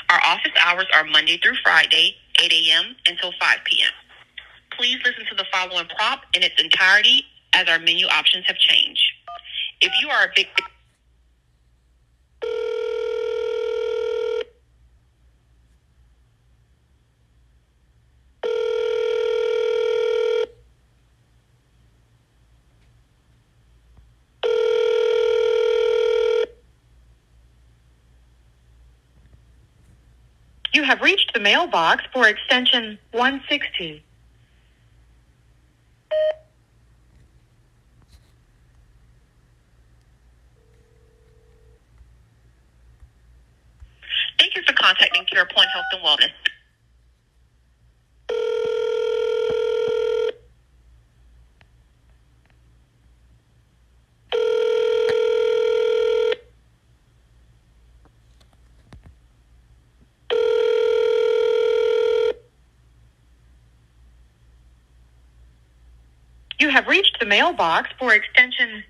Our office hours are Monday through Friday, 8 a.m. until 5 p.m. Please listen to the following prompt in its entirety as our menu options have changed. If you are a big... You have reached the mailbox for extension 160. Thank you for contacting CarePoint Health and Wellness. You have reached the mailbox for extension...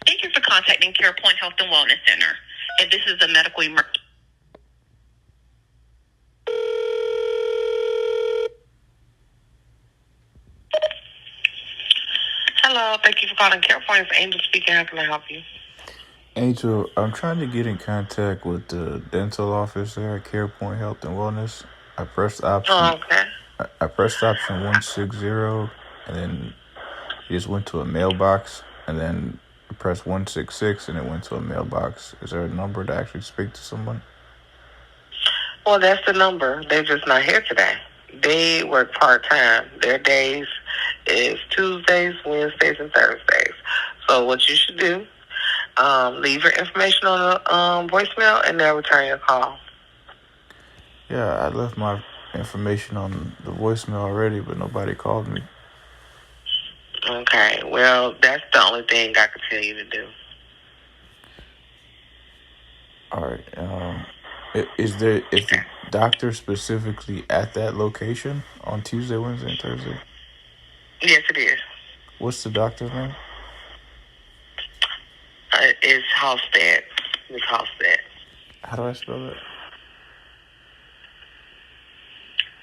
Thank you for contacting CarePoint Health and Wellness Center. If this is a medical emergency... Hello, thank you for calling CarePoint. It's Angel speaking. How can I help you? Angel, I'm trying to get in contact with the dental office there at CarePoint Health and Wellness. I pressed option. Oh, okay. I pressed option 160, and then it just went to a mailbox, and then I pressed 166, and it went to a mailbox. Is there a number to actually speak to someone? Well, that's the number. They're just not here today. They work part-time. Their days is Tuesdays, Wednesdays, and Thursdays. So what you should do, leave your information on the voicemail, and they'll return your call. Yeah, I left my information on the voicemail already, but nobody called me. Okay, well, that's the only thing I could tell you to do. All right. Is the doctor specifically at that location on Tuesday, Wednesday, and Thursday? Yes, it is. What's the doctor's name? It's Halstead. Miss Halstead. How do I spell that?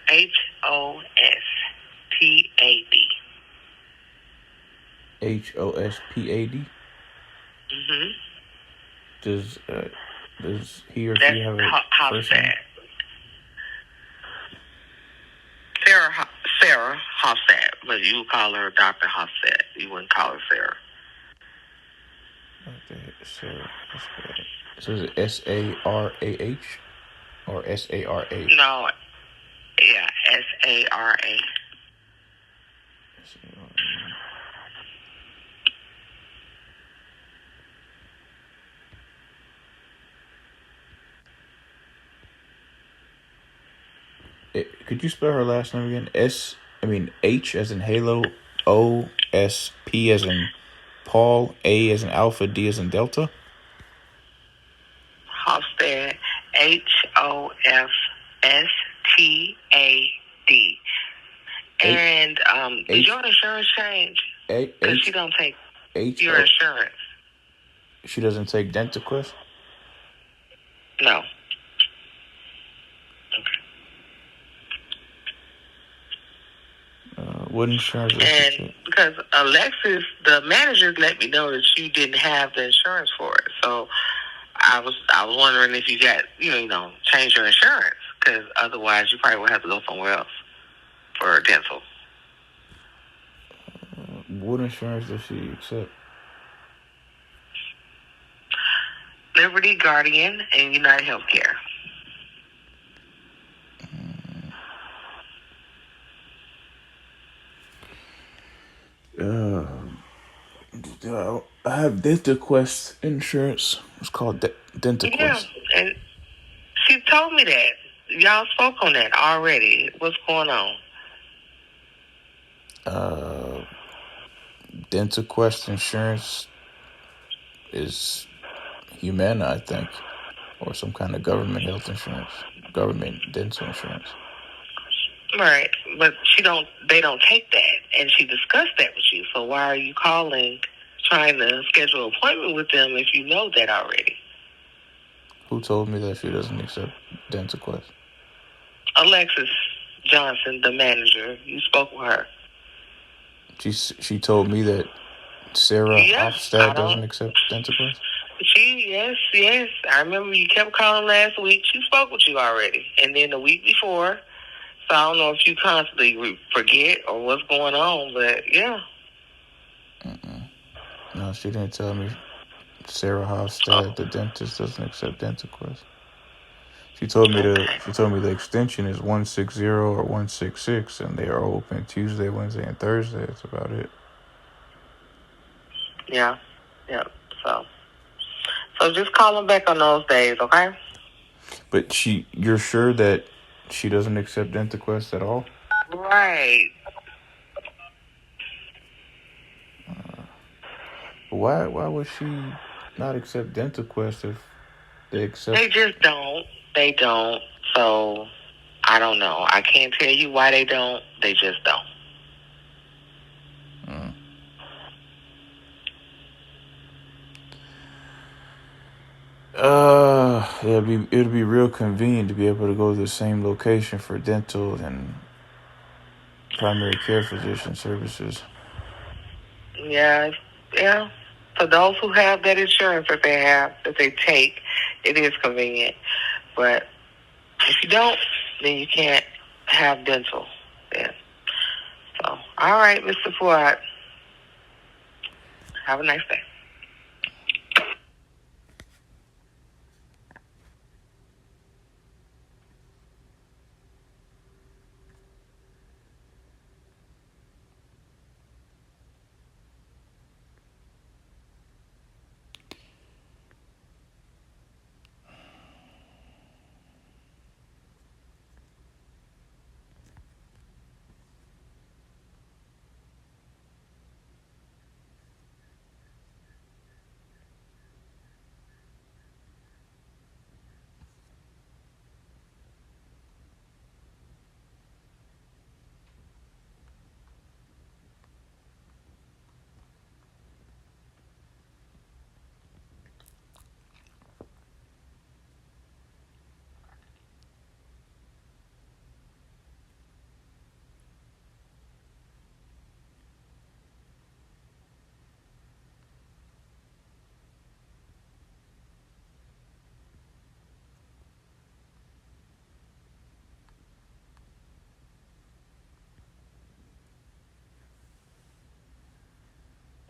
Hospad. Hospad? Mm-hmm. Does he or she have a first name? Sarah Halstead, but you would call her Dr. Halstead. You wouldn't call her Sarah. Okay, Sarah Halstead. So is it Sarah or Sara? No, yeah, Sara. Could you spell her last name again? H as in Halo, O S P as in Paul, A as in Alpha, D as in Delta. Halstead, Hofstad. And did your insurance change? Because she don't take your insurance. She doesn't take DentaQuest? No. What insurance? And because Alexis, the managers, let me know that you didn't have the insurance for it. So I was wondering if you got change your insurance, because otherwise you probably would have to go somewhere else for dental. What insurance does she accept? Liberty, Guardian, and United Healthcare. I have DentaQuest insurance. It's called DentaQuest. Yeah, and she told me that. Y'all spoke on that already. What's going on? DentaQuest insurance is Humana, I think, or some kind of government health insurance, government dental insurance. Right, but they don't take that, and she discussed that with you. So why are you calling, trying to schedule an appointment with them if you know that already? Who told me that she doesn't accept DentaQuest? Alexis Johnson, the manager. You spoke with her. She told me that Sarah Hofstad doesn't accept DentaQuest? Yes. I remember you kept calling last week. She spoke with you already. And then the week before. So I don't know if you constantly forget or what's going on, but yeah. No, she didn't tell me Sarah Hofstad, the dentist, doesn't accept DentaQuest. She told me the extension is 160 or 166, and they are open Tuesday, Wednesday, and Thursday. That's about it. Yeah. So just call them back on those days, okay? But you're sure that she doesn't accept DentaQuest at all? Right. Why would she not accept DentaQuest if they accept? They just don't. They don't. So I don't know. I can't tell you why they don't. They just don't. It'd be real convenient to be able to go to the same location for dental and primary care physician services. Yeah. For those who have that insurance that they take, it is convenient. But if you don't, then you can't have dental. Yeah. So, all right, Mr. Ford. Have a nice day.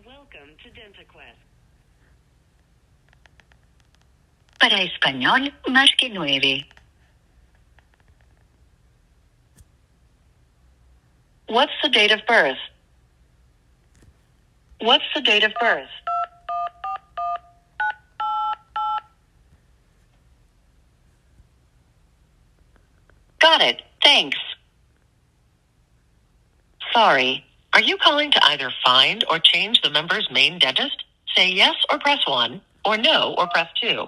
Welcome to DentaQuest. Para español, marque 9. What's the date of birth? What's the date of birth? Got it. Thanks. Sorry. Are you calling to either find or change the member's main dentist? Say yes or press 1, or no or press 2.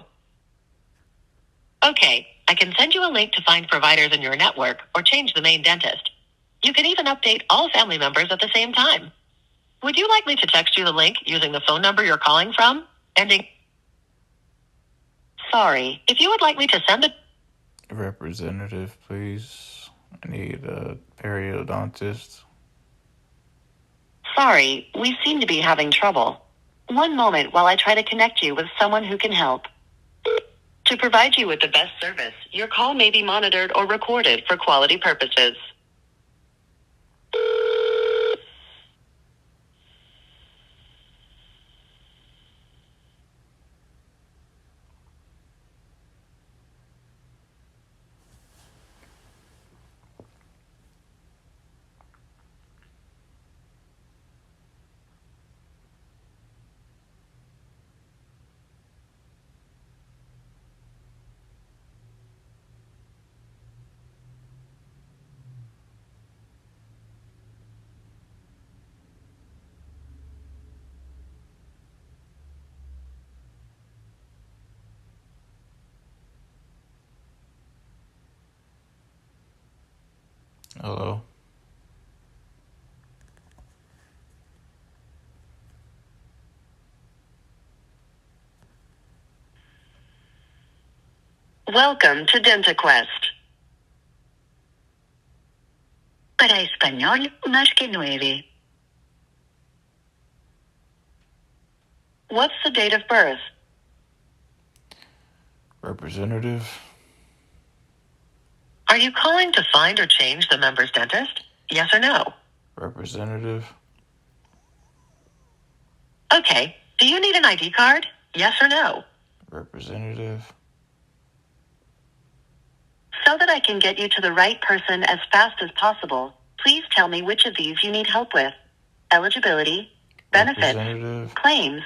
Okay, I can send you a link to find providers in your network or change the main dentist. You can even update all family members at the same time. Would you like me to text you the link using the phone number you're calling from? Sorry, if you would like me to send it... Representative, please. I need a periodontist. Sorry, we seem to be having trouble. One moment while I try to connect you with someone who can help. To provide you with the best service, your call may be monitored or recorded for quality purposes. Hello? Welcome to DentaQuest. Para español, marque 9. What's the date of birth? Representative. Are you calling to find or change the member's dentist? Yes or no? Representative. Okay. Do you need an ID card? Yes or no? Representative. So that I can get you to the right person as fast as possible, please tell me which of these you need help with. Eligibility, benefits, claims.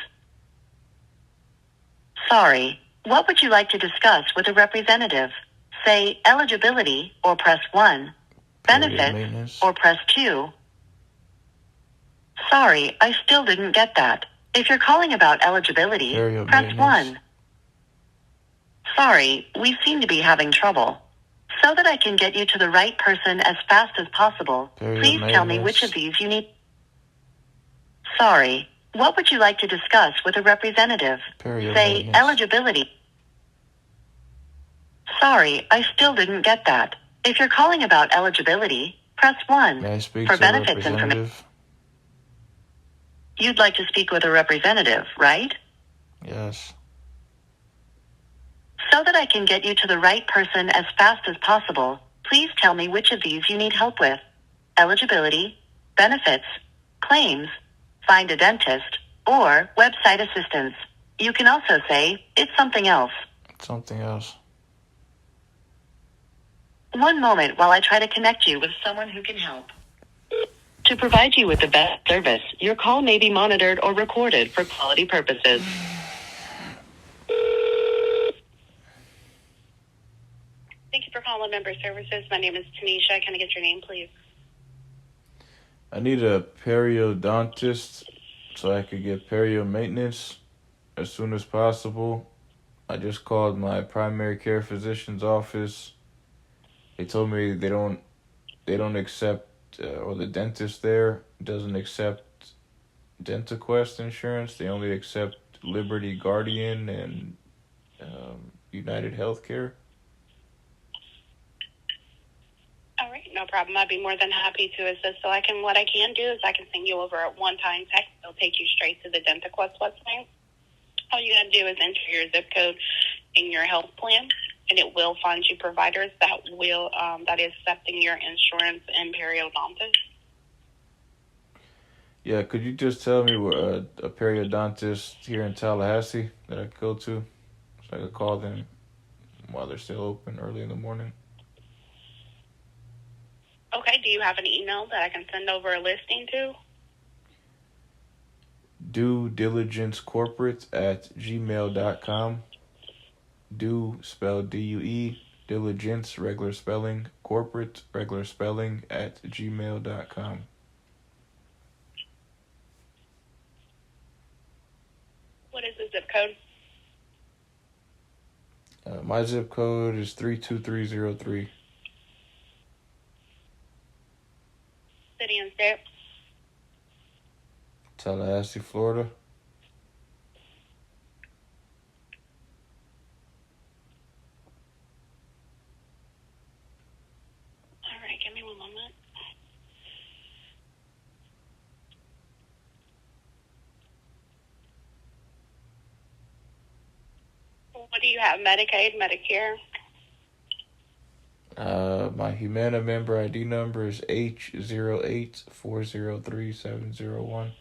Sorry. What would you like to discuss with a representative? Say eligibility or press 1. Benefits or press 2. Sorry, I still didn't get that. If you're calling about eligibility, press 1. Sorry, we seem to be having trouble. So that I can get you to the right person as fast as possible, please tell me which of these you need. Sorry, what would you like to discuss with a representative? Say eligibility. Sorry, I still didn't get that. If you're calling about eligibility, press 1. May I speak for to a benefits information. representative? You'd like to speak with a representative, right? Yes. So that I can get you to the right person as fast as possible, please tell me which of these you need help with. Eligibility, benefits, claims, find a dentist, or website assistance. You can also say, it's something else. Something else. One moment while I try to connect you with someone who can help. To provide you with the best service, your call may be monitored or recorded for quality purposes. Thank you for calling Member Services. My name is Tanisha. Can I get your name, please? I need a periodontist so I could get perio maintenance as soon as possible. I just called my primary care physician's office. They told me they don't accept, or the dentist there doesn't accept DentaQuest insurance. They only accept Liberty Guardian and United Healthcare. All right, no problem. I'd be more than happy to assist. What I can do is I can send you over a one-time text. It'll take you straight to the DentaQuest website. All you got to do is enter your zip code in your health plan, and it will find you providers that is accepting your insurance and periodontist. Yeah, could you just tell me where a periodontist here in Tallahassee that I could go to, so I could call them while they're still open early in the morning? Okay, do you have an email that I can send over a listing to? DueDiligenceCorporate@gmail.com. Due, spelled D-U-E, diligence, regular spelling, corporate, regular spelling, @gmail.com. What is the zip code? My zip code is 32303. City and state? Tallahassee, Florida. All right, give me one moment. What do you have, Medicaid, Medicare? My Humana member ID number is H08403701.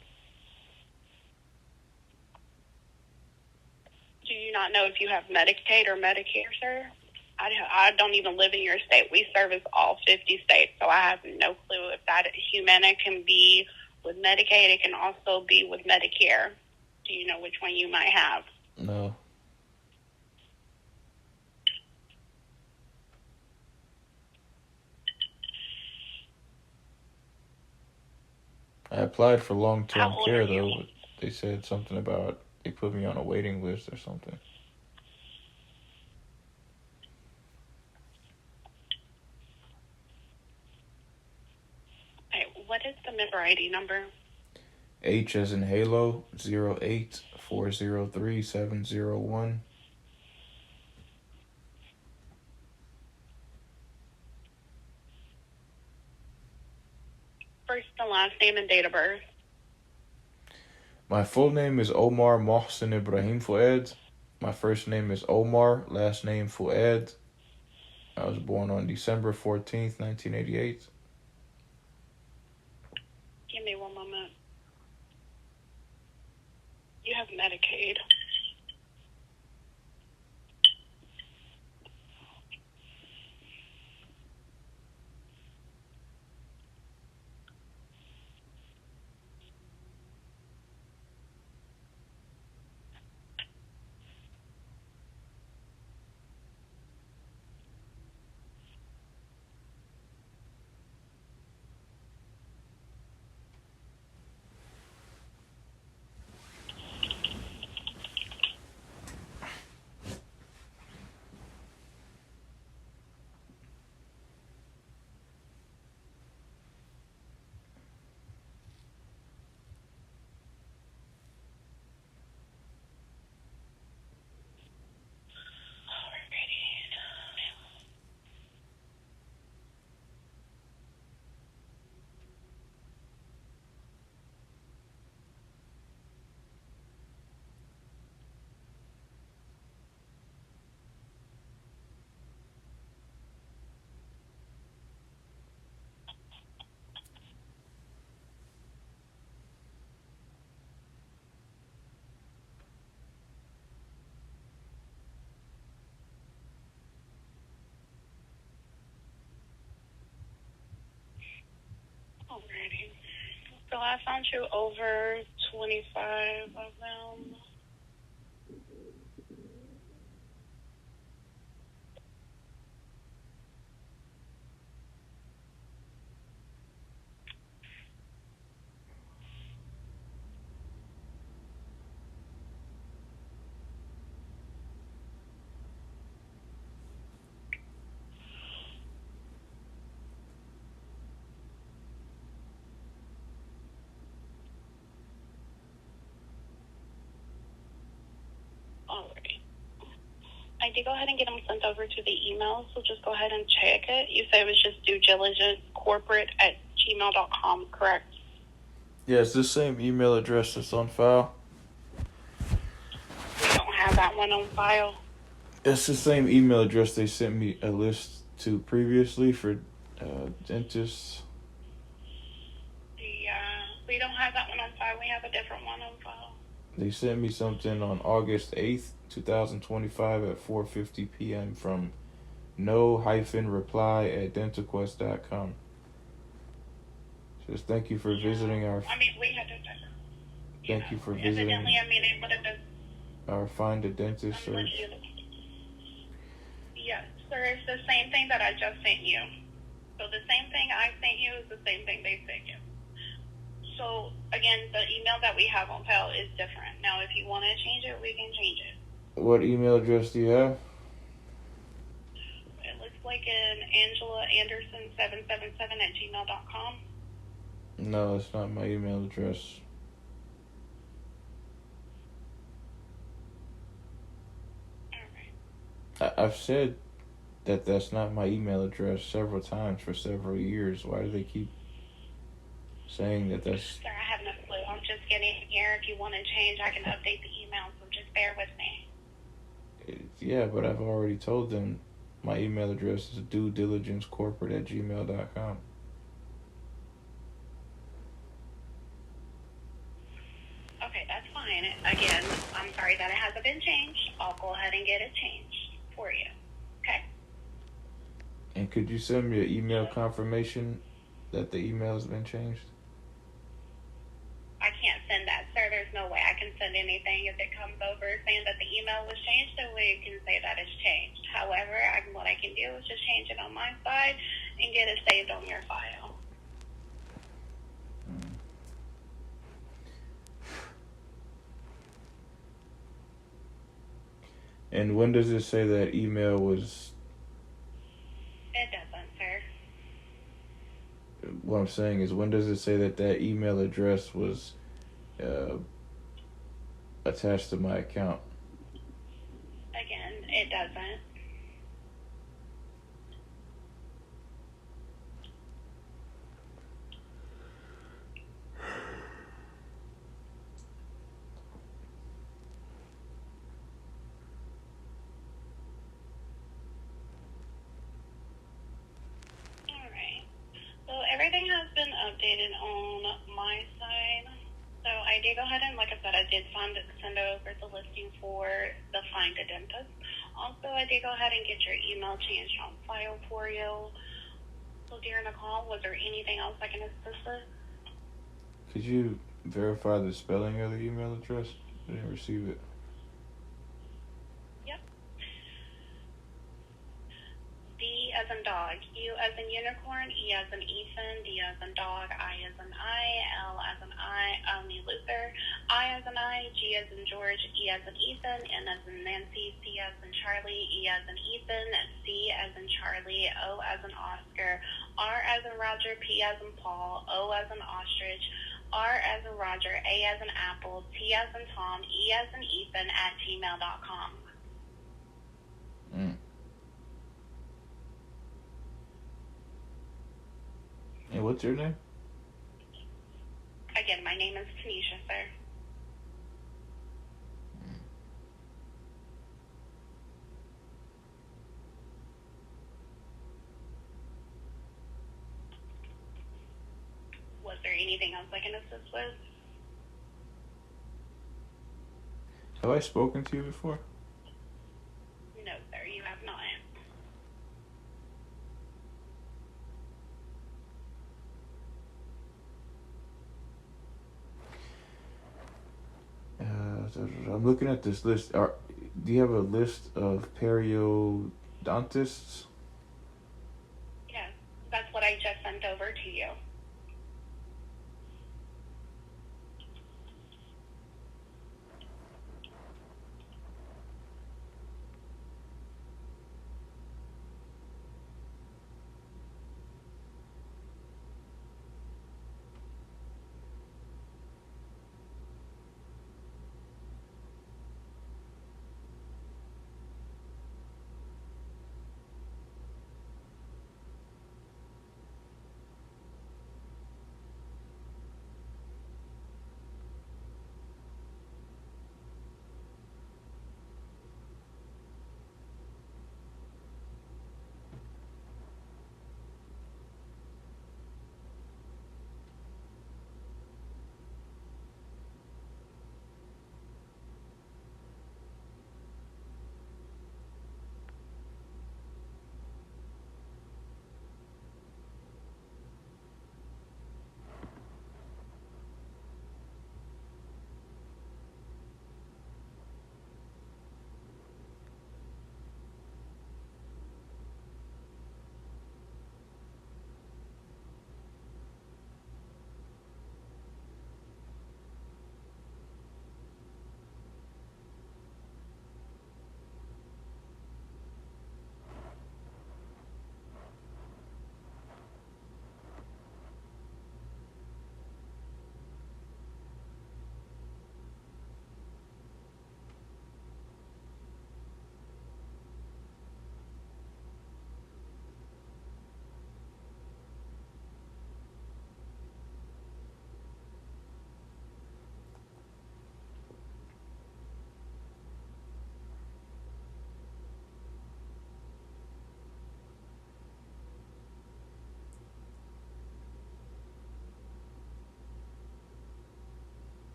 Do you not know if you have Medicaid or Medicare, sir? I don't even live in your state. We service all 50 states, so I have no clue if that Humana can be with Medicaid. It can also be with Medicare. Do you know which one you might have? No. I applied for long-term care, though. They said something about they put me on a waiting list or something. Okay, what is the member ID number? H as in Halo, 08403701. last name and date of birth. My full name is Omar Mohsen Ibrahim Fuad. My first name is Omar, last name Fuad. I was born on December 14th, 1988. Give me one moment. You have Medicaid. Alrighty. So I found you over 25 of them. Alrighty. I did go ahead and get them sent over to the email, so just go ahead and check it. You said it was just duediligentcorporate@gmail.com, correct? Yeah, it's the same email address that's on file. We don't have that one on file. It's the same email address they sent me a list to previously for dentists. Yeah, we don't have that one on file. We have a different one on file. They sent me something on August 8th, 2025 at 4:50 p.m. from no-reply@dentalquest.com. Says, thank you for visiting our... I mean, we had to... Thank you for visiting Evidently, I mean, it would have been... our Find a Dentist search. Yes, sir. It's the same thing that I just sent you. So the same thing I sent you is the same thing they sent you. So, again, the email that we have on file is different. Now, if you want to change it, we can change it. What email address do you have? It looks like an Angela Anderson 777@gmail.com. No, it's not my email address. I've said that that's not my email address several times for several years. Why do they keep saying that that's... Sir, I have no clue. I'm just getting here. If you want to change, I can update the email, so just bear with me. Yeah, but I've already told them my email address is duediligencecorporate@gmail.com. Okay, that's fine. Again, I'm sorry that it hasn't been changed. I'll go ahead and get it changed for you. Okay? And could you send me an email confirmation that the email has been changed? I can't send that, sir. There's no way I can send anything. If it comes over saying that the email was changed, then we can say that it's changed. However, what I can do is just change it on my side and get it saved on your file. And when does it say that email was... It doesn't, sir. What I'm saying is, when does it say that that email address was attached to my account? Again, it doesn't. everything has been updated on my side. So I did go ahead and, like I said, I did send over the listing for the Find a Dentist. Also, I did go ahead and get your email changed on file for you. So during the call, was there anything else I can assist with? Could you verify the spelling of the email address? I didn't receive it. Yep. D as in dog, U as in unicorn, E as in Ethan, D as in dog, I as in L as in only Luther, I as in G as in George, E as in Ethan, N as in Nancy, C as in Charlie, E as in Ethan, C as in Charlie, O as in Oscar, R as in Roger, P as in Paul, O as in ostrich, R as in Roger, A as in apple, T as in Tom, E as in Ethan at gmail.com. And what's your name? Again, my name is Tanisha, sir. Was there anything else I can assist with? Have I spoken to you before? No, sir, you have not. I'm looking at this list. Do you have a list of periodontists? Yes, that's what I just sent over to you.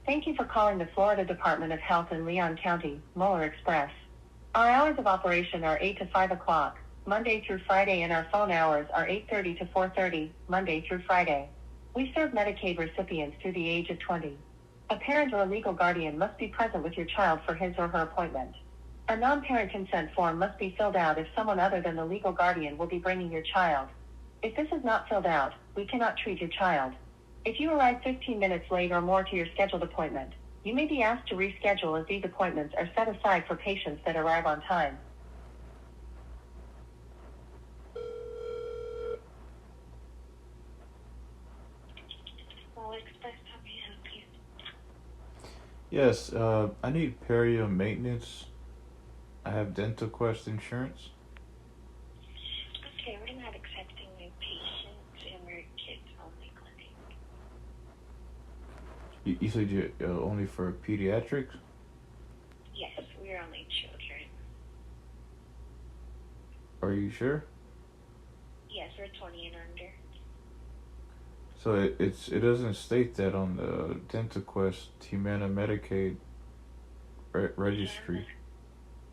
Thank you for calling the Florida Department of Health in Leon County, Mueller Express. Our hours of operation are 8 to 5 o'clock, Monday through Friday, and our phone hours are 8:30 to 4:30, Monday through Friday. We serve Medicaid recipients through the age of 20. A parent or a legal guardian must be present with your child for his or her appointment. A non-parent consent form must be filled out if someone other than the legal guardian will be bringing your child. If this is not filled out, we cannot treat your child. If you arrive 15 minutes late or more to your scheduled appointment, you may be asked to reschedule, as these appointments are set aside for patients that arrive on time. Yes, I need perio maintenance. I have Dental Quest insurance. Okay, we're not accepting new patients, and we're kids-only clinic. You said you're only for pediatrics? Yes, we're only children. Are you sure? Yes, we're 20 and under. So it doesn't state that on the Dental Quest Humana Medicaid registry.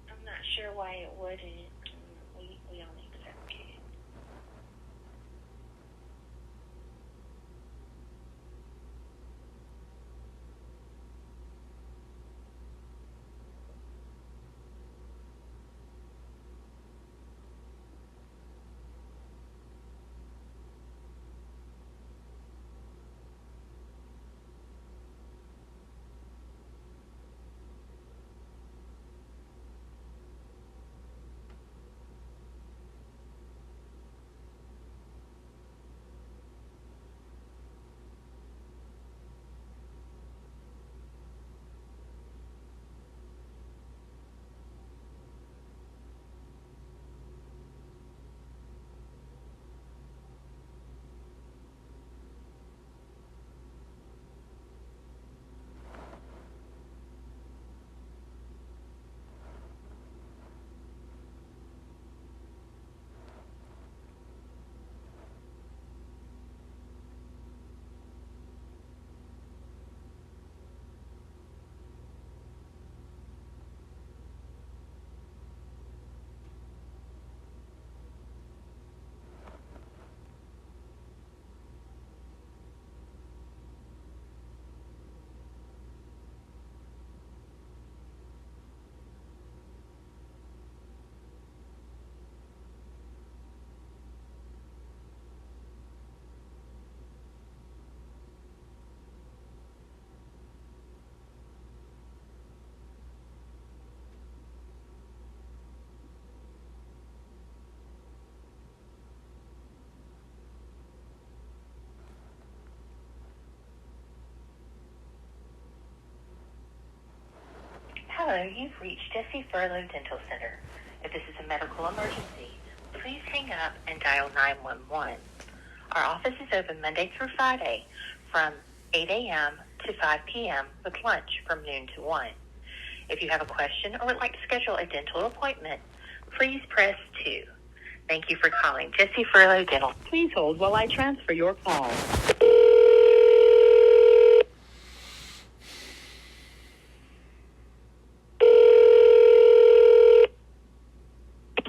I'm not sure why it wouldn't. We only accept kids. Hello, you've reached Jesse Furlow Dental Center. If this is a medical emergency, please hang up and dial 911. Our office is open Monday through Friday from 8 a.m. to 5 p.m. with lunch from noon to 1. If you have a question or would like to schedule a dental appointment, please press 2. Thank you for calling Jesse Furlow Dental. Please hold while I transfer your call.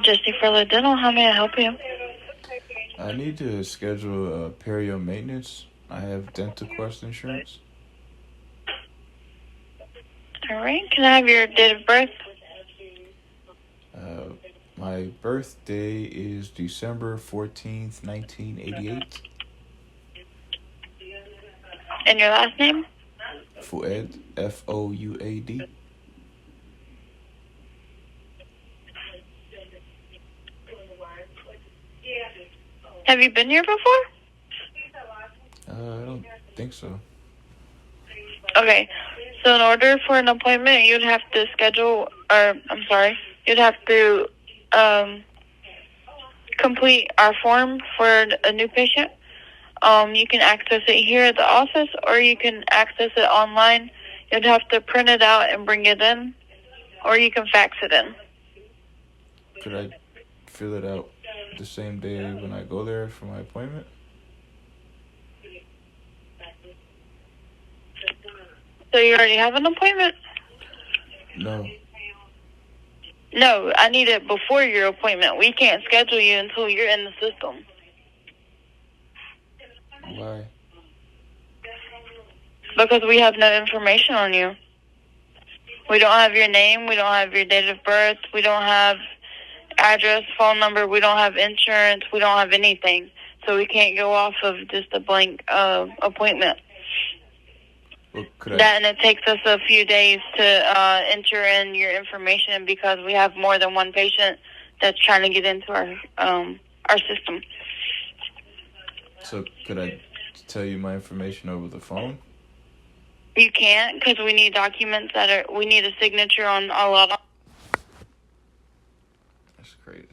Jesse Furlow Dental, how may I help you? I need to schedule perio maintenance. I have Dental Quest insurance. All right, can I have your date of birth? My birthday is December 14th, 1988. And your last name? Fouad, Fouad. Have you been here before? I don't think so. Okay, so in order for an appointment, you'd have to you'd have to complete our form for a new patient. You can access it here at the office, or you can access it online. You'd have to print it out and bring it in, or you can fax it in. Could I fill it out the same day when I go there for my appointment? So you already have an appointment? No. No, I need it before your appointment. We can't schedule you until you're in the system. Why? Because we have no information on you. We don't have your name. We don't have your date of birth. We don't have address, phone number. We don't have insurance. We don't have anything. So we can't go off of just a blank appointment. Well, And it takes us a few days to enter in your information because we have more than one patient that's trying to get into our system. So could I tell you my information over the phone? You can't because we need documents we need a signature on a lot of. That's crazy.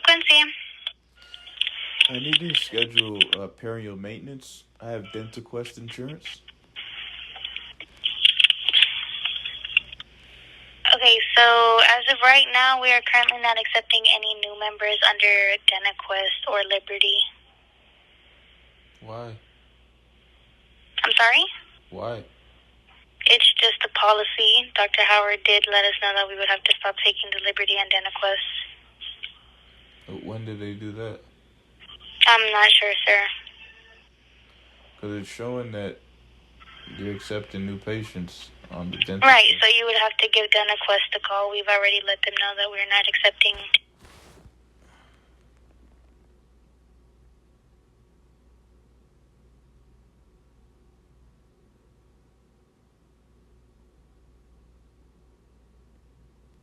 Quincy. I need to schedule perineal maintenance. I have DentaQuest insurance. Okay, so as of right now, we are currently not accepting any new members under DentaQuest or Liberty. Why? I'm sorry? Why? It's just a policy. Dr. Howard did let us know that we would have to stop taking the Liberty and DentaQuest. When did they do that? I'm not sure, sir. Because it's showing that you're accepting new patients on the dental. Right, so you would have to give DentaQuest a call. We've already let them know that we're not accepting.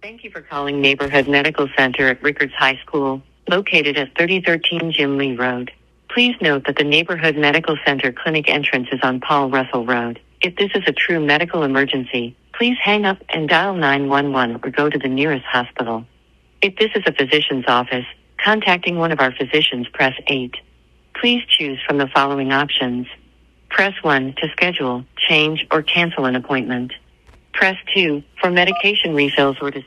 Thank you for calling Neighborhood Medical Center at Rickards High School, located at 3013 Jim Lee Road. Please note that the Neighborhood Medical Center clinic entrance is on Paul Russell Road. If this is a true medical emergency, please hang up and dial 911 or go to the nearest hospital. If this is a physician's office, contacting one of our physicians, press 8. Please choose from the following options. Press 1 to schedule, change, or cancel an appointment. Press 2 for medication refills or to...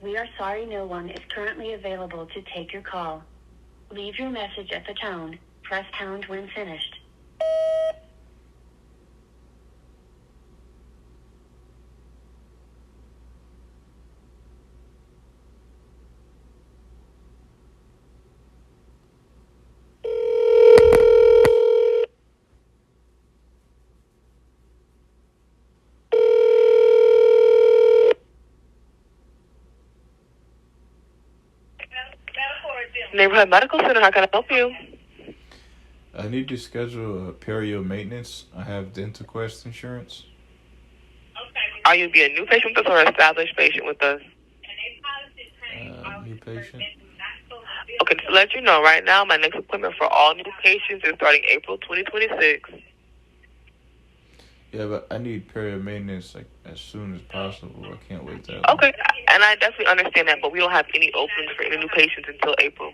We are sorry no one is currently available to take your call. Leave your message at the tone. Press pound when finished. Neighborhood Medical Center, how can I help you? I need to schedule a perio maintenance. I have DentaQuest insurance. Are you be a new patient with us or an established patient with us? New patient. Okay, to let you know, right now, my next appointment for all new patients is starting April 2026. Yeah, but I need perio maintenance like as soon as possible. I can't wait that long. Okay, and I definitely understand that, but we don't have any openings for any new patients until April.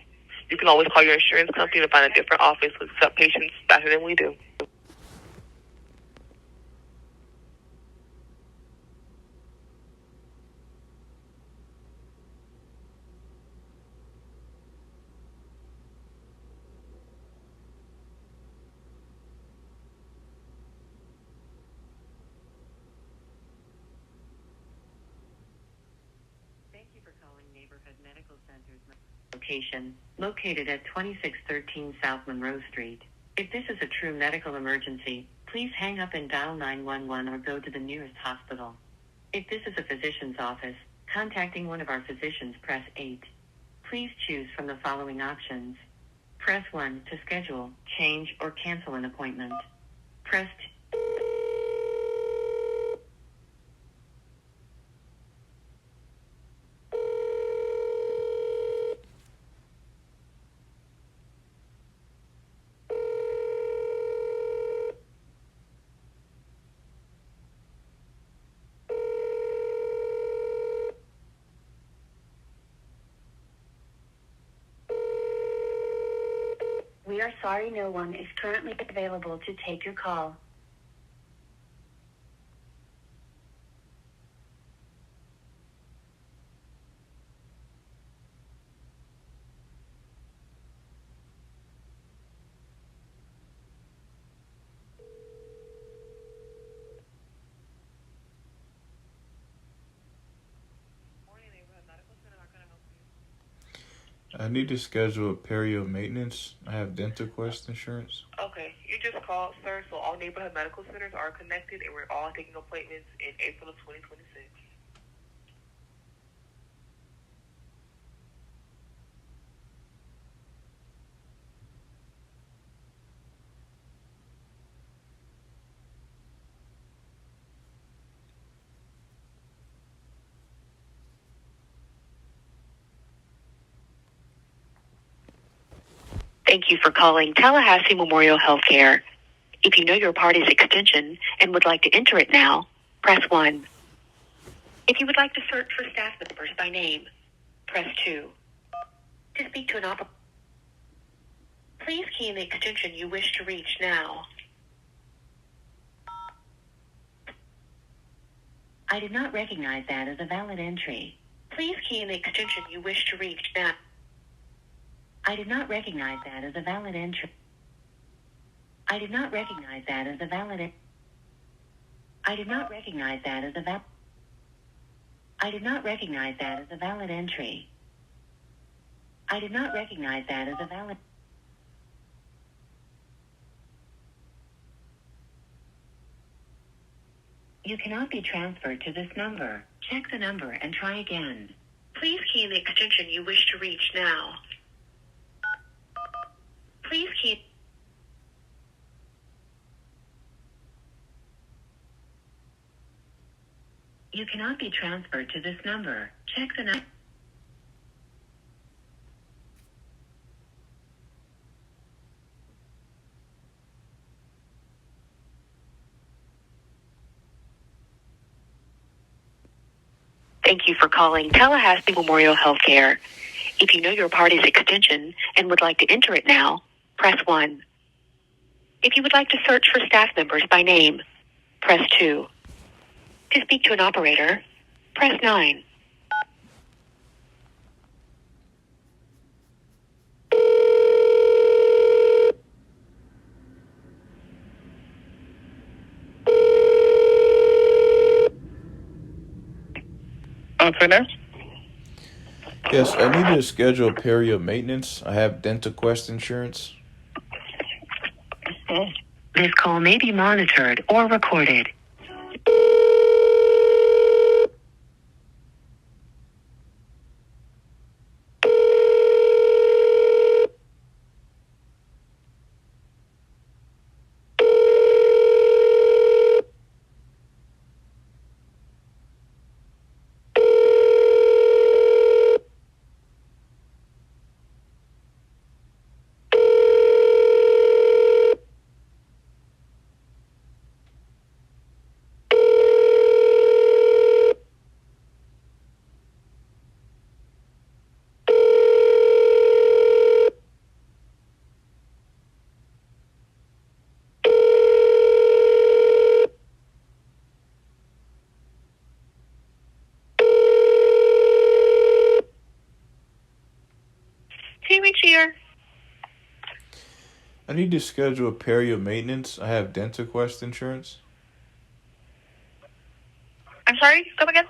You can always call your insurance company to find a different office with some patients faster than we do. Thank you for calling Neighborhood Medical Location, located at 2613 South Monroe Street. If this is a true medical emergency, please hang up and dial 911 or go to the nearest hospital. If this is a physician's office, contacting one of our physicians, press 8. Please choose from the following options. Press 1 to schedule, change, or cancel an appointment. Press 2. We are sorry no one is currently available to take your call. I need to schedule a perio maintenance. I have DentaQuest insurance. Okay, you just called, sir, so all neighborhood medical centers are connected, and we're all taking appointments in April of 2026. Thank you for calling Tallahassee Memorial Healthcare. If you know your party's extension and would like to enter it now, press 1. If you would like to search for staff members by name, press 2. To speak to an operator, please key in the extension you wish to reach now. I did not recognize that as a valid entry. Please key in the extension you wish to reach now. I did not recognize that as a valid entry. I did not recognize that as a valid. I did not recognize that as a valid. I did not recognize that as a valid entry. I did not recognize that as a valid. You cannot be transferred to this number. Check the number and try again. Please key in the extension you wish to reach now. Please key. You cannot be transferred to this number. Check the number. Thank you for calling Tallahassee Memorial Healthcare. If you know your party's extension and would like to enter it now, press 1. If you would like to search for staff members by name, press 2. To speak to an operator, press 9. Operator? Yes, I need to schedule a perio maintenance. I have DentaQuest insurance. This call may be monitored or recorded. Here. I need to schedule a perio maintenance. I have DentaQuest insurance. I'm sorry, come again?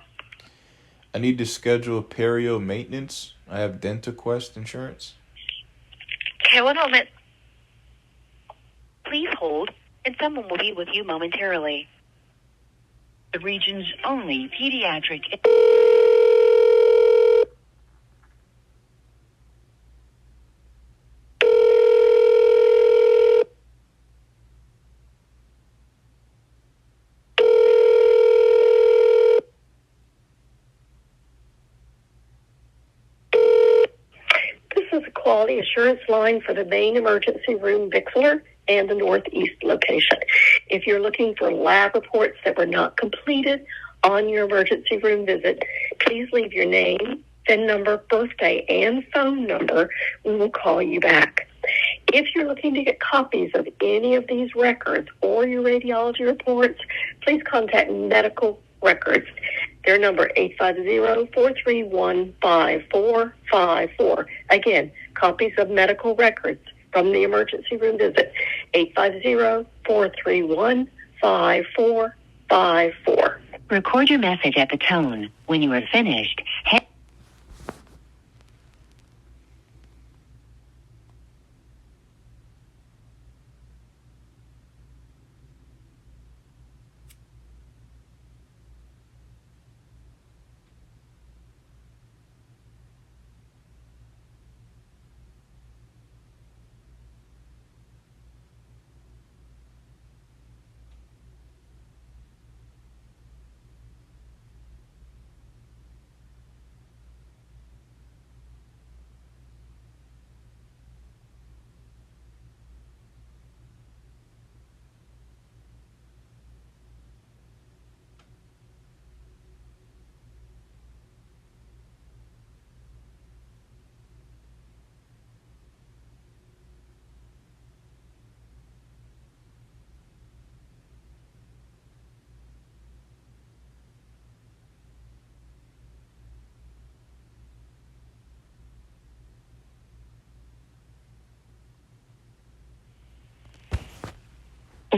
I need to schedule perio maintenance. I have DentaQuest insurance. Okay, one moment. Please hold, and someone will be with you momentarily. The region's only pediatric... This is a quality assurance line for the main emergency room Bixler and the Northeast location. If you're looking for lab reports that were not completed on your emergency room visit, please leave your name, PIN number, birthday, and phone number. We will call you back. If you're looking to get copies of any of these records or your radiology reports, please contact Medical Records. Their number 850-431-5454. Again, copies of medical records from the emergency room visit, 850-431-5454. Record your message at the tone. When you are finished,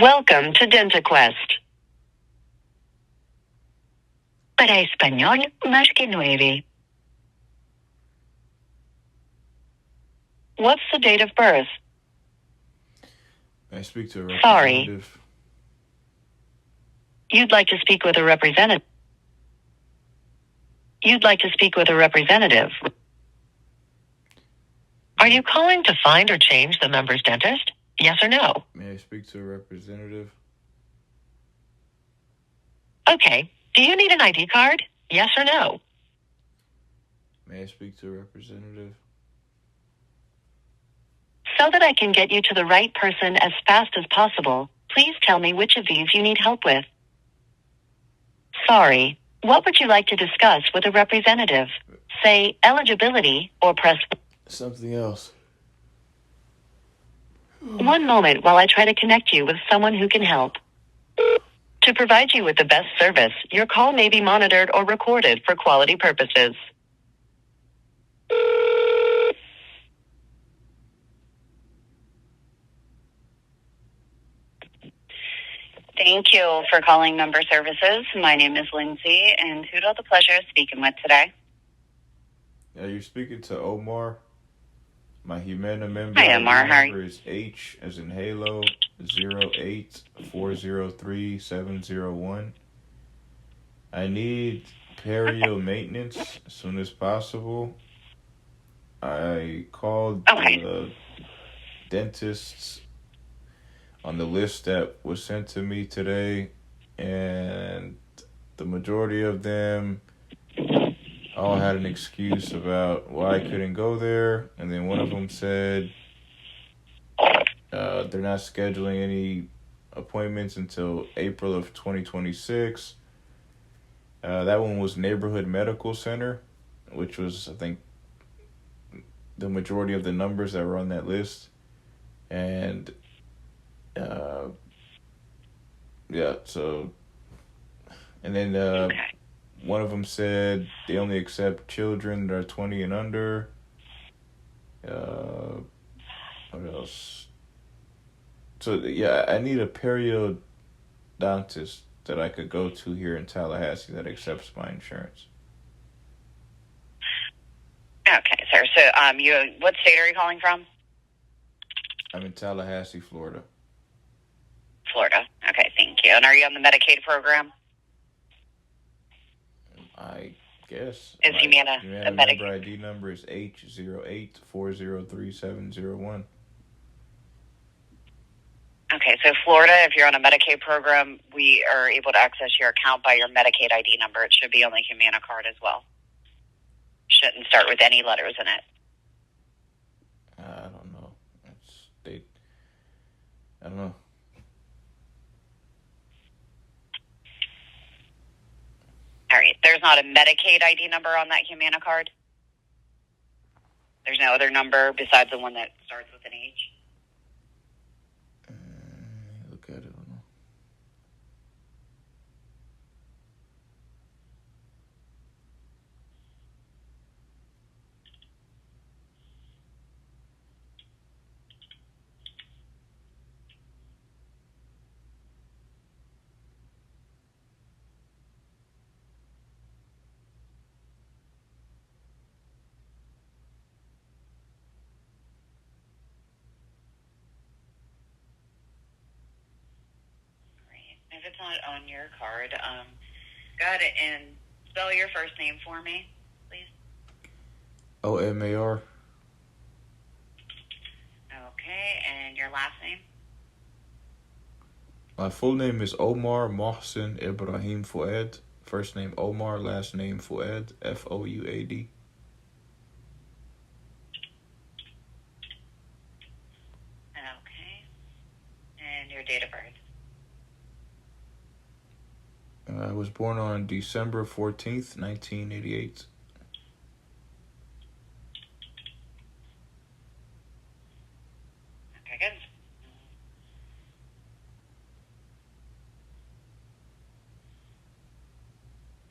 welcome to DentaQuest. Para español, marque 9. What's the date of birth? May I speak to a Sorry. representative? You'd like to speak with a representative. You'd like to speak with a representative. Are you calling to find or change the member's dentist? Yes or no? May I speak to a representative? Okay. Do you need an ID card? Yes or no? May I speak to a representative? So that I can get you to the right person as fast as possible, please tell me which of these you need help with. Sorry. What would you like to discuss with a representative? Say eligibility or press... Something else. One moment while I try to connect you with someone who can help. To provide you with the best service, your call may be monitored or recorded for quality purposes. Thank you for calling Member Services. My name is Lindsay, and who do I have the pleasure of speaking with today? Yeah, you're speaking to Omar. My Humana member. Hi, Omar. How are you? Number is H as in Halo 08403-701. I need perio maintenance as soon as possible. I called the dentists on the list that was sent to me today, and the majority of them all had an excuse about why I couldn't go there. And then one of them said they're not scheduling any appointments until April of 2026. That one was Neighborhood Medical Center, which was, I think, the majority of the numbers that were on that list. And and then one of them said they only accept children that are 20 and under. What else? So yeah, I need a periodontist that I could go to here in Tallahassee that accepts my insurance. sir. So, what state are you calling from? I'm in Tallahassee, Florida. Florida. Okay, thank you. And are you on the Medicaid program? I guess. Is Humana a member ID number is H08403701. Okay, so Florida, if you're on a Medicaid program, we are able to access your account by your Medicaid ID number. It should be on the Humana card as well. Shouldn't start with any letters in it. I don't know. I don't know. All right. There's not a Medicaid ID number on that Humana card? There's no other number besides the one that starts with an H? Look at it. I don't know. If it's not on your card, go ahead and spell your first name for me, please. OMAR. Okay, and your last name? My full name is Omar Mohsen Ibrahim Fouad. First name Omar, last name Fouad, Fouad. Okay. And your date of birth? I was born on December 14th, 1988. Okay, good.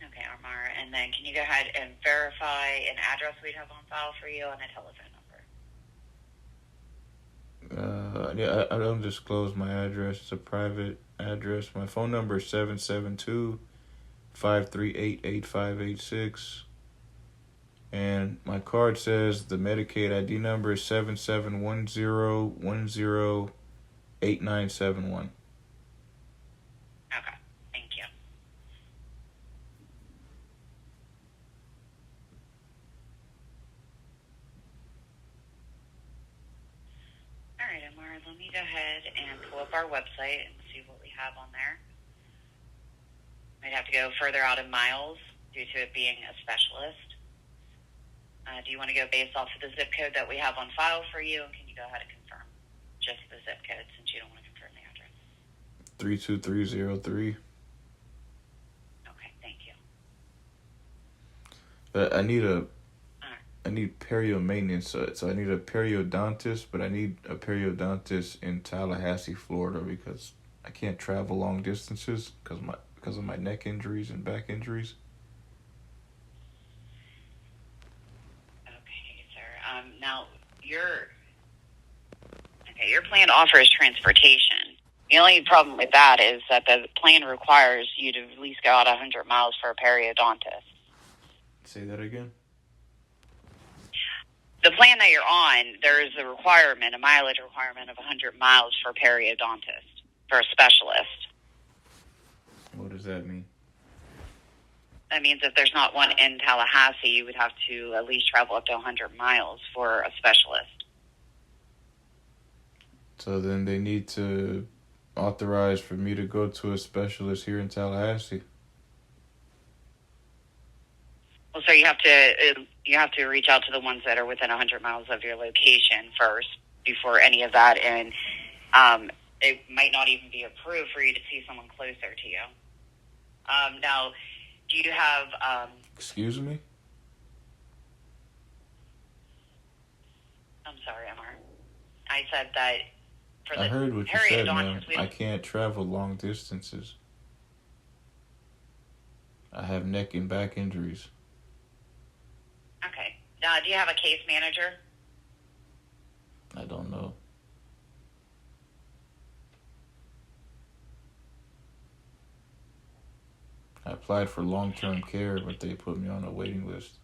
Okay, Omar. And then can you go ahead and verify an address we'd have on file for you and a telephone number? Yeah, I don't disclose my address. It's a private address. My phone number is 772-538-8586. And my card says the Medicaid ID number is 7710108971. Okay, thank you. All right, Omar, let me go ahead and pull up our website and see what we have on there. Might have to go further out in miles due to it being a specialist. Do you want to go based off of the zip code that we have on file for you? And can you go ahead and confirm just the zip code since you don't want to confirm the address? 32303. Okay, thank you. I need perio maintenance, so I need a periodontist, but I need a periodontist in Tallahassee, Florida, because I can't travel long distances because of my neck injuries and back injuries. Okay, sir. Now your plan offers transportation. The only problem with that is that the plan requires you to at least go out 100 miles for a periodontist. Say that again? The plan that you're on, there is a mileage requirement of 100 miles for a periodontist, for a specialist. What does that mean? That means if there's not one in Tallahassee, you would have to at least travel up to 100 miles for a specialist. So then they need to authorize for me to go to a specialist here in Tallahassee. Well, sir, you have to reach out to the ones that are within 100 miles of your location first before any of that, and it might not even be approved for you to see someone closer to you. Now, do you have... Excuse me? I'm sorry, Amar. I said that for the I heard what you said, ma'am. I can't travel long distances. I have neck and back injuries. Okay. Now, do you have a case manager? I don't know. I applied for long-term care, but they put me on a waiting list.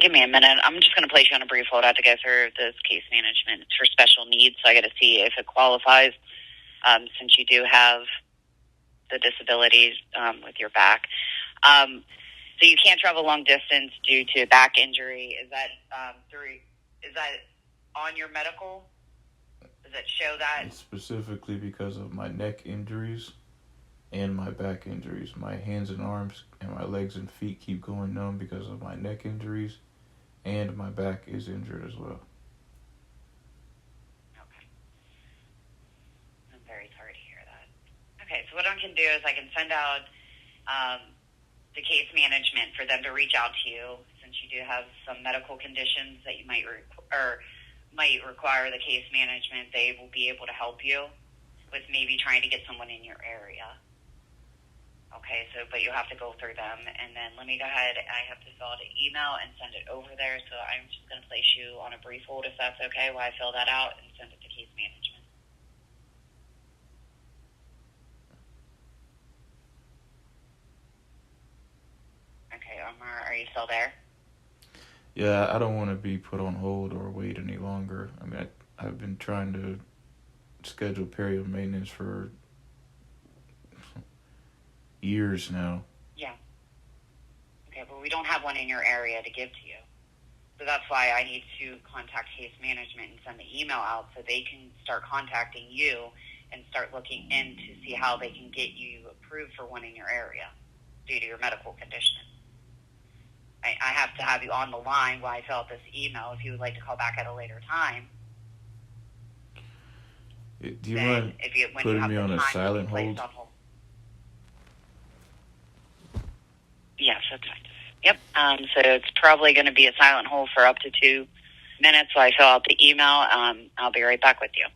Give me a minute. I'm just going to place you on a brief hold. I have to go through this case management. It's for special needs, so I got to see if it qualifies, since you do have the disabilities with your back. So you can't travel long distance due to back injury. Is that is that on your medical? Does it show that? It's specifically because of my neck injuries and my back injuries. My hands and arms and my legs and feet keep going numb because of my neck injuries, and my back is injured as well. Okay. I'm very sorry to hear that. Okay, so what I can do is I can send out the case management for them to reach out to you, since you do have some medical conditions that you might require the case management. They will be able to help you with maybe trying to get someone in your area. Okay, but you'll have to go through them, and then let me go ahead. I have to fill out an email and send it over there, so I'm just going to place you on a brief hold, if that's okay, while I fill that out and send it to case management. Okay, Omar, are you still there? Yeah, I don't want to be put on hold or wait any longer. I mean, I've been trying to schedule period maintenance for years now. Yeah. Okay, but we don't have one in your area to give to you. So that's why I need to contact case management and send the email out so they can start contacting you and start looking in to see how they can get you approved for one in your area due to your medical condition. I have to have you on the line while I fill out this email. If you would like to call back at a later time. Do you mind putting me on a silent hold? Yes, that's fine. Yep. So it's probably going to be a silent hold for up to 2 minutes while I fill out the email. I'll be right back with you.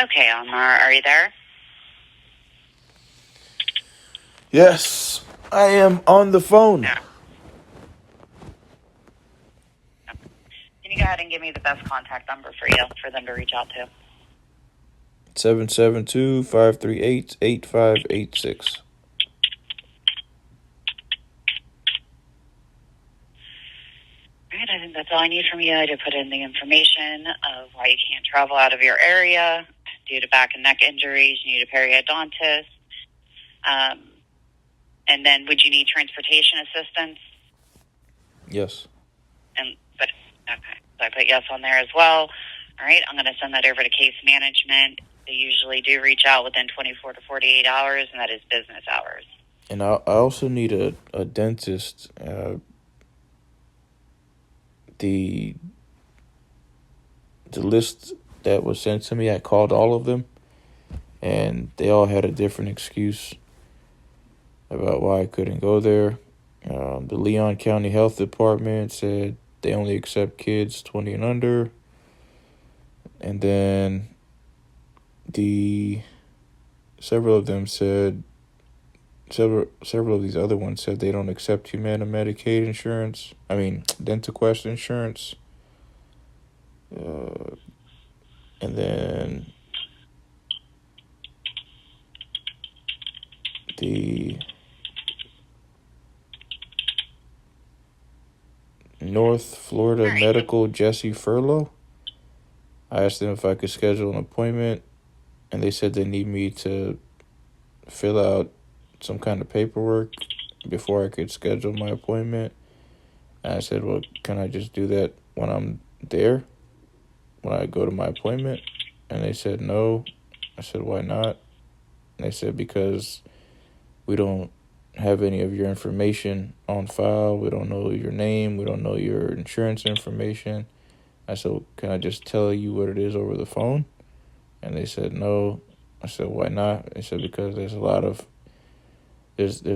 Okay, Omar, are you there? Yes, I am on the phone. Yeah. Can you go ahead and give me the best contact number for them to reach out to? 772-538-8586. All right, I think that's all I need from you. I did put in the information of why you can't travel out of your area due to back and neck injuries. You need a periodontist. And then would you need transportation assistance? Yes. Okay, so I put yes on there as well. All right, I'm going to send that over to case management. They usually do reach out within 24 to 48 hours, and that is business hours. And I also need a dentist. The list that was sent to me, I called all of them, and they all had a different excuse about why I couldn't go there. The Leon County Health Department said they only accept kids 20 and under. And then several of them said, several of these other ones said they don't accept Humana Medicaid insurance. I mean, DentaQuest insurance. And then the North Florida Medical Jesse Furlow. I asked them if I could schedule an appointment, and they said they need me to fill out some kind of paperwork before I could schedule my appointment. And I said, well, can I just do that when I'm there, when I go to my appointment? And they said no. I said, why not? And they said, because we don't have any of your information on file. We don't know your name. We don't know your insurance information. I said, well, can I just tell you what it is over the phone? And they said no. I said, why not? They said, because there's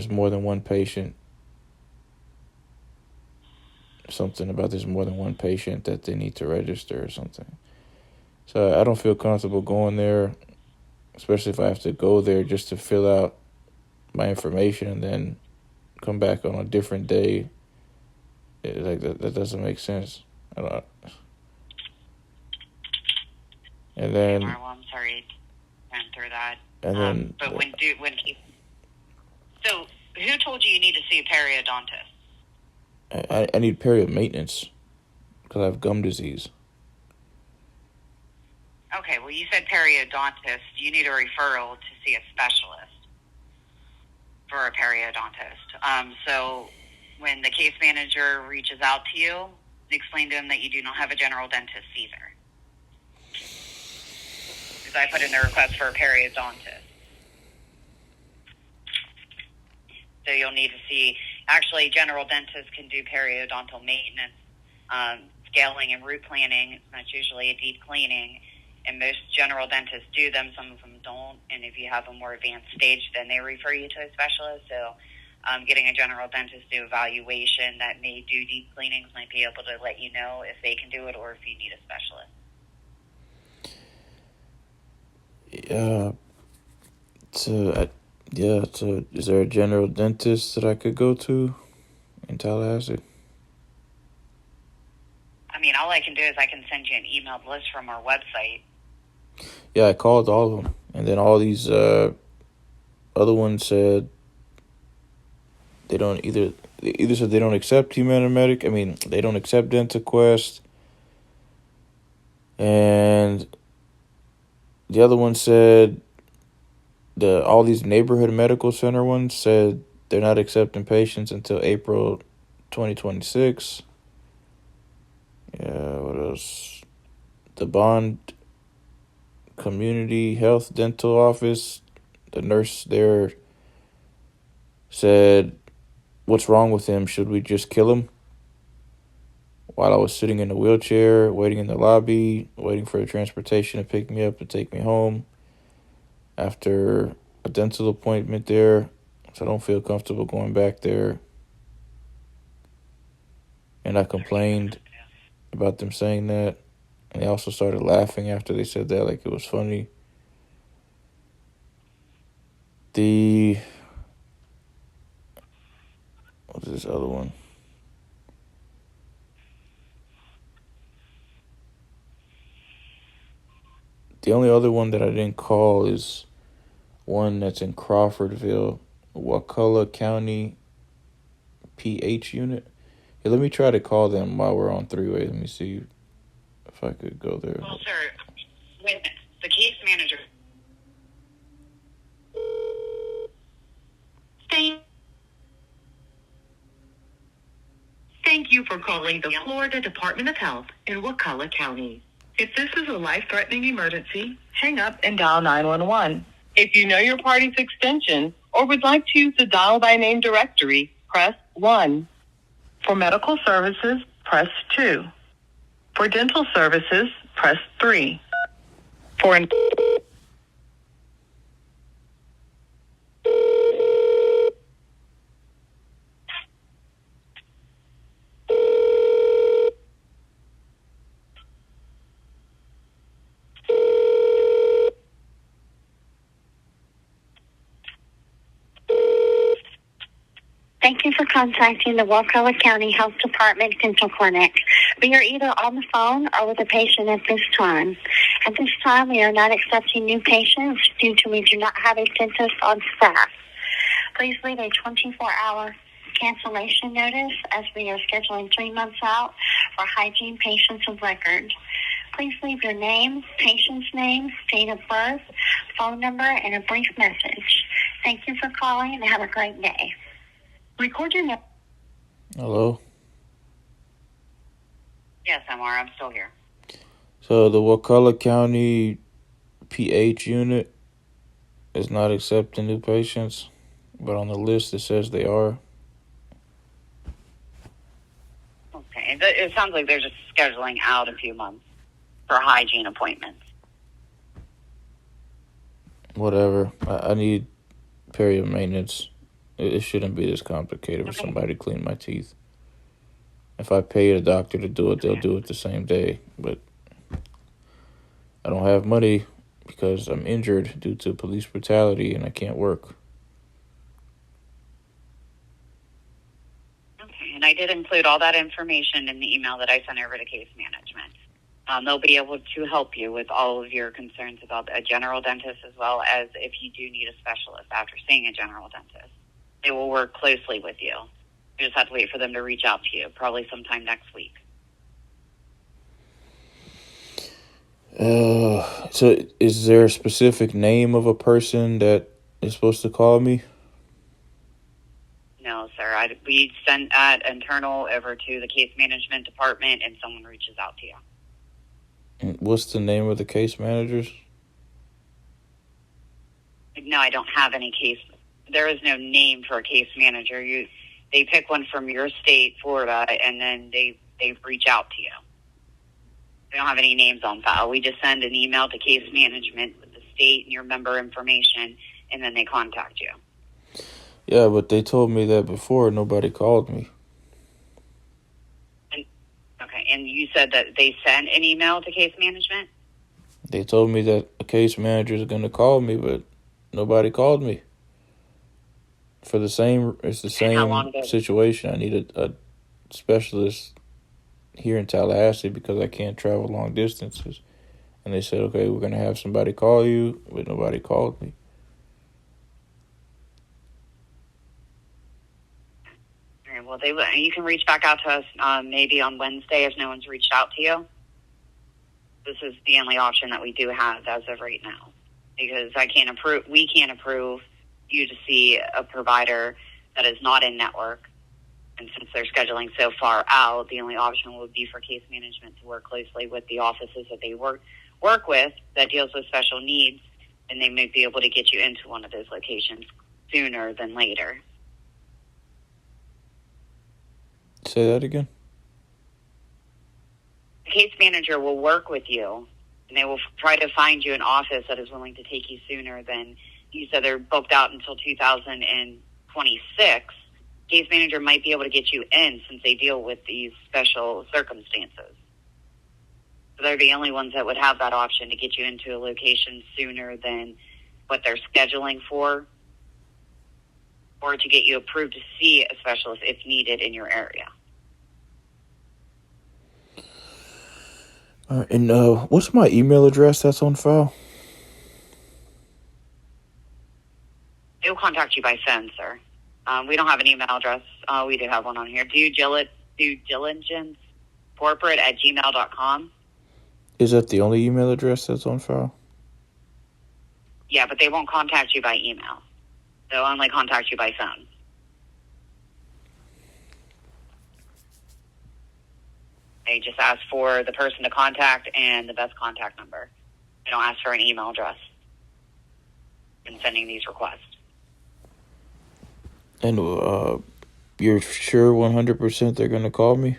more than one patient. Something about there's more than one patient that they need to register or something. So I don't feel comfortable going there, especially if I have to go there just to fill out my information and then come back on a different day. Like that doesn't make sense. I don't. And then, Marlo, I'm sorry, went through that. And then, but so who told you need to see a periodontist? I need period maintenance because I have gum disease. Okay, well, you said periodontist. You need a referral to see a specialist for a periodontist. So when the case manager reaches out to you, explain to them that you do not have a general dentist either. Because I put in a request for a periodontist. So you'll need to see, actually, general dentists can do periodontal maintenance, scaling and root planning. That's usually a deep cleaning. And most general dentists do them. Some of them don't. And if you have a more advanced stage, then they refer you to a specialist. So getting a general dentist to do evaluation that may do deep cleanings might be able to let you know if they can do it or if you need a specialist. So is there a general dentist that I could go to in Tallahassee? I mean, all I can do is I can send you an emailed list from our website. Yeah, I called all of them. And then all these other ones said they either said they don't accept Humana Medic. I mean, they don't accept DentaQuest. And the other one said all these neighborhood medical center ones said they're not accepting patients until April 2026. Yeah, what else? The Bond Community Health Dental Office, the nurse there said, what's wrong with him? Should we just kill him? While I was sitting in a wheelchair, waiting in the lobby, waiting for the transportation to pick me up and take me home after a dental appointment there. So I don't feel comfortable going back there. And I complained about them saying that. And they also started laughing after they said that, like it was funny. What's this other one? The only other one that I didn't call is one that's in Crawfordville, Wakulla County PH unit. Hey, let me try to call them while we're on three-way. Let me see if I could go there. Well, sir, with the case manager. Thank you for calling the Florida Department of Health in Wakulla County. If this is a life-threatening emergency, hang up and dial 911. If you know your party's extension or would like to use the dial by name directory, press 1. For medical services, press 2. For dental services, press 3. For Thank you for contacting the Wakulla County Health Department Dental Clinic. We are either on the phone or with a patient at this time. At this time, we are not accepting new patients due to we do not have a dentist on staff. Please leave a 24-hour cancellation notice as we are scheduling 3 months out for hygiene patients of record. Please leave your name, patient's name, date of birth, phone number, and a brief message. Thank you for calling and have a great day. Record your name. Hello? Yes, MR, I'm still here. So the Wakulla County PH unit is not accepting new patients, but on the list it says they are. Okay, it sounds like they're just scheduling out a few months for hygiene appointments. Whatever. I need period maintenance. It shouldn't be this complicated for somebody to clean my teeth. If I pay a doctor to do it, they'll do it the same day. But I don't have money because I'm injured due to police brutality and I can't work. Okay, and I did include all that information in the email that I sent over to case management. They'll be able to help you with all of your concerns about a general dentist as well as if you do need a specialist after seeing a general dentist. They will work closely with you. You just have to wait for them to reach out to you, probably sometime next week. So is there a specific name of a person that is supposed to call me? No, sir. We send that internal over to the case management department and someone reaches out to you. And what's the name of the case managers? No, I don't have any case. There is no name for a case manager. They pick one from your state, Florida, and then they reach out to you. We don't have any names on file. We just send an email to case management with the state and your member information, and then they contact you. Yeah, but they told me that before. Nobody called me. Okay, and you said that they sent an email to case management? They told me that a case manager is going to call me, but nobody called me. It's the same situation. I need a specialist here in Tallahassee because I can't travel long distances. And they said, okay, we're going to have somebody call you, but nobody called me. All right, well, you can reach back out to us maybe on Wednesday if no one's reached out to you. This is the only option that we do have as of right now, because we can't approve you to see a provider that is not in network. And since they're scheduling so far out, the only option would be for case management to work closely with the offices that they work with that deals with special needs, and they may be able to get you into one of those locations sooner than later. Say that again? The case manager will work with you, and they will try to find you an office that is willing to take you sooner than you said they're booked out until 2026. Case manager might be able to get you in since they deal with these special circumstances. So they're the only ones that would have that option to get you into a location sooner than what they're scheduling for. or to get you approved to see a specialist if needed in your area. All right, and what's my email address that's on file? They will contact you by phone, sir. We don't have an email address. We do have one on here. Due diligence corporate at gmail.com. Is that the only email address that's on file? Yeah, but they won't contact you by email. They'll only contact you by phone. They just ask for the person to contact and the best contact number. They don't ask for an email address in sending these requests. And you're sure 100% they're going to call me?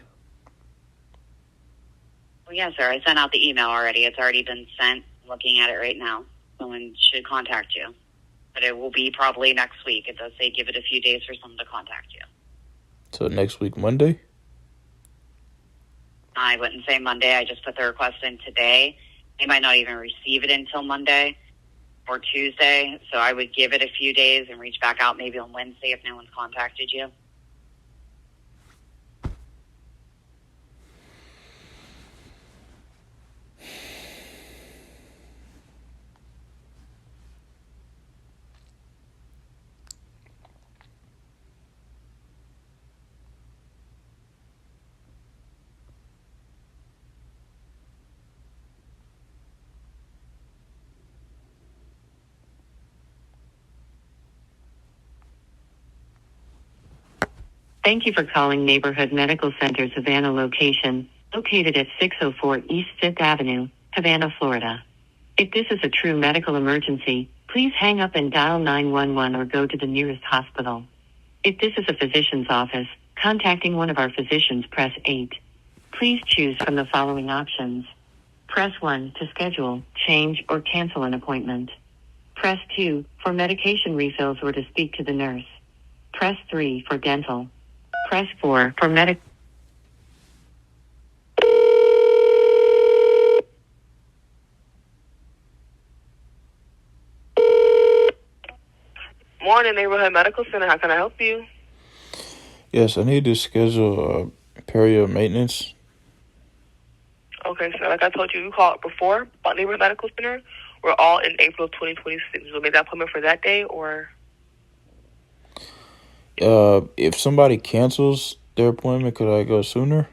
Well, yes, sir. I sent out the email already. It's already been sent. I'm looking at it right now. Someone should contact you. But it will be probably next week. It does say give it a few days for someone to contact you. So next week, Monday? I wouldn't say Monday. I just put the request in today. They might not even receive it until Monday or Tuesday. So I would give it a few days and reach back out maybe on Wednesday if no one's contacted you. Thank you for calling Neighborhood Medical Center Savannah location, located at 604 East 5th Avenue, Havana, Florida. If this is a true medical emergency, please hang up and dial 911 or go to the nearest hospital. If this is a physician's office, contacting one of our physicians, press 8. Please choose from the following options. Press 1 to schedule, change, or cancel an appointment. Press 2 for medication refills or to speak to the nurse. Press 3 for dental. Press 4 for medic. Morning, Neighborhood Medical Center. How can I help you? Yes, I need to schedule perio maintenance. Okay, so like I told you, you called before about Neighborhood Medical Center. We're all in April 2026. You'll make that appointment for that day, or? If somebody cancels their appointment, could I go sooner?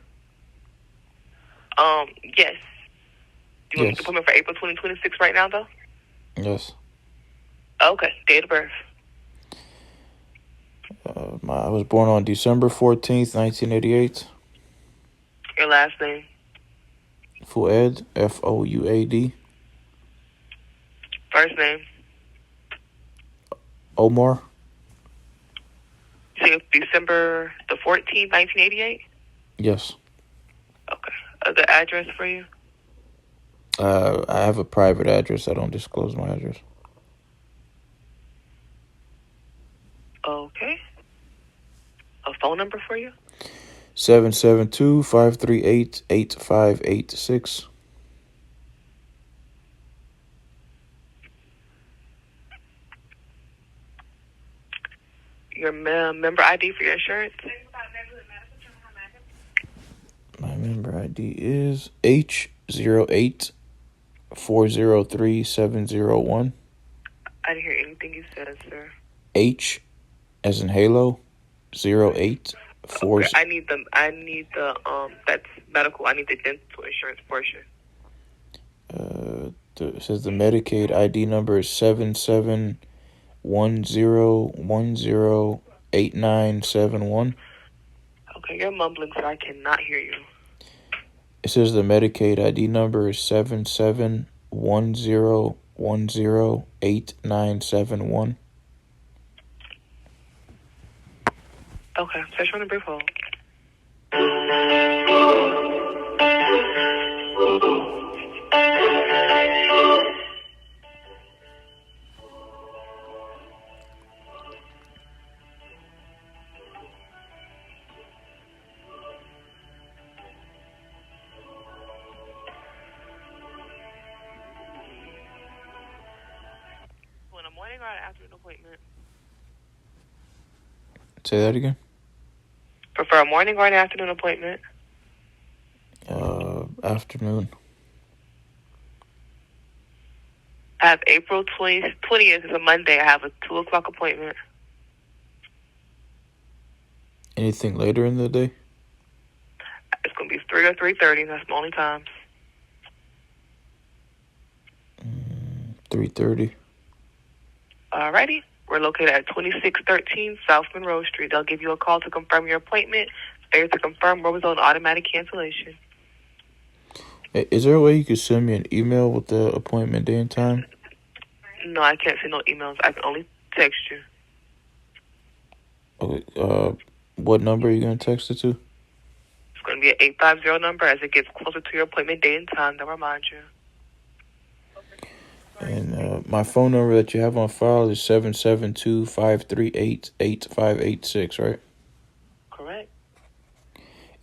Yes. Do you want the appointment for April 2026 right now, though? Yes. Okay, date of birth. I was born on December 14th, 1988. Your last name? Fouad, Fouad. First name? Omar. You say December the 14th, 1988? Yes. Okay. A good address for you? I have a private address. I don't disclose my address. Okay. A phone number for you? 772-538-8586. Your member ID for your insurance? My member ID is H08403701. I didn't hear anything you said, sir. H as in Halo 0840. Okay, I need the that's medical. I need the dental insurance portion. It says the Medicaid ID number is 7710108971. Okay, you're mumbling, so I cannot hear you. It says the Medicaid ID number is 7710108971. Okay, place you on a brief hold. In the morning or after an appointment? Say that again. Prefer a morning or an afternoon appointment? Afternoon. I have April 20th is a Monday. I have a 2 o'clock appointment. Anything later in the day? It's going to be 3 or 3:30. That's the only times. 3:30. Alrighty. We're located at 2613 South Monroe Street. They'll give you a call to confirm your appointment. Failure to confirm, we're on automatic cancellation. Is there a way you could send me an email with the appointment day and time? No, I can't send no emails. I can only text you. Okay. What number are you going to text it to? It's going to be an 850 number. As it gets closer to your appointment day and time, they'll remind you. And my phone number that you have on file is 772-538-8586, right? Correct.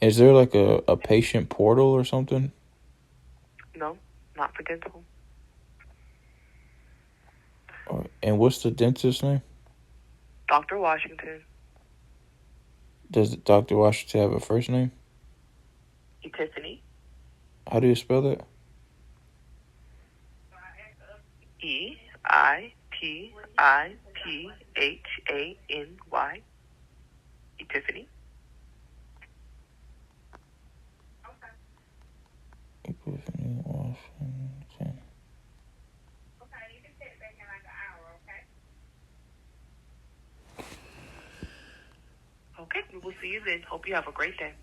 Is there like a patient portal or something? No, not for dental. And what's the dentist's name? Dr. Washington. Does Dr. Washington have a first name? Epiphany. How do you spell that? EIPIPHANY. Epiphany. Epiphany Washington. Okay, we will see you then. Hope you have a great day.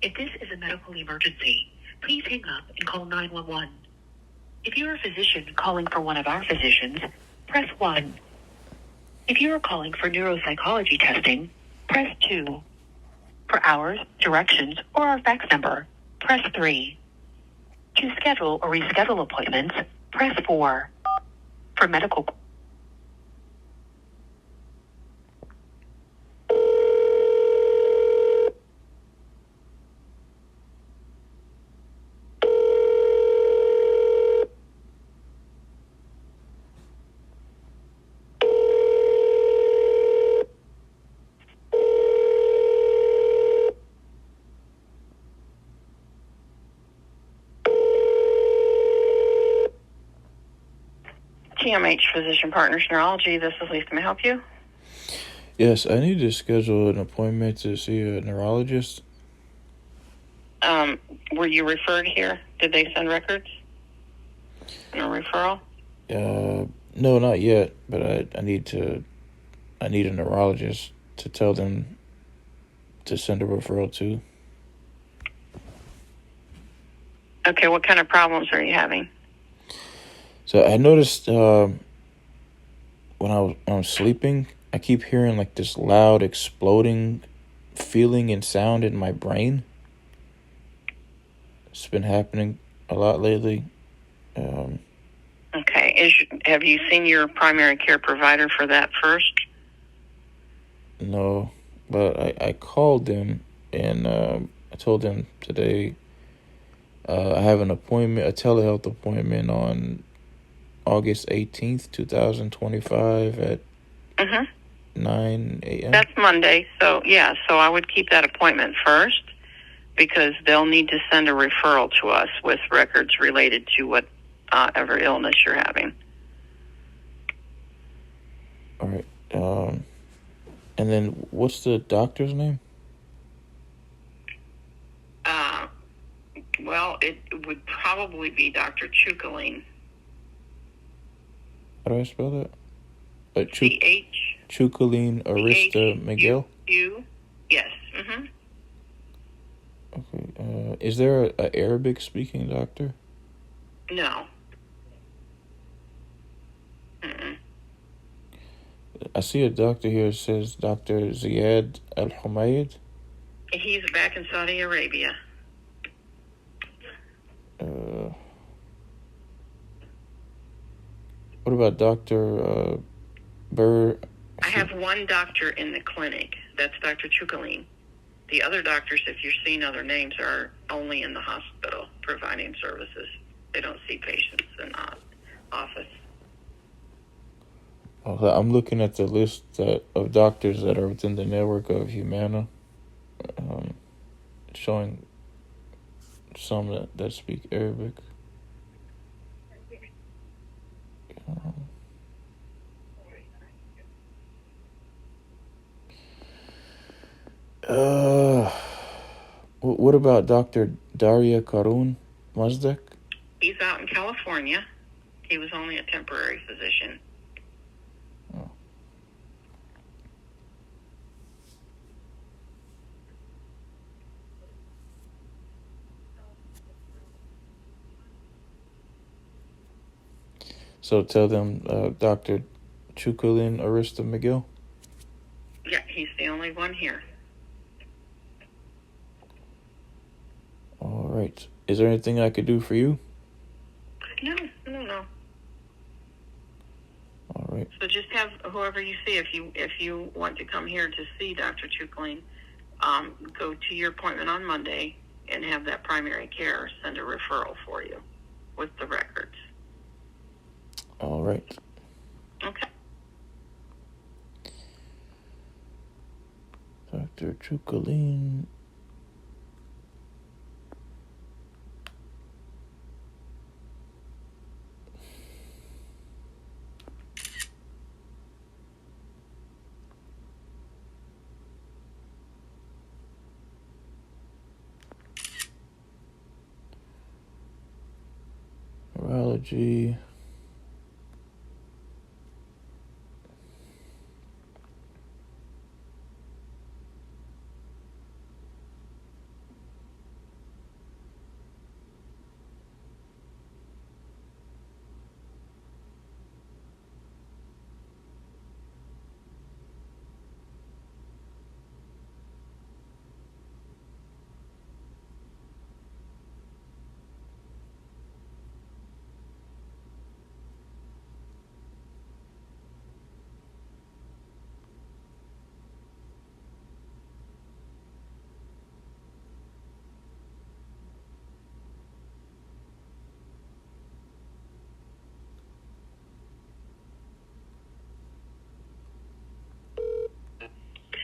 If this is a medical emergency, please hang up and call 911. If you're a physician calling for one of our physicians, press 1. If you are calling for neuropsychology testing, press 2. For hours, directions, or our fax number, press 3. To schedule or reschedule appointments, press 4. For medical... TMH Physician Partners Neurology, this is Lisa. May I help you? Yes, I need to schedule an appointment to see a neurologist. Were you referred here? Did they send records? And a referral? No, not yet, but I need a neurologist to tell them to send a referral to. Okay, what kind of problems are you having? So I noticed when I'm sleeping, I keep hearing like this loud exploding feeling and sound in my brain. It's been happening a lot lately. Okay, have you seen your primary care provider for that first? No, but I called them and I told them today I have an appointment, a telehealth appointment on August 18th, 2025 at 9 a.m. That's Monday, so I would keep that appointment first because they'll need to send a referral to us with records related to whatever illness you're having. All right. And then what's the doctor's name? Well, it would probably be Dr. Chukaline. How do I spell that? C-H. Chukaline Arista Miguel? Yes. Okay. Is there a Arabic-speaking doctor? No. I see a doctor here that says Dr. Ziad Al-Humayed. He's back in Saudi Arabia. What about Dr. Burr? I have one doctor in the clinic. That's Dr. Chukaline. The other doctors, if you're seeing other names, are only in the hospital providing services. They don't see patients in the office. I'm looking at the list of doctors that are within the network of Humana, showing some that speak Arabic. What about Dr. Daria Karun Mazdek? He's out in California. He was only a temporary physician. Oh. So tell them Dr. Chukalin Arista Miguel? Yeah, he's the only one here. All right. Is there anything I could do for you? No. All right. So just have whoever you see. If you want to come here to see Dr. Chukaline, go to your appointment on Monday and have that primary care send a referral for you with the records. All right. Okay. Dr. Chukaline. Neurology.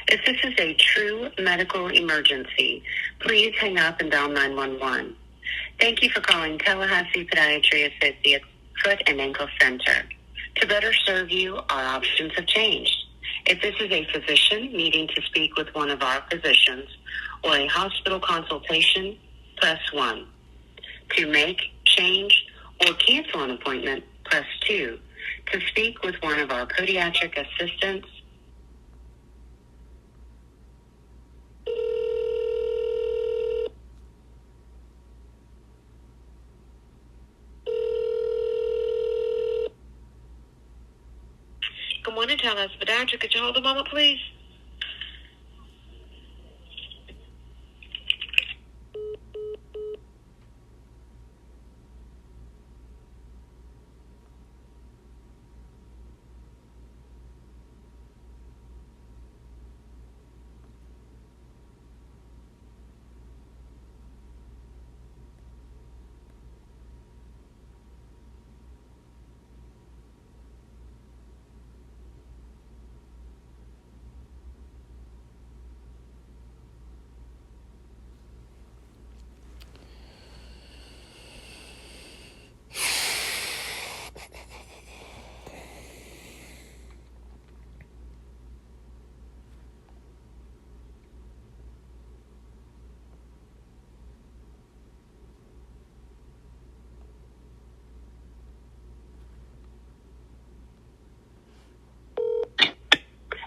If this is a true medical emergency, please hang up and dial 911. Thank you for calling Tallahassee Podiatry Associates Foot and Ankle Center. To better serve you, our options have changed. If this is a physician needing to speak with one of our physicians or a hospital consultation, press 1. To make, change, or cancel an appointment, press 2. To speak with one of our podiatric assistants, Good morning, Tallahassee Podiatry. Could you hold a moment, please?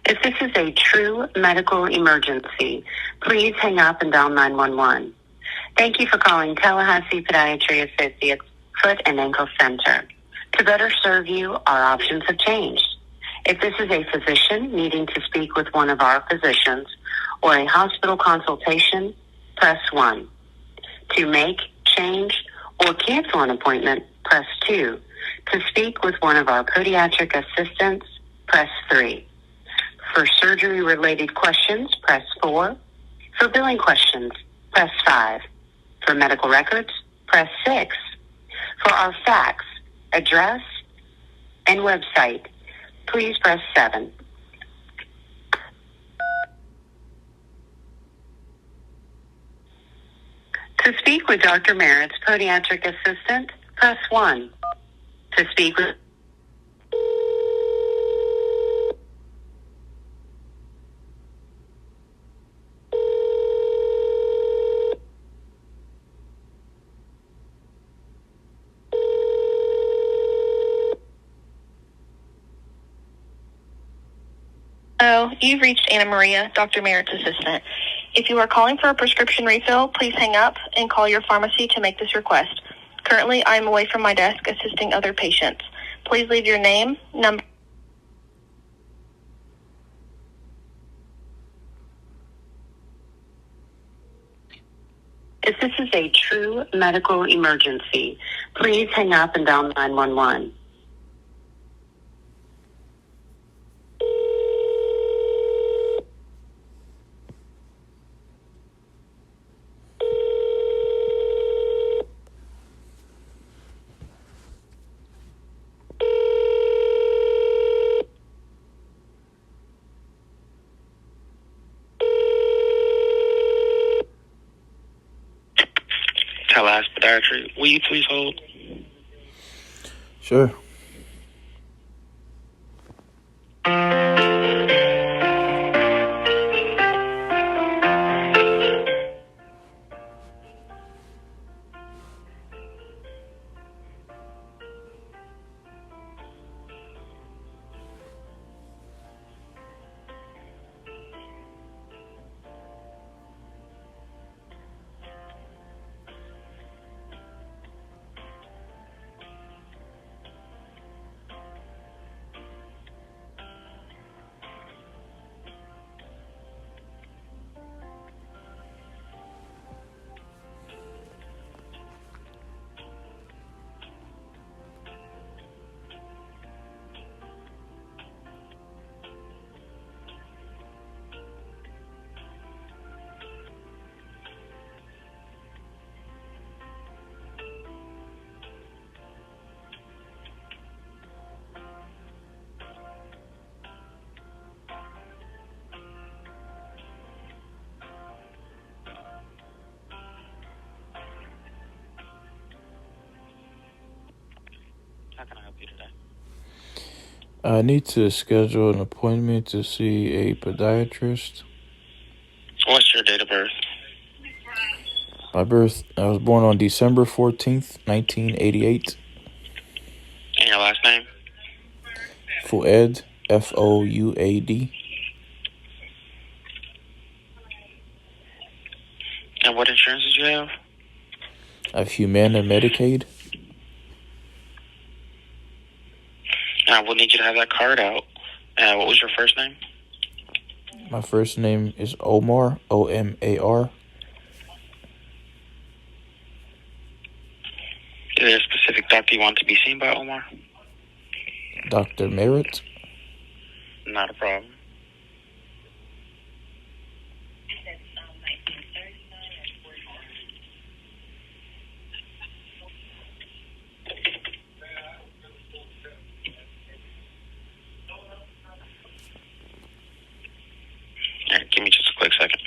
If this is a true medical emergency, please hang up and dial 911. Thank you for calling Tallahassee Podiatry Associates Foot and Ankle Center. To better serve you, our options have changed. If this is a physician needing to speak with one of our physicians or a hospital consultation, press 1. To make, change, or cancel an appointment, press 2. To speak with one of our podiatric assistants, press 3. For surgery-related questions, press 4. For billing questions, press 5. For medical records, press 6. For our fax, address, and website, please press 7. To speak with Dr. Merritt's podiatric assistant, press 1. To speak with Hello, you've reached Anna Maria, Dr. Merritt's assistant. If you are calling for a prescription refill, please hang up and call your pharmacy to make this request. Currently, I am away from my desk assisting other patients. Please leave your name, number. If this is a true medical emergency, please hang up and dial 911. Tallahassee Podiatry. Will you please hold? Sure. How can I help you today? I need to schedule an appointment to see a podiatrist. What's your date of birth? I was born on December 14th, 1988. And your last name? Fouad, Fouad. And what insurance did you have? I have Humana Medicaid. I will need you to have that card out. What was your first name? My first name is Omar, Omar. Is there a specific doctor you want to be seen by, Omar? Dr. Merritt. Not a problem. All right, give me just a quick second.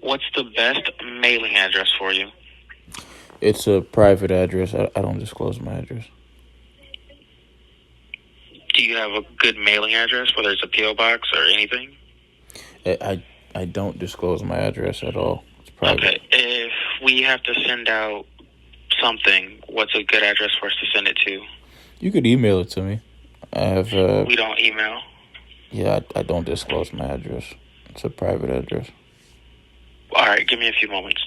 What's the best mailing address for you? It's a private address. I don't disclose my address. Do you have a good mailing address, whether it's a P.O. box or anything? I don't disclose my address at all. It's private. Okay. If we have to send out something, what's a good address for us to send it to? You could email it to me. I have. We don't email. Yeah, I don't disclose my address. It's a private address. All right, give me a few moments.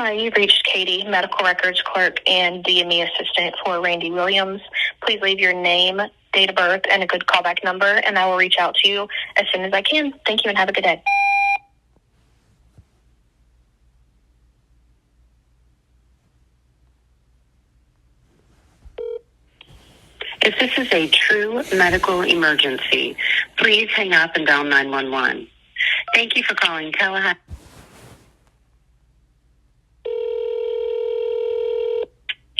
Hi, you've reached Katie, medical records clerk and DME assistant for Randy Williams. Please leave your name, date of birth, and a good callback number, and I will reach out to you as soon as I can. Thank you and have a good day. If this is a true medical emergency, please hang up and dial 911. Thank you for calling Tallahassee.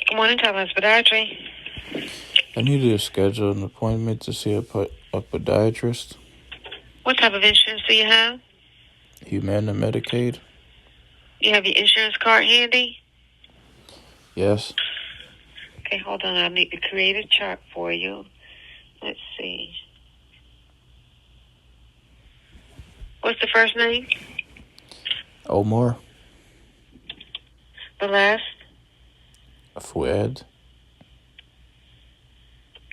Good morning, Tallahassee Podiatry. I need to schedule an appointment to see a podiatrist. What type of insurance do you have? Humana Medicaid? You have your insurance card handy? Yes. Okay, hold on. I need to create a chart for you. Let's see. What's the first name? Omar. The last? Fuad.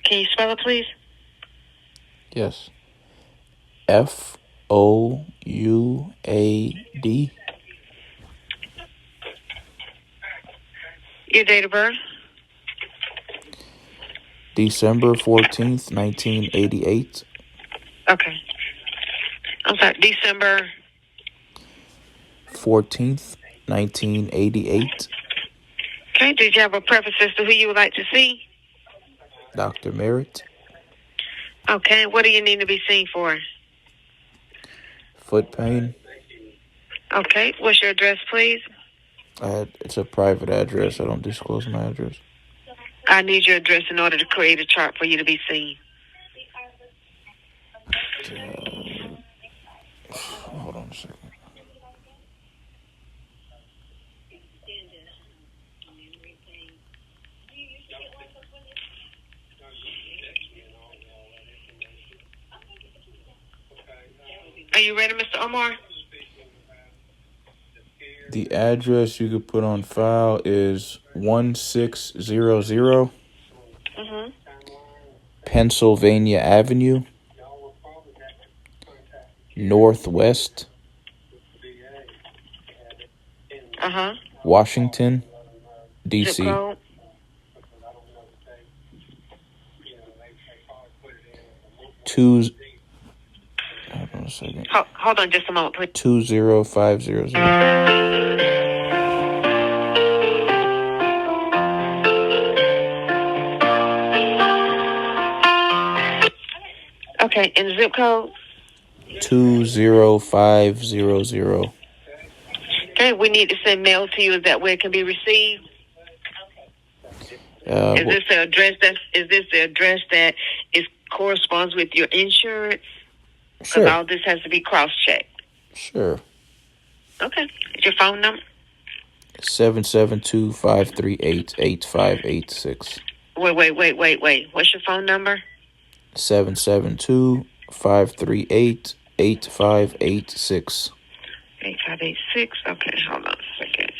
Can you spell it, please? Yes. Fouad. Your date of birth? December 14th, 1988. Okay. I'm sorry, December 14th, 1988. Okay, did you have a preference as to who you would like to see? Dr. Merritt. Okay, what do you need to be seen for? Foot pain. Okay, what's your address, please? It's a private address. I don't disclose my address. I need your address in order to create a chart for you to be seen. Hold on a second. Are you ready, Mr. Omar? The address you could put on file is 1600 Pennsylvania Avenue, Northwest, Washington, D.C. Zip code? Hold on a second. Hold on just a moment, please. 20500. Okay, and the zip code? 20500. Okay, we need to send mail to you. Is that where it can be received? Is this the address that corresponds with your insurance? Because Sure. all this has to be cross-checked. Sure. Okay. Is your phone number? 772-538-8586. Wait. What's your phone number? 772-538-8586. 8586. Okay, hold on a second.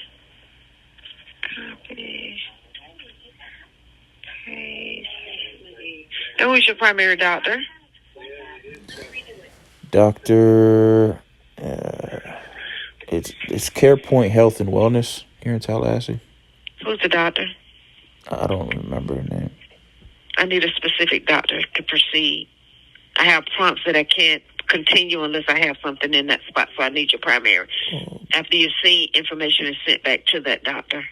Copy. Paste. And who's your primary doctor? Doctor, it's CarePoint Health and Wellness here in Tallahassee. Who's the doctor? I don't remember her name. I need a specific doctor to proceed. I have prompts that I can't continue unless I have something in that spot, so I need your primary. After you see, information is sent back to that doctor.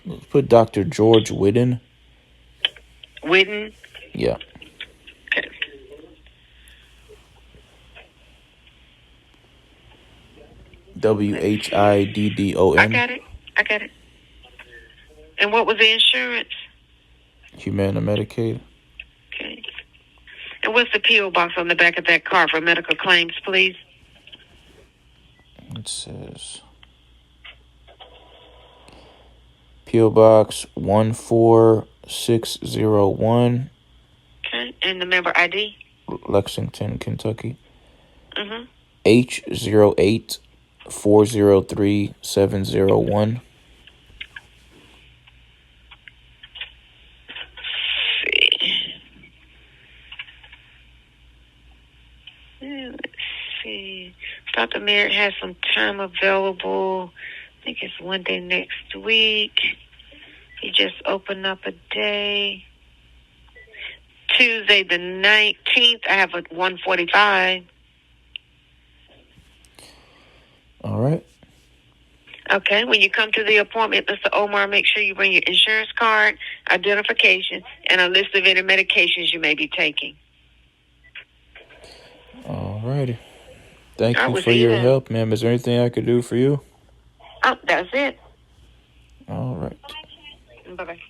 Let's put Dr. George Whidden. Whidden? Yeah. Okay. WHIDDON. I got it. And what was the insurance? Humana Medicaid. Okay. And what's the P.O. box on the back of that card for medical claims, please? It says P.O. Box 14601. Okay. And the member ID? Lexington, Kentucky. Mm-hmm. H08403701. Let's see. Dr. Merritt has some time available. I think it's one day next week. He just opened up a day. Tuesday the 19th, I have a 1:45. All right. Okay, when you come to the appointment, Mr. Omar, make sure you bring your insurance card, identification, and a list of any medications you may be taking. All righty. Thank I you will for see you your then. help, ma'am. Is there anything I could do for you? Oh, that's it. All right. Bye-bye.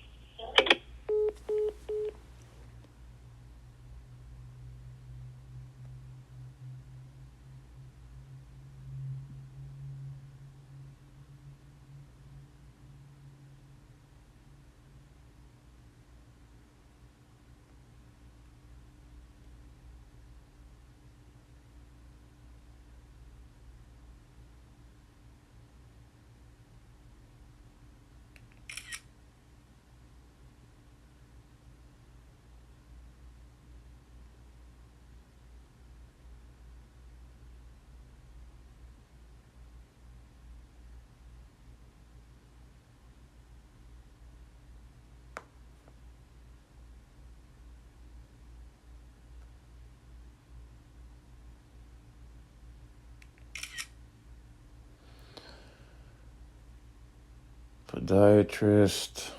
Podiatrist.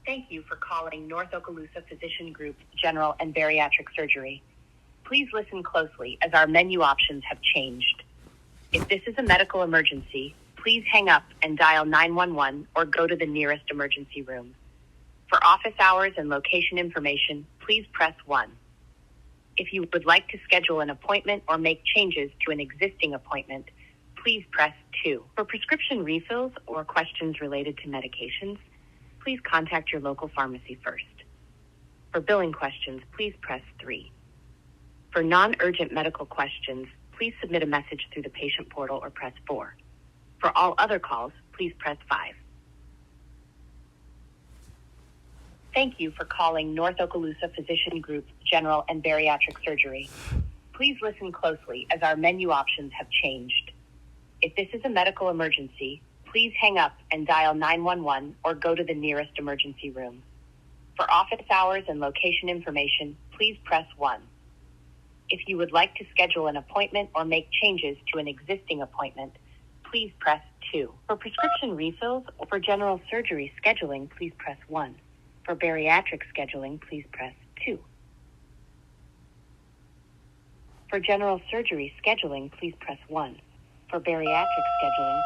Thank you for calling North Okaloosa Physician Group General and Bariatric Surgery. Please listen closely as our menu options have changed. If this is a medical emergency, please hang up and dial 911 or go to the nearest emergency room. For office hours and location information, please press 1. If you would like to schedule an appointment or make changes to an existing appointment, please press 2. For prescription refills or questions related to medications, please contact your local pharmacy first. For billing questions, please press 3. For non-urgent medical questions, please submit a message through the patient portal or press 4. For all other calls, please press 5. Thank you for calling North Okaloosa Physician Group General and Bariatric Surgery. Please listen closely as our menu options have changed. If this is a medical emergency, please hang up and dial 911 or go to the nearest emergency room. For office hours and location information, please press 1. If you would like to schedule an appointment or make changes to an existing appointment, please press 2. For prescription refills or for general surgery scheduling, please press 1. For bariatric scheduling, please press 2. For general surgery scheduling, please press 1. For bariatric scheduling,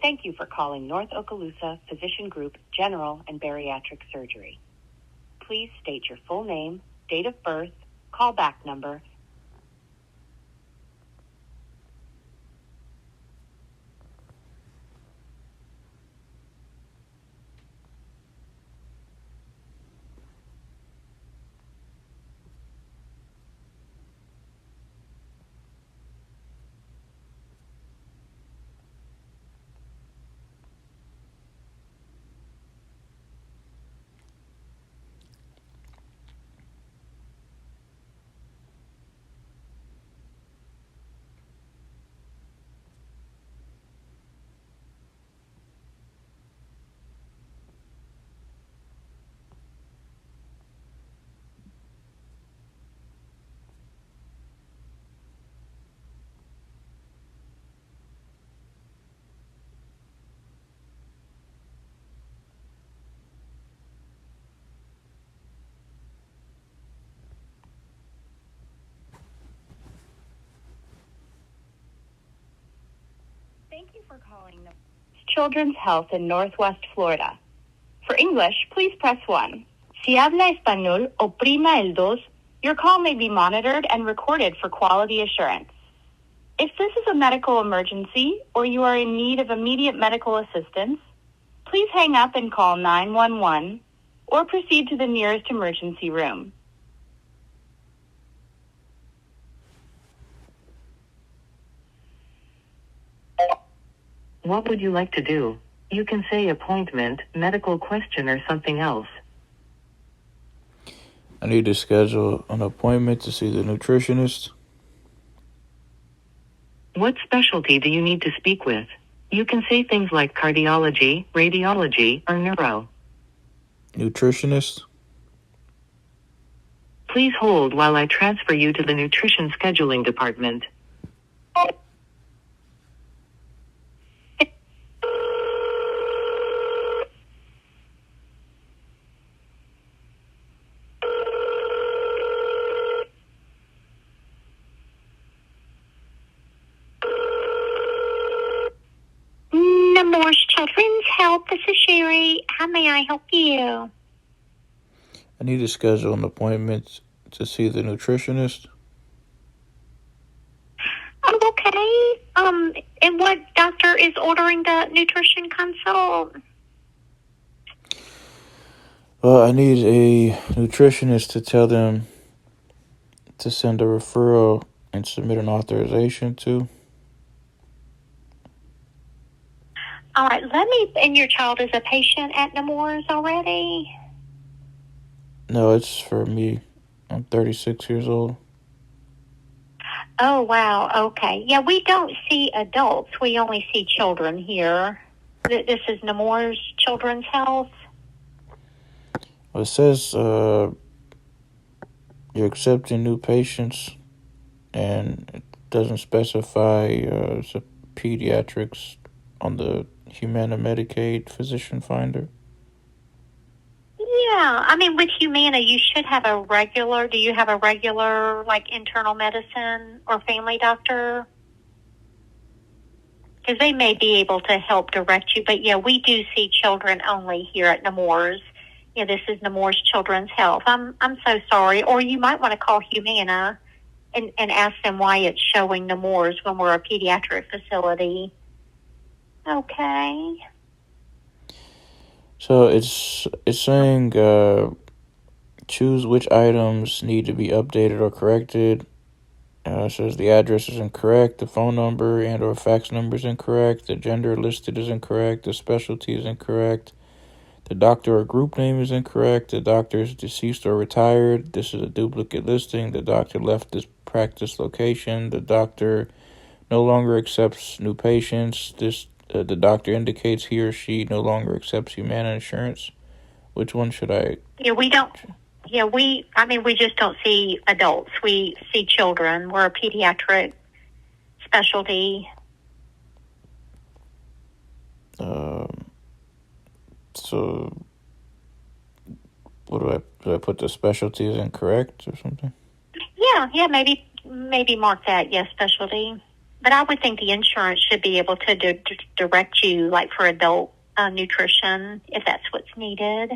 thank you for calling North Okaloosa Physician Group General and Bariatric Surgery. Please state your full name, date of birth, callback number. you for calling Children's Health in Northwest Florida. For English, please press 1. Si habla español, oprima el 2. Your call may be monitored and recorded for quality assurance. If this is a medical emergency or you are in need of immediate medical assistance, please hang up and call 911 or proceed to the nearest emergency room. What would you like to do? You can say appointment, medical question, or something else. I need to schedule an appointment to see the nutritionist. What specialty do you need to speak with? You can say things like cardiology, radiology, or neuro. Nutritionist? Please hold while I transfer you to the nutrition scheduling department. Nemours Children's Health, this is Sherry. How may I help you? I need to schedule an appointment to see the nutritionist. Oh, okay. And what doctor is ordering the nutrition consult? Well, I need a nutritionist to tell them to send a referral and submit an authorization to. All right, and your child is a patient at Nemours already? No, it's for me. I'm 36 years old. Oh, wow, okay. Yeah, we don't see adults. We only see children here. This is Nemours Children's Health? Well, it says you're accepting new patients, and it doesn't specify it's a pediatrics on the Humana Medicaid physician finder. Yeah, I mean, with Humana, you should have do you have a regular, like, internal medicine or family doctor? Because they may be able to help direct you. But, yeah, we do see children only here at Nemours. Yeah, this is Nemours Children's Health. I'm so sorry. Or you might want to call Humana and ask them why it's showing Nemours when we're a pediatric facility. Okay. So it's saying choose which items need to be updated or corrected. It says the address is incorrect, the phone number and or fax number is incorrect, the gender listed is incorrect, the specialty is incorrect, the doctor or group name is incorrect, the doctor is deceased or retired, this is a duplicate listing, the doctor left this practice location, the doctor no longer accepts new patients, the doctor indicates he or she no longer accepts Humana insurance. Which one should I? Yeah, we don't. Yeah, we just don't see adults. We see children. We're a pediatric specialty. So, what do I put the specialty as incorrect or something? Yeah, maybe mark that, yes, specialty. But I would think the insurance should be able to direct you, like, for adult nutrition, if that's what's needed.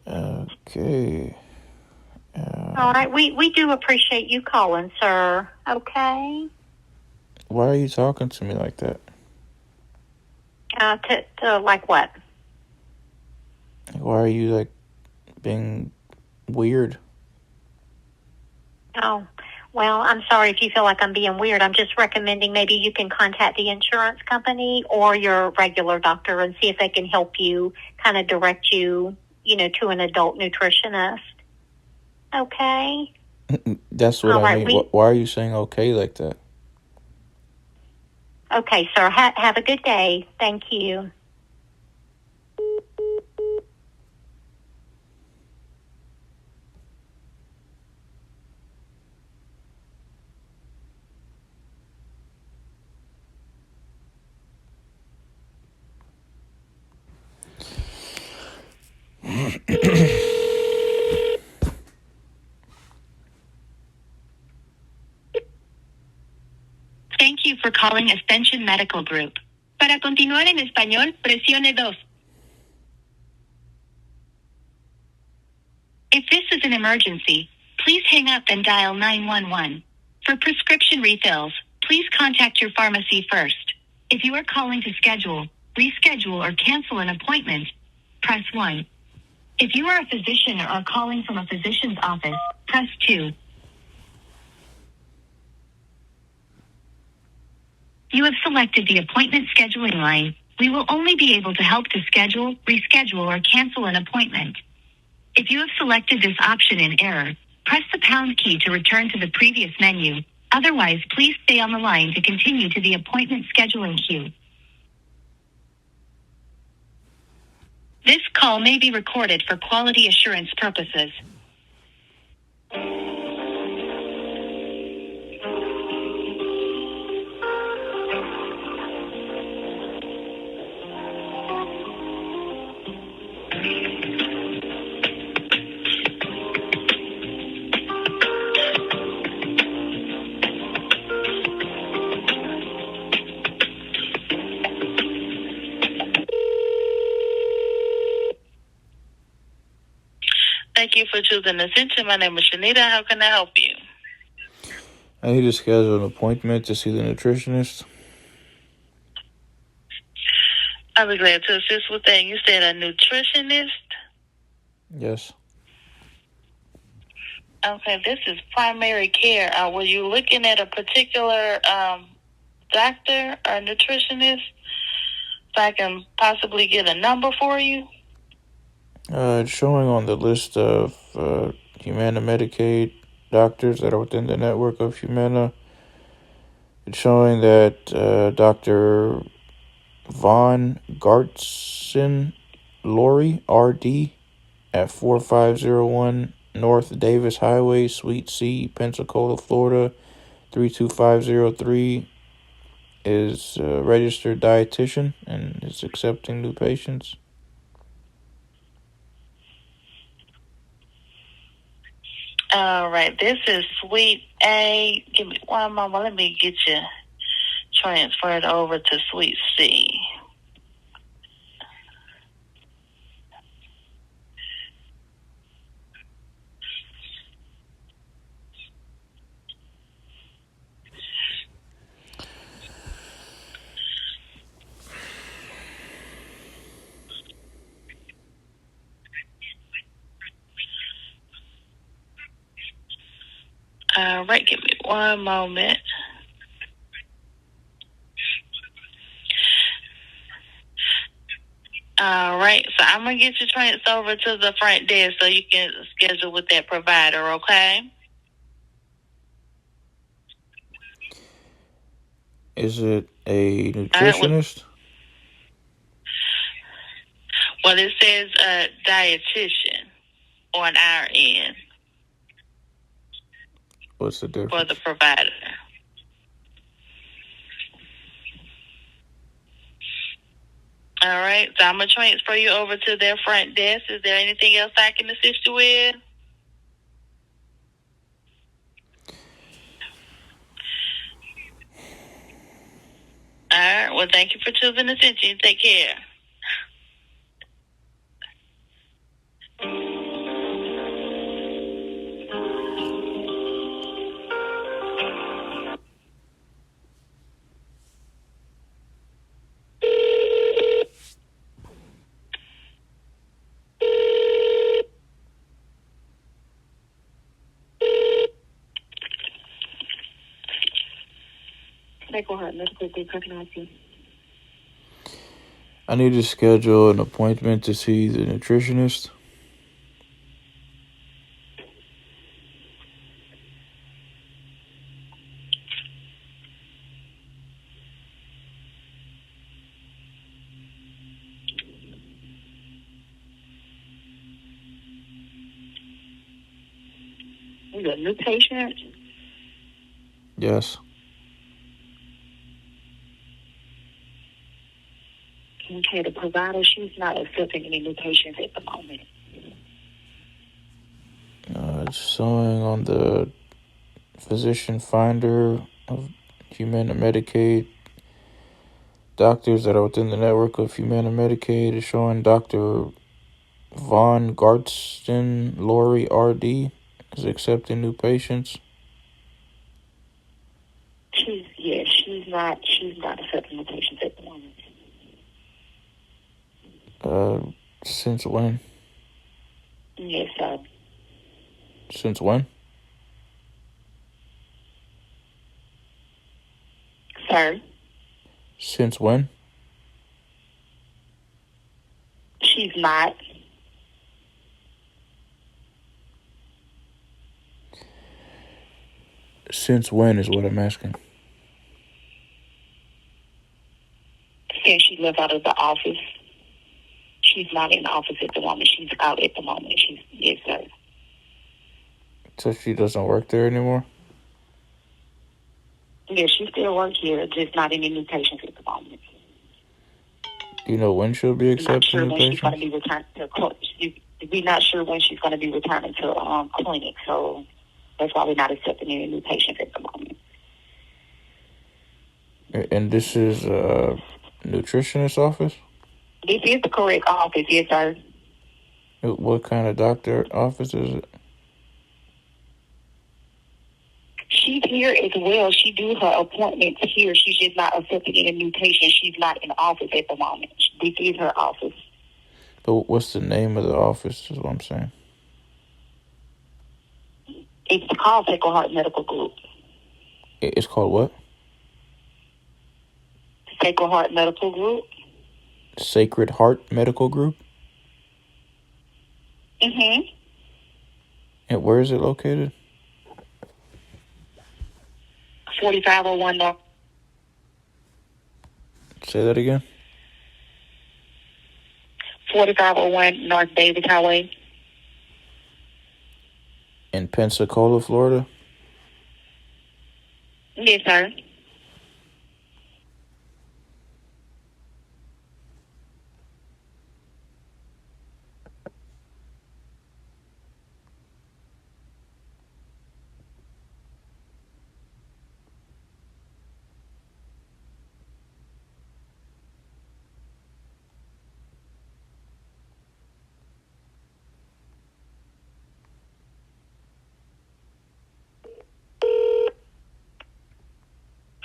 Okay. All right. We do appreciate you calling, sir. Okay. Why are you talking to me like that? To like what? Why are you, like, being weird? Oh, well, I'm sorry if you feel like I'm being weird. I'm just recommending maybe you can contact the insurance company or your regular doctor and see if they can help you, kind of direct you, to an adult nutritionist. Okay? That's what I mean. Why are you saying okay like that? Okay, sir. Have a good day. Thank you. Thank you for calling Ascension Medical Group. Para continuar en español, presione 2. If this is an emergency, please hang up and dial 911. For prescription refills, please contact your pharmacy first. If you are calling to schedule, reschedule, or cancel an appointment, press 1. If you are a physician or are calling from a physician's office, press 2. You have selected the appointment scheduling line. We will only be able to help to schedule, reschedule, or cancel an appointment. If you have selected this option in error, press the pound key to return to the previous menu. Otherwise, please stay on the line to continue to the appointment scheduling queue. This call may be recorded for quality assurance purposes. Thank you for choosing Ascension. My name is Shanita. How can I help you? I need to schedule an appointment to see the nutritionist. I'll be glad to assist with that. You said a nutritionist? Yes. Okay, this is primary care. Were you looking at a particular doctor or nutritionist so I can possibly get a number for you? It's showing on the list of Humana Medicaid doctors that are within the network of Humana. It's showing that Dr. Von Gartson Lori, RD, at 4501 North Davis Highway, Suite C, Pensacola, Florida, 32503, is a registered dietitian and is accepting new patients. All right, this is Suite A. Give me one moment. Let me get you transferred over to Suite C. All right, give me one moment. All right, so I'm going to get you transferred over to the front desk so you can schedule with that provider, okay? Is it a nutritionist? Well, it says dietitian on our end. What's the difference? For the provider. All right, so I'm going to transfer you over to their front desk. Is there anything else I can assist you with? All right, well, thank you for choosing Ascension. Take care. I need to schedule an appointment to see the nutritionist. You a new patient? Yes. Okay, the provider, she's not accepting any new patients at the moment. It's showing on the physician finder of Humana Medicaid. Doctors that are within the network of Humana Medicaid is showing Dr. Von Gartston, Lori RD, is accepting new patients. She's not accepting new patients at the moment. Since when? Yes, sir. Since when? Sir? Since when? She's not. Since when is what I'm asking. Since she left out of the office. She's not in the office at the moment. She's out at the moment. Yes, sir. So she doesn't work there anymore? Yeah, she still works here, just not any new patients at the moment. Do you know when she'll be accepting new patients? She's going to be returning to we're not sure when she's going to be returning to clinic, so that's why we're not accepting any new patients at the moment. And this is a nutritionist office? This is the correct office, yes, sir. What kind of doctor office is it? She's here as well. She do her appointments here. She's just not accepting any new patients. She's not in the office at the moment. This is her office. But what's the name of the office is what I'm saying. It's called Sacred Heart Medical Group. It's called what? Sacred Heart Medical Group. Sacred Heart Medical Group? Mm-hmm. And where is it located? 4501 North. Say that again. 4501 North Davis Highway. In Pensacola, Florida? Yes, sir.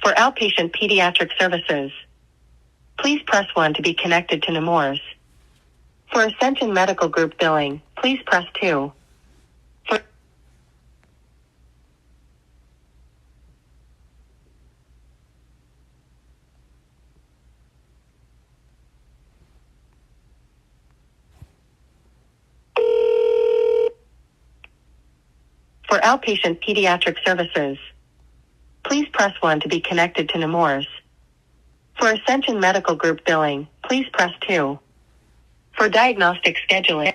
For outpatient pediatric services, please press 1 to be connected to Nemours. For Ascension Medical Group billing, please press 2. For outpatient pediatric services, please press 1 to be connected to Nemours. For Ascension Medical Group billing, please press 2. For diagnostic scheduling,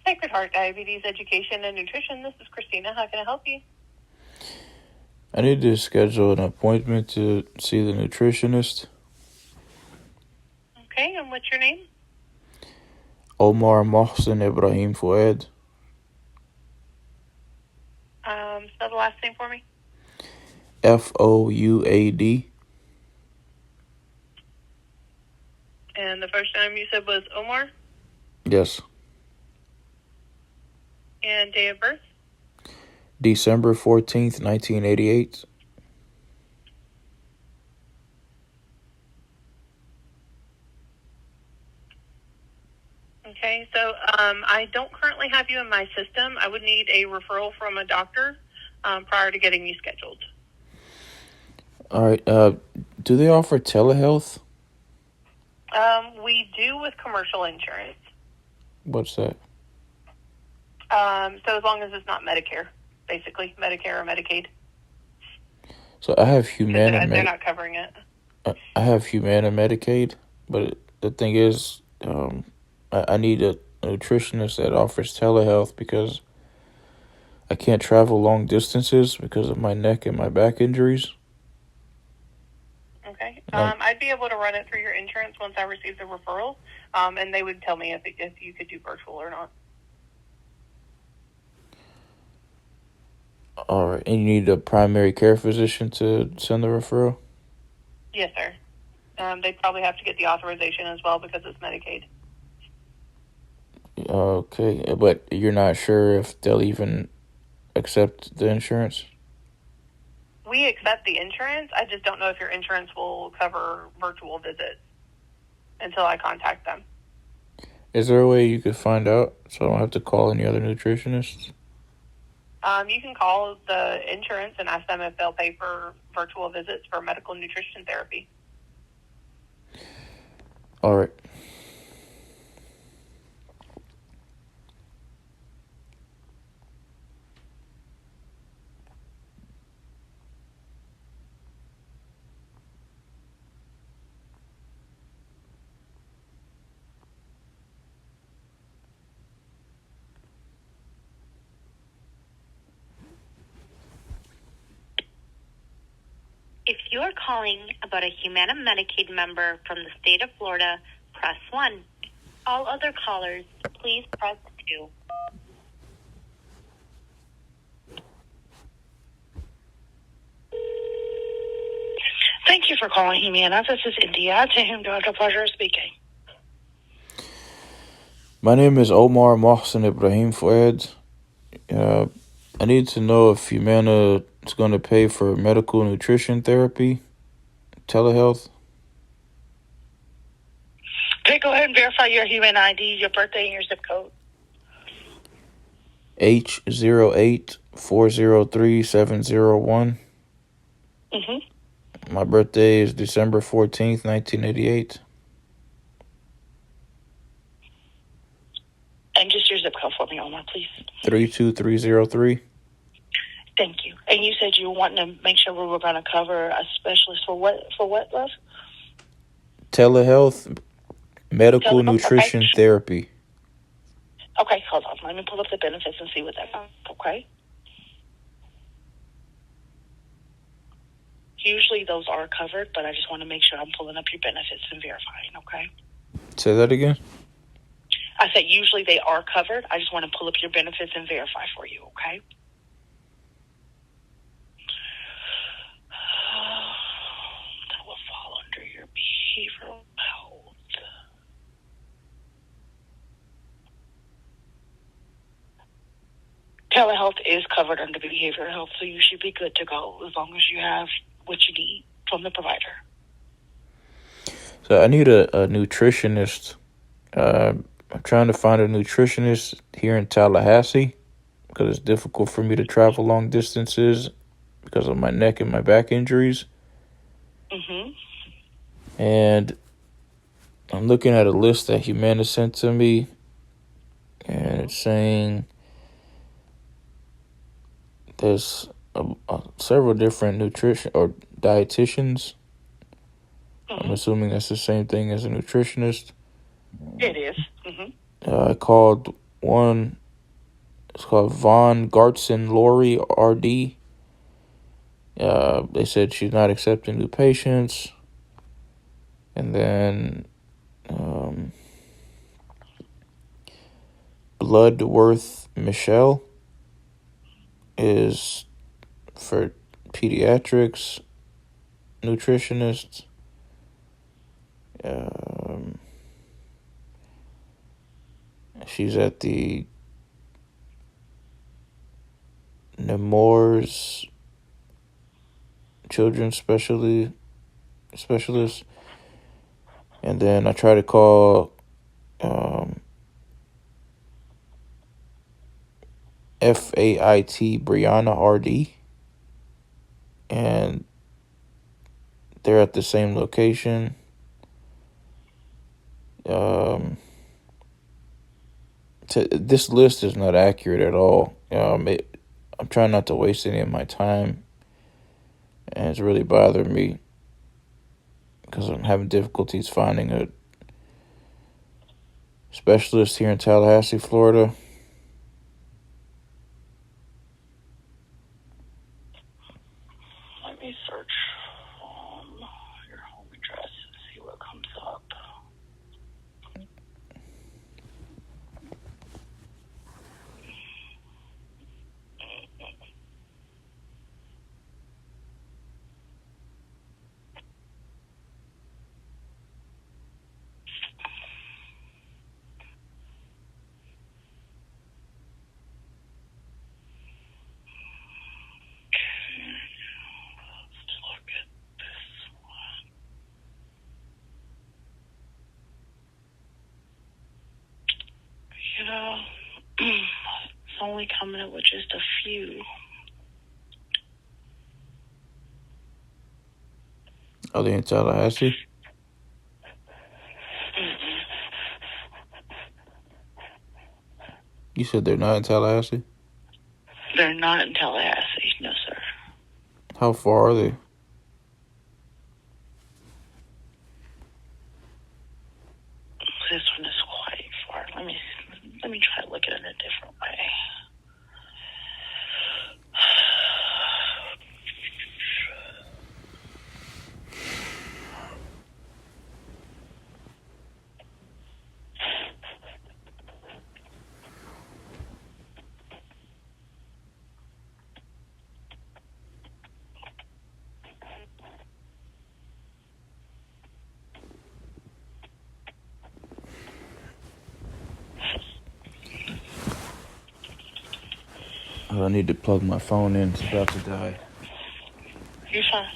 Sacred Heart Diabetes Education and Nutrition. This is Christina. How can I help you? I need to schedule an appointment to see the nutritionist. Okay, and what's your name? Omar Mohsen Ibrahim Fouad. Spell the last name for me. Fouad. And the first name you said was Omar? Yes. And date of birth? December 14th, 1988. Okay, so I don't currently have you in my system. I would need a referral from a doctor prior to getting you scheduled. All right. Do they offer telehealth? We do with commercial insurance. What's that? So as long as it's not Medicare, basically, Medicare or Medicaid. So I have Humana. They're not covering it. I have Humana Medicaid, but the thing is, I need a nutritionist that offers telehealth because I can't travel long distances because of my neck and my back injuries. Okay. I'd be able to run it through your insurance once I receive the referral, and they would tell me if you could do virtual or not. All right. And you need a primary care physician to send the referral? Yes, sir. They probably have to get the authorization as well because it's Medicaid. Okay. But you're not sure if they'll even accept the insurance? We accept the insurance. I just don't know if your insurance will cover virtual visits until I contact them. Is there a way you could find out so I don't have to call any other nutritionists? You can call the insurance and ask them if they'll pay for virtual visits for medical nutrition therapy. All right. If you are calling about a Humana Medicaid member from the state of Florida, press 1. All other callers, please press 2. Thank you for calling Humana. This is India, to whom do I have the pleasure of speaking? My name is Omar Mohsen Ibrahim Fuad. I need to know if Humana is going to pay for medical nutrition therapy, telehealth. Okay, go ahead and verify your Humana ID, your birthday, and your zip code. H08403701. Mm-hmm. My birthday is December 14th, 1988. And just your zip code for me, Omar, please. 32303. Thank you. And you said you were wanting to make sure we were going to cover a specialist for what? For what, love? Telehealth, medical Telehealth, nutrition okay. therapy. Okay, hold on. Let me pull up the benefits and see what that is. Okay. Usually those are covered, but I just want to make sure I'm pulling up your benefits and verifying, okay? Say that again? I said usually they are covered. I just want to pull up your benefits and verify for you, okay? That will fall under your behavioral health. Telehealth is covered under behavioral health, so you should be good to go as long as you have what you need from the provider. So I need a nutritionist. I'm trying to find a nutritionist here in Tallahassee because it's difficult for me to travel long distances because of my neck and my back injuries. Mm-hmm. And I'm looking at a list that Humana sent to me, and it's saying there's several different nutrition or dietitians. Mm-hmm. I'm assuming that's the same thing as a nutritionist. It is. Mm-hmm. I called one. It's called Von Gartson Lori RD. They said she's not accepting new patients. And then Bloodworth Michelle is for pediatrics nutritionist. She's at the Nemours children's specialist. And then I try to call FAIT Brianna RD, and they're at the same location. This list is not accurate at all. I'm trying not to waste any of my time, and it's really bothering me because I'm having difficulties finding specialist here in Tallahassee, Florida. Let me search your home address and see what comes up. You know, it's only coming up with just a few. Are they in Tallahassee? You said they're not in Tallahassee? They're not in Tallahassee, no, sir. How far are they? This one is quite far. Let me try to look at it in a different way. I need to plug my phone in. It's about to die. You're fine.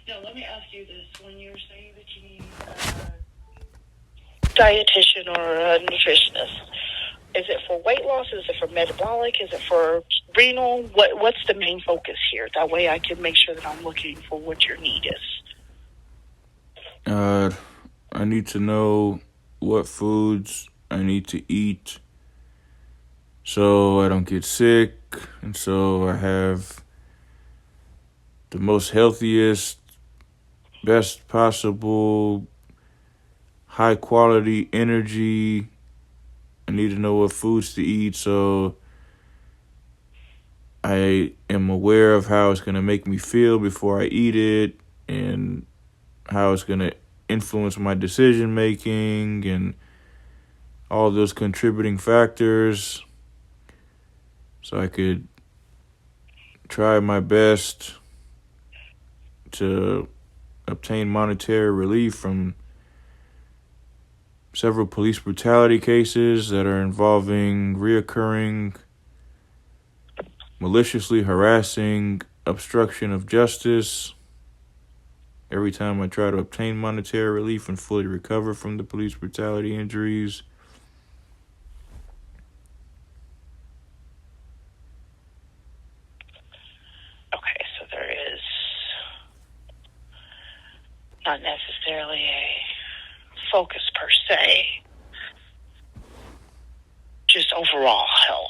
Now, let me ask you this. When you're saying that you need a dietitian or a nutritionist, is it for weight loss? Is it for metabolic? Is it for renal? What's the main focus here? That way I can make sure that I'm looking for what your need is. I need to know what foods I need to eat so I don't get sick, and so I have the most healthiest, best possible, high quality energy. I need to know what foods to eat so I am aware of how it's going to make me feel before I eat it, and how it's going to influence my decision making and all those contributing factors, so I could try my best to obtain monetary relief from several police brutality cases that are involving reoccurring, maliciously harassing obstruction of justice. Every time I try to obtain monetary relief and fully recover from the police brutality injuries. Okay, so there is not necessarily a focus per se, just overall health.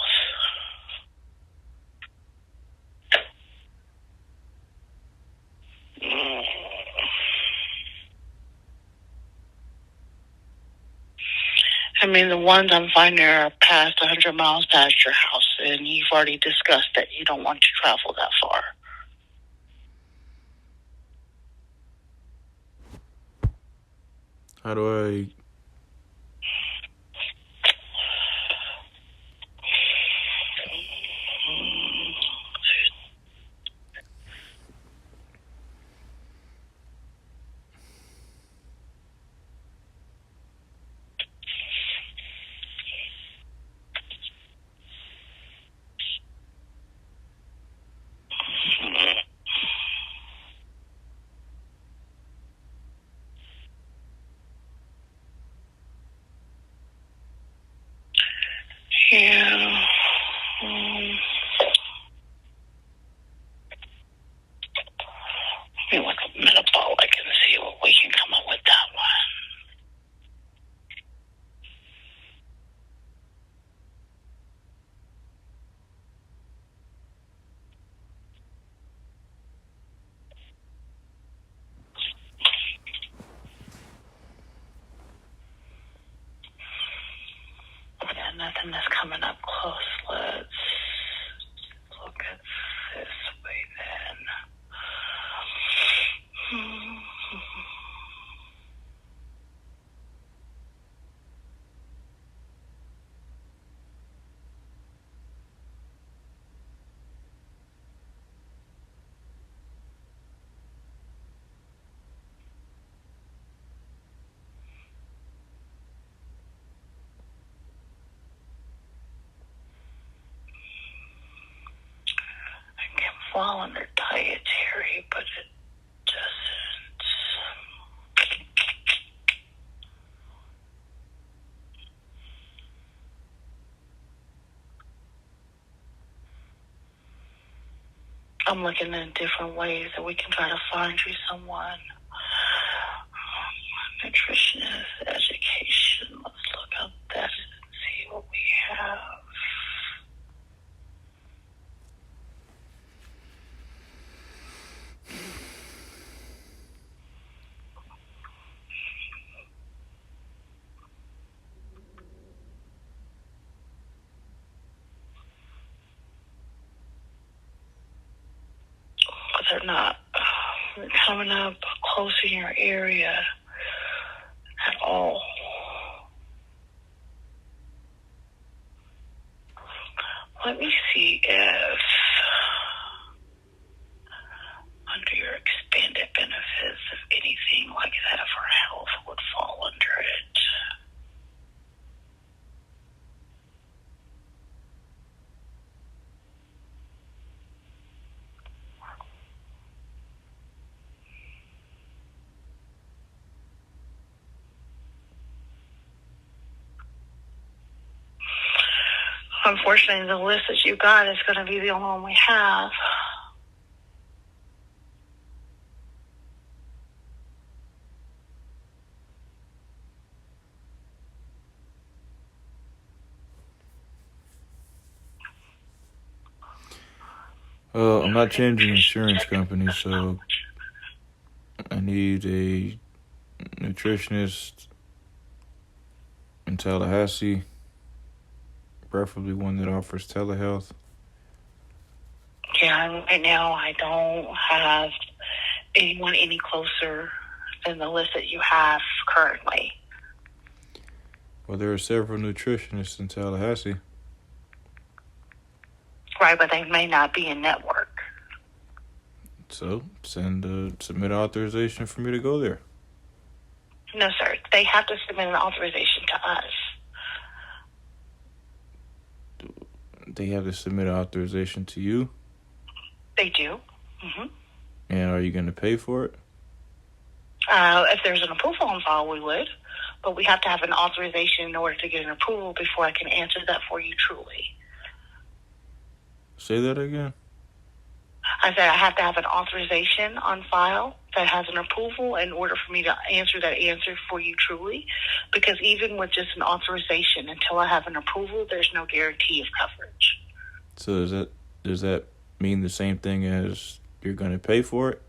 I mean, the ones I'm finding are past 100 miles past your house, and you've already discussed that you don't want to travel that far. How do I... nothing that's coming up close. Let's look at this way then. I can fall under dietary, but it doesn't. I'm looking at different ways that we can try to find you someone. Nutritionist, education. Let's look up that and see what we have. But they're not coming up close in your area at all. Let me see if under your expanded benefits, if anything like that for health would fall under it. Unfortunately, the list that you got is going to be the only one we have. I'm not changing insurance companies, so I need a nutritionist in Tallahassee, preferably one that offers telehealth. Yeah, right now I don't have anyone any closer than the list that you have currently. Well, there are several nutritionists in Tallahassee. Right, but they may not be in network. So, submit authorization for me to go there. No, sir. They have to submit an authorization to us. They have to submit authorization to you? They do. Mm-hmm. And are you going to pay for it? If there's an approval on file, we would. But we have to have an authorization in order to get an approval before I can answer that for you truly. Say that again? I said I have to have an authorization on file that has an approval in order for me to answer that answer for you truly. Because even with just an authorization, until I have an approval, there's no guarantee of coverage. So does that mean the same thing as you're going to pay for it?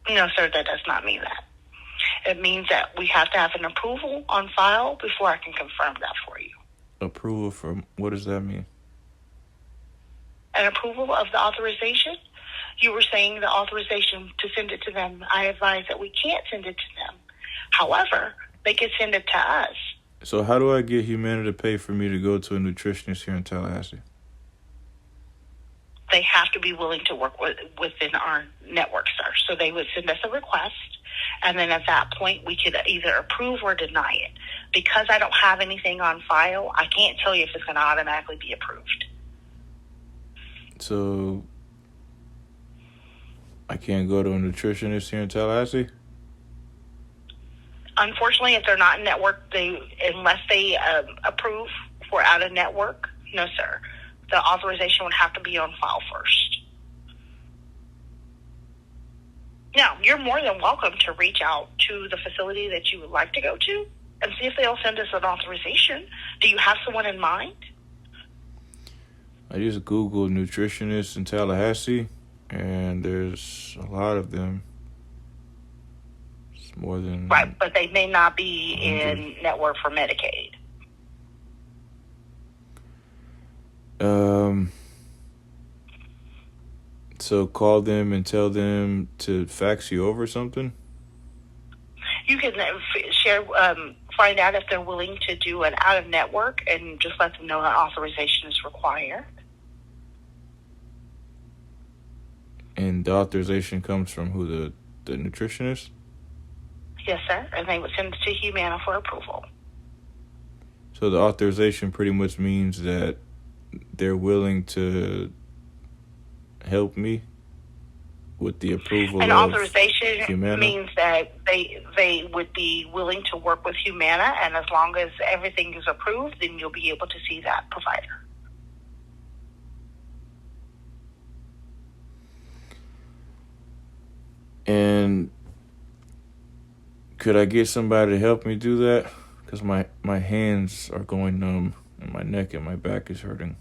No, sir, that does not mean that. It means that we have to have an approval on file before I can confirm that for you. Approval from, what does that mean? An approval of the authorization? You were saying the authorization to send it to them. I advise that we can't send it to them. However, they can send it to us. So how do I get Humana to pay for me to go to a nutritionist here in Tallahassee? They have to be willing to work within our network, sir. So they would send us a request, and then at that point, we could either approve or deny it. Because I don't have anything on file, I can't tell you if it's going to automatically be approved. So I can't go to a nutritionist here in Tallahassee? Unfortunately, if they're not in network, unless they approve for out of network, no, sir. The authorization would have to be on file first. Now, you're more than welcome to reach out to the facility that you would like to go to and see if they'll send us an authorization. Do you have someone in mind? I just Googled nutritionists in Tallahassee, and there's a lot of them. It's more than... Right, but they may not be in network for Medicaid. So call them and tell them to fax you over something? You can share, find out if they're willing to do an out-of-network and just let them know that authorization is required. And the authorization comes from who, the nutritionist? Yes, sir. And they would send it to Humana for approval. So the authorization pretty much means that they're willing to help me with the approval An of authorization Humana? means that they would be willing to work with Humana, and as long as everything is approved, then you'll be able to see that provider. And could I get somebody to help me do that? Because my hands are going numb and my neck and my back is hurting.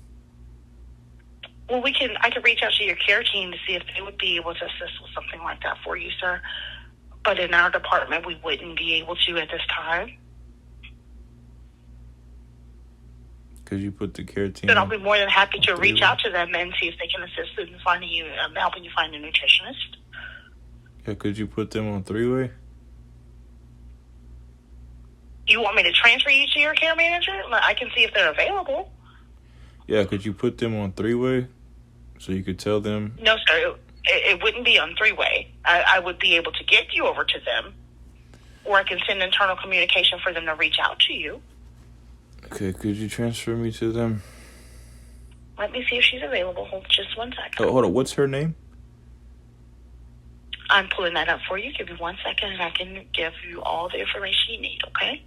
Well, I could reach out to your care team to see if they would be able to assist with something like that for you, sir. But in our department, we wouldn't be able to at this time. Could you put the care team? Then I'll be more than happy to reach out to them and see if they can assist in finding you, helping you find a nutritionist. Yeah, could you put them on three-way? You want me to transfer you to your care manager? I can see if they're available. Yeah, could you put them on three-way so you could tell them? No, sir. It wouldn't be on three-way. I would be able to get you over to them, or I can send internal communication for them to reach out to you. Okay, could you transfer me to them? Let me see if she's available. Hold just 1 second. Oh, hold on. What's her name? I'm pulling that up for you. Give me 1 second, and I can give you all the information you need, okay?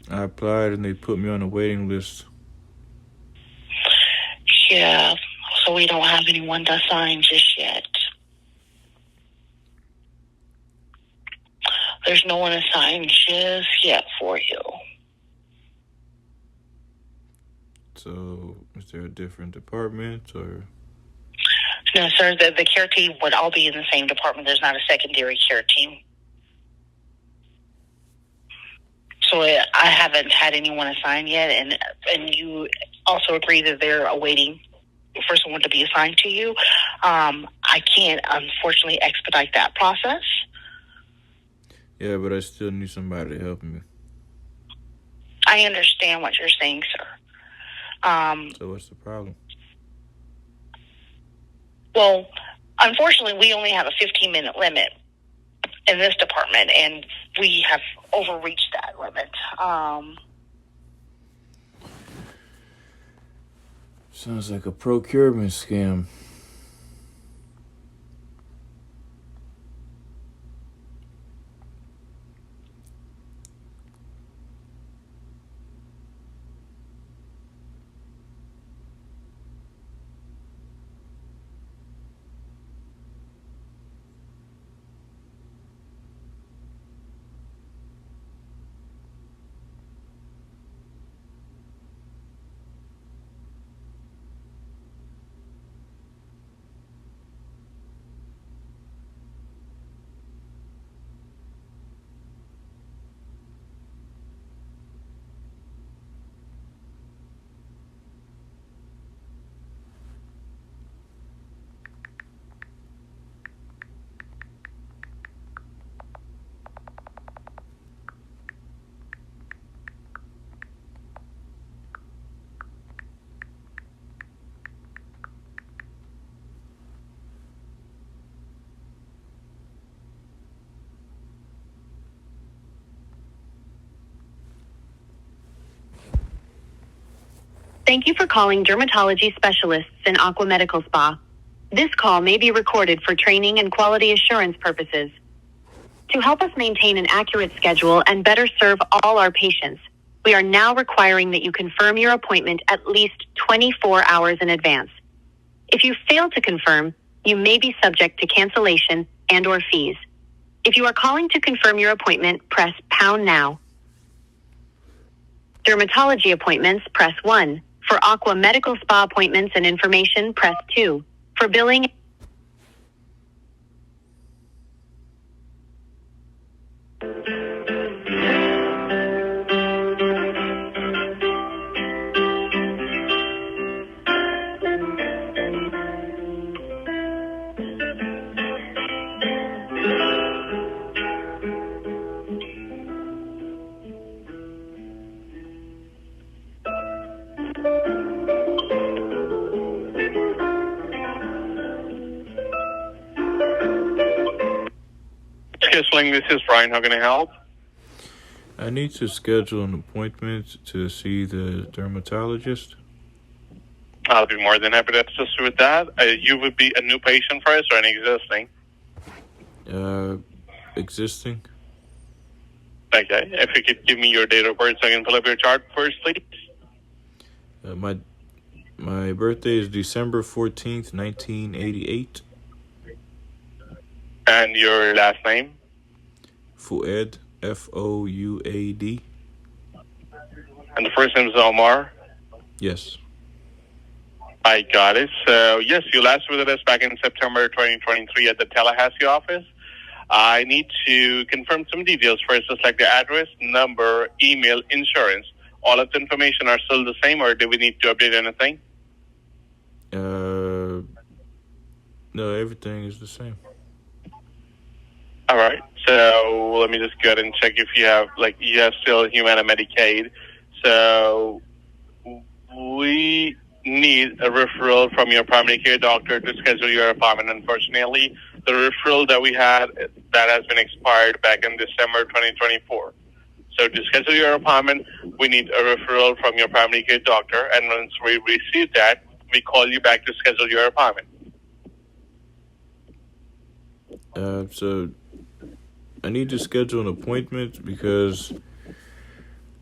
I applied and they put me on a waiting list. Yeah, so we don't have anyone to sign just yet. There's no one assigned just yet for you. So, is there a different department or? No, sir, the care team would all be in the same department. There's not a secondary care team. So I haven't had anyone assigned yet, and you also agree that they're awaiting for someone to be assigned to you. I can't, unfortunately, expedite that process. Yeah, but I still need somebody to help me. I understand what you're saying, sir. So what's the problem? Well, unfortunately, we only have a 15-minute limit in this department, and we have overreached that limit. Sounds like a procurement scam. Thank you for calling Dermatology Specialists in Aqua Medical Spa. This call may be recorded for training and quality assurance purposes. To help us maintain an accurate schedule and better serve all our patients, we are now requiring that you confirm your appointment at least 24 hours in advance. If you fail to confirm, you may be subject to cancellation and/or fees. If you are calling to confirm your appointment, press pound now. Dermatology appointments, press 1. For Aqua Medical Spa appointments and information, press 2. For billing... Scheduling, this is Brian. How can I help? I need to schedule an appointment to see the dermatologist. I'll be more than happy to assist you with that. You would be a new patient for us or an existing? Existing. Okay. If you could give me your date of birth so I can pull up your chart first, please. My birthday is December 14th, 1988. And your last name? Fouad, Fouad. And the first name is Omar? Yes. I got it. So, yes, you last visited us back in September 2023 at the Tallahassee office. I need to confirm some details first, just like the address, number, email, insurance. All of the information are still the same, or do we need to update anything? No, everything is the same. All right. So let me just go ahead and check if you have, you have still Humana Medicaid. So we need a referral from your primary care doctor to schedule your appointment. Unfortunately, the referral that we had, that has been expired back in December 2024. So to schedule your appointment, we need a referral from your primary care doctor. And once we receive that, we call you back to schedule your appointment. So I need to schedule an appointment because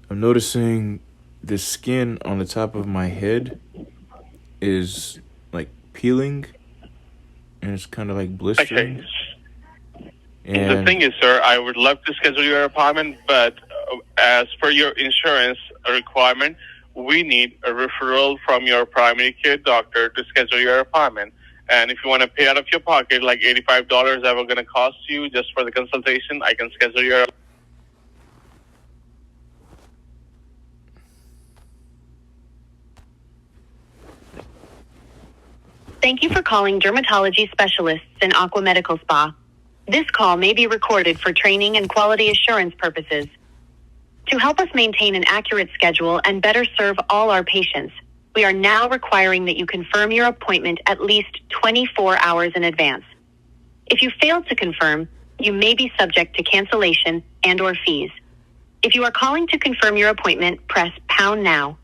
I'm noticing the skin on the top of my head is peeling, and it's kind of blistering. Okay. And the thing is, sir, I would love to schedule your appointment, but as per your insurance requirement, we need a referral from your primary care doctor to schedule your appointment. And if you want to pay out of your pocket, $85 that will going to cost you just for the consultation, I can schedule your. Thank you for calling dermatology specialists in Aqua Medical Spa. This call may be recorded for training and quality assurance purposes. To help us maintain an accurate schedule and better serve all our patients, we are now requiring that you confirm your appointment at least 24 hours in advance. If you fail to confirm, you may be subject to cancellation and/or fees. If you are calling to confirm your appointment, press pound now.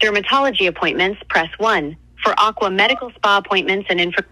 Dermatology appointments, press 1. For Aqua Medical Spa appointments and information.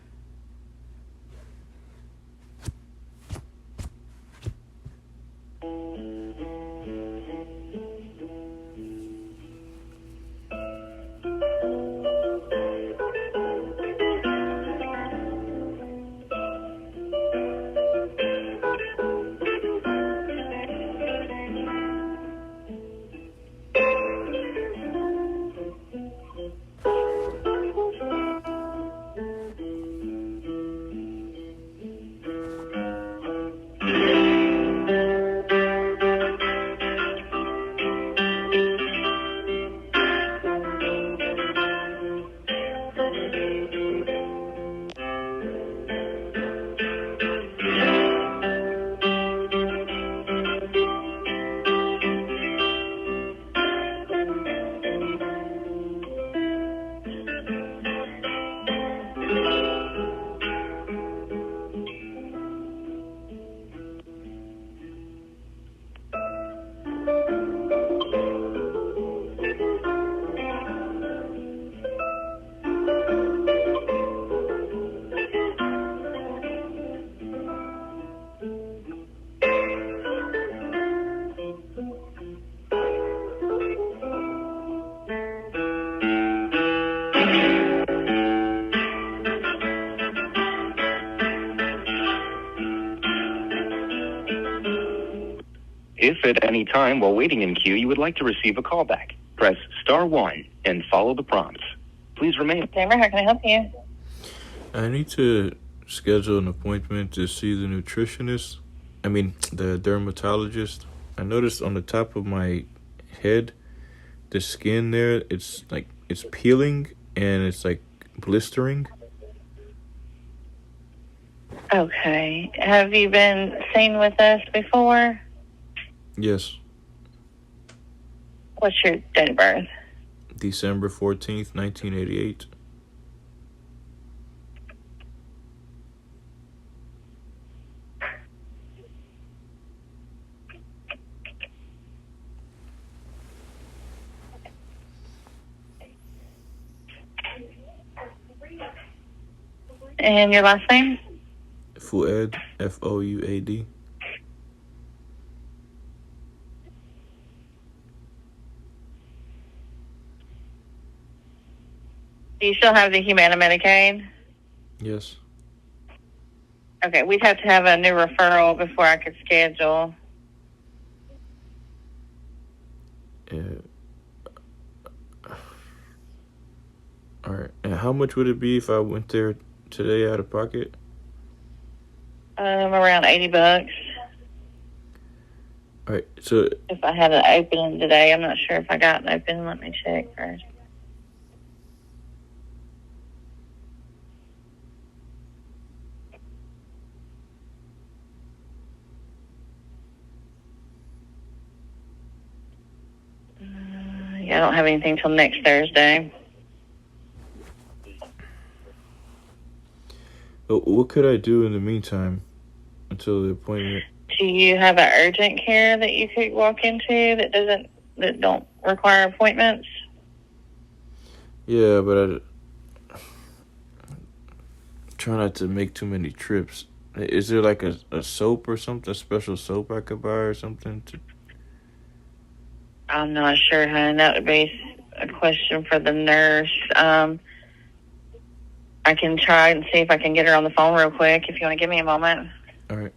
If at any time while waiting in queue you would like to receive a callback, press *1 and follow the prompts. Please remain. Tamer, how can I help you? I need to schedule an appointment to see the nutritionist. The dermatologist. I noticed on the top of my head, the skin there, it's peeling and it's like blistering. Okay. Have you been seen with us before? Yes. What's your date of birth? December 14th, 1988. And your last name? Fouad, Fouad. Do you still have the Humana Medicaid? Yes. Okay, we'd have to have a new referral before I could schedule. All right. And how much would it be if I went there today out of pocket? Around $80. All right. So if I had an opening today, I'm not sure if I got an opening. Let me check first. Yeah, I don't have anything till next Thursday. What could I do in the meantime until the appointment? Do you have an urgent care that you could walk into that don't require appointments? Yeah, but I try not to make too many trips. Is there like a soap or something, a special soap I could buy or something? I'm not sure, hon. That would be a question for the nurse. I can try and see if I can get her on the phone real quick if you want to give me a moment. All right.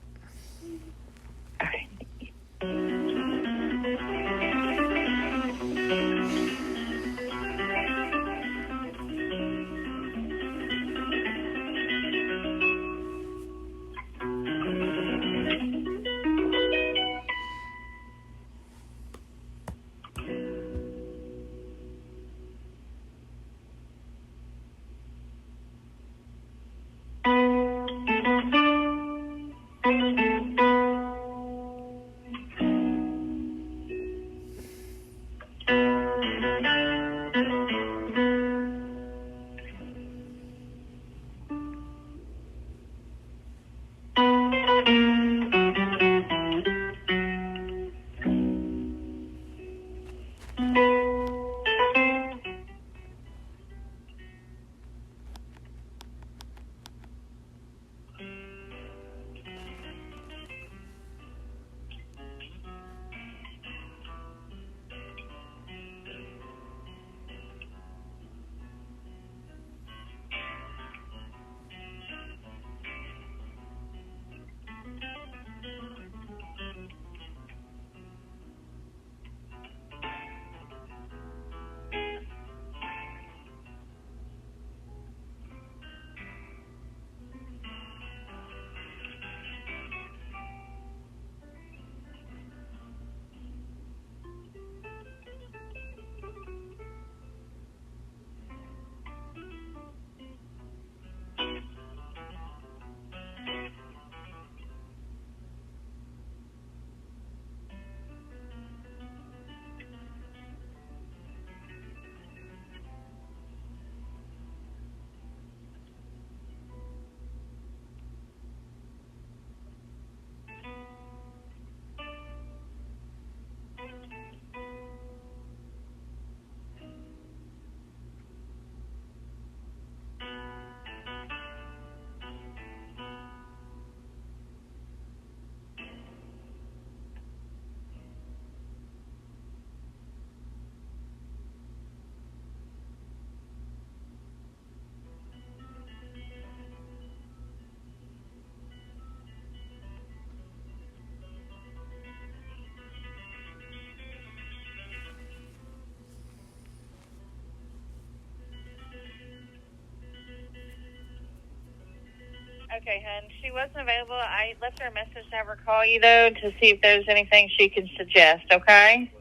Okay, hon. She wasn't available. I left her a message to have her call you, though, to see if there's anything she can suggest, okay?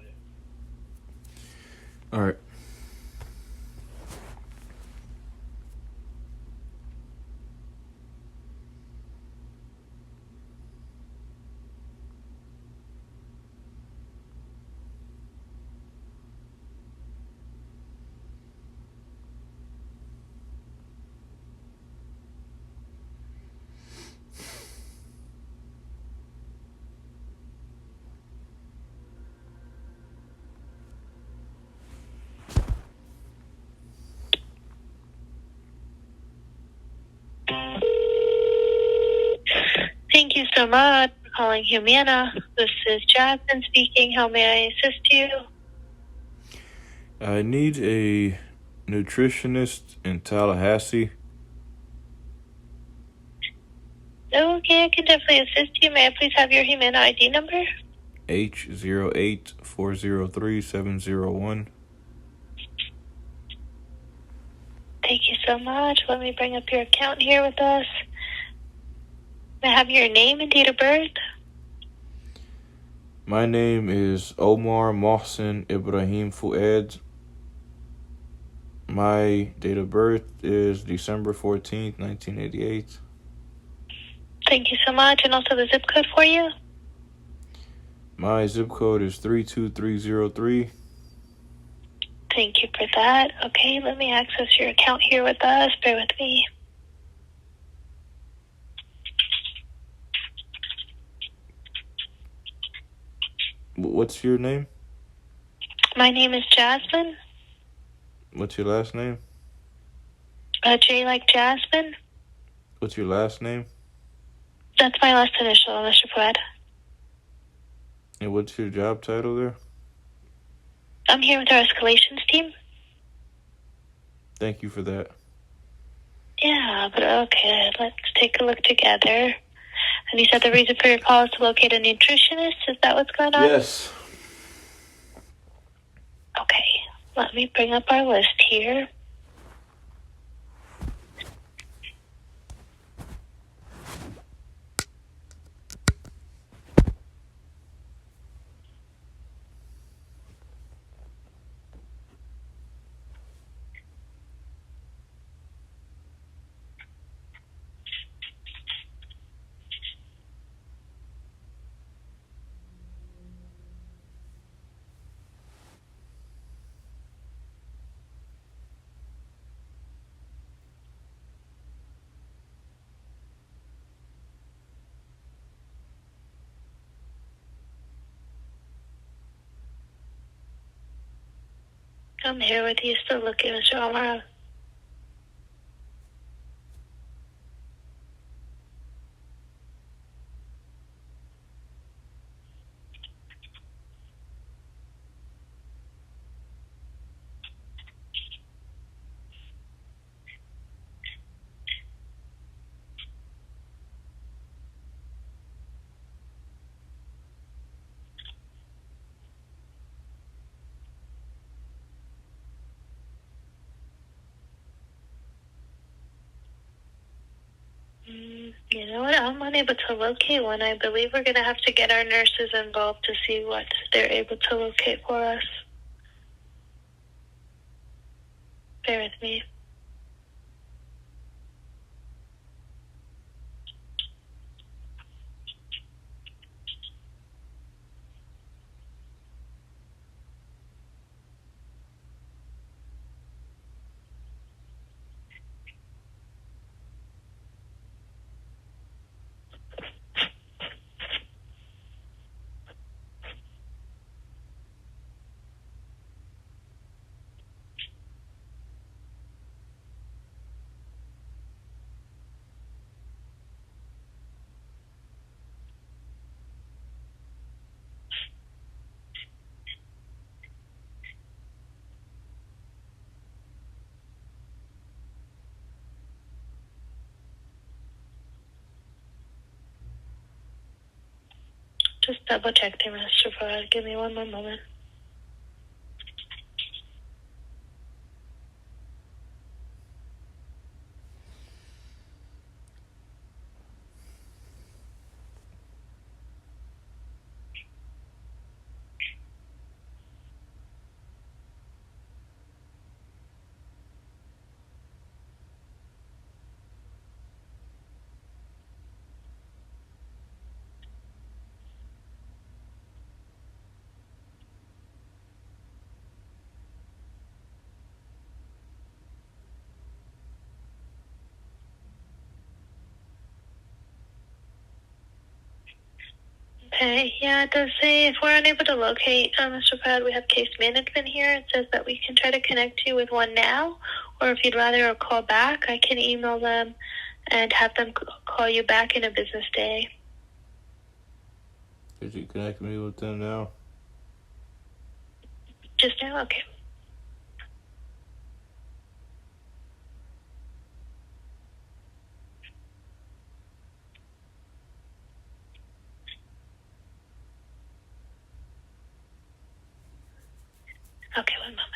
All right. Thank you so much for calling Humana. This is Jasmine speaking. How may I assist you? I need a nutritionist in Tallahassee. Okay, I can definitely assist you. May I please have your Humana ID number? H08403701. Thank you so much. Let me bring up your account here with us. May I have your name and date of birth? My name is Omar Mohsen Ibrahim Fuad. My date of birth is December 14th, 1988. Thank you so much. And also the zip code for you? My zip code is 32303. Thank you for that. Okay, let me access your account here with us. Bear with me. What's your name? My name is Jasmine. What's your last name? J like Jasmine. What's your last name? That's my last initial, Mr. Fuad. And what's your job title there? I'm here with our escalations team. Thank you for that. Yeah, but okay, let's take a look together. And you said the reason for your call is to locate a nutritionist? Is that what's going on? Yes. Okay, let me bring up our list here. I'm here with you, still looking, Mr. Omar. You know what? I'm unable to locate one. I believe we're going to have to get our nurses involved to see what they're able to locate for us. Bear with me. Just double check there, Mr. Fuad. Give me one more moment. Okay, yeah, it does say if we're unable to locate Mr. Pad, we have case management here. It says that we can try to connect you with one now, or if you'd rather call back, I can email them and have them call you back in a business day. Could you connect me with them now? Just now? Okay. Okay, one moment.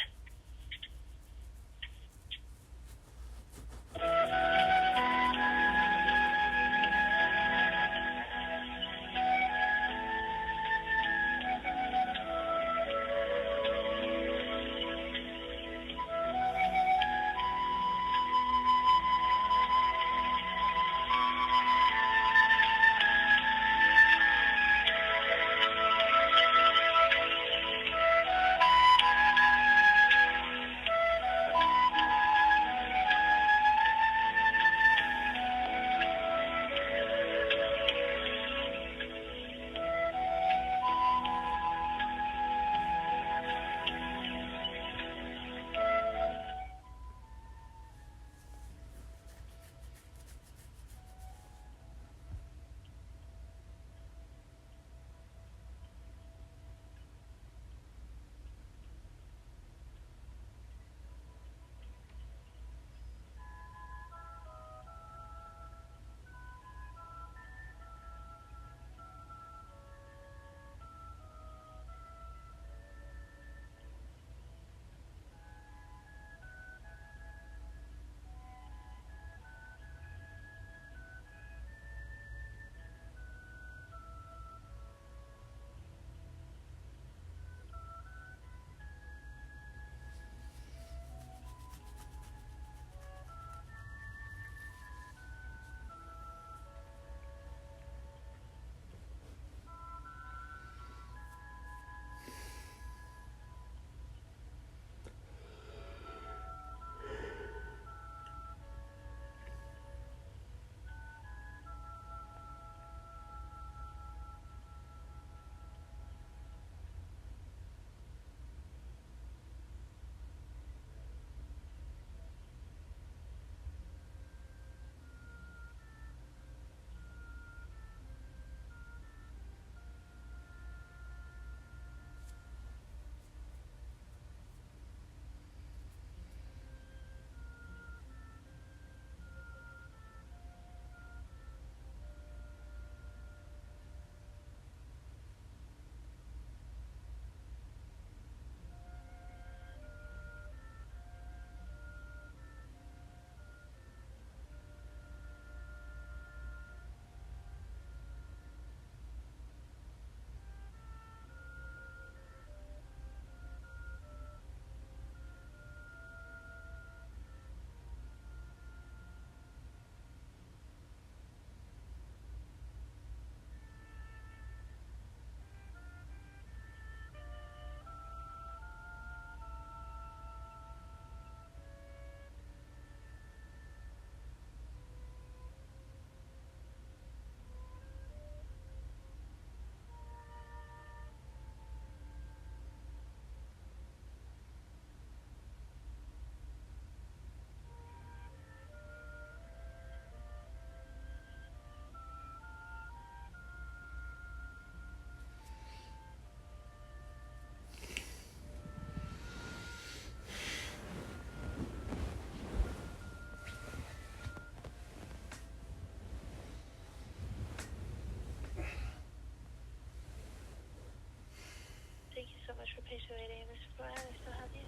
Thank you so much for patiently waiting, Mr. Brad. I still have you.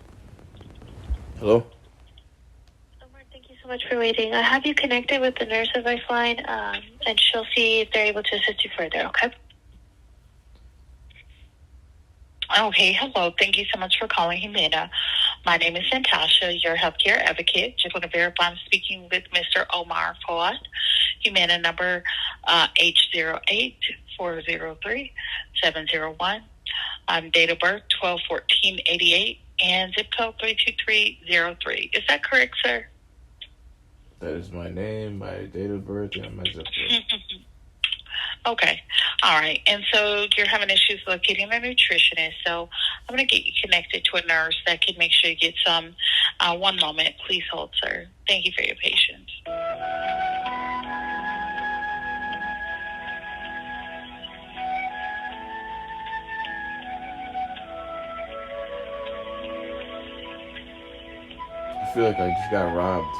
Hello? Omar, thank you so much for waiting. I have you connected with the nurse advice line, and she'll see if they're able to assist you further, okay? Okay, hello. Thank you so much for calling Humana. My name is Natasha, your healthcare advocate. Just want to verify I'm speaking with Mr. Omar Fawad. Humana number H08-403-701. Date of birth 12/14/88 and zip code 32303. Is that correct, sir? That is my name, my date of birth, and my zip code. Okay. All right. And so you're having issues locating a nutritionist. So I'm going to get you connected to a nurse that can make sure you get some. One moment. Please hold, sir. Thank you for your patience. I feel like I just got robbed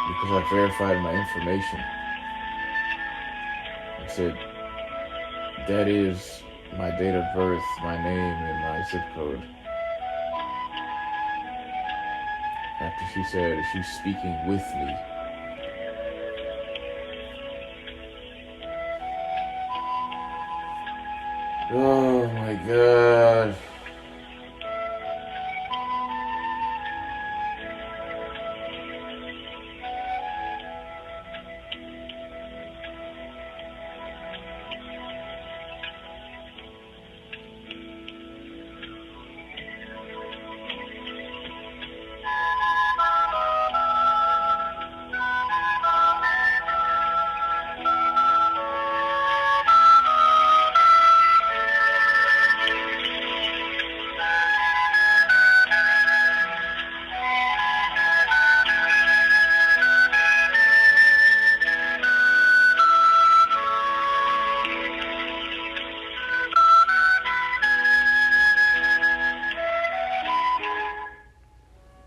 because I verified my information. I said, that is my date of birth, my name, and my zip code. After she said she's speaking with me. Oh my God.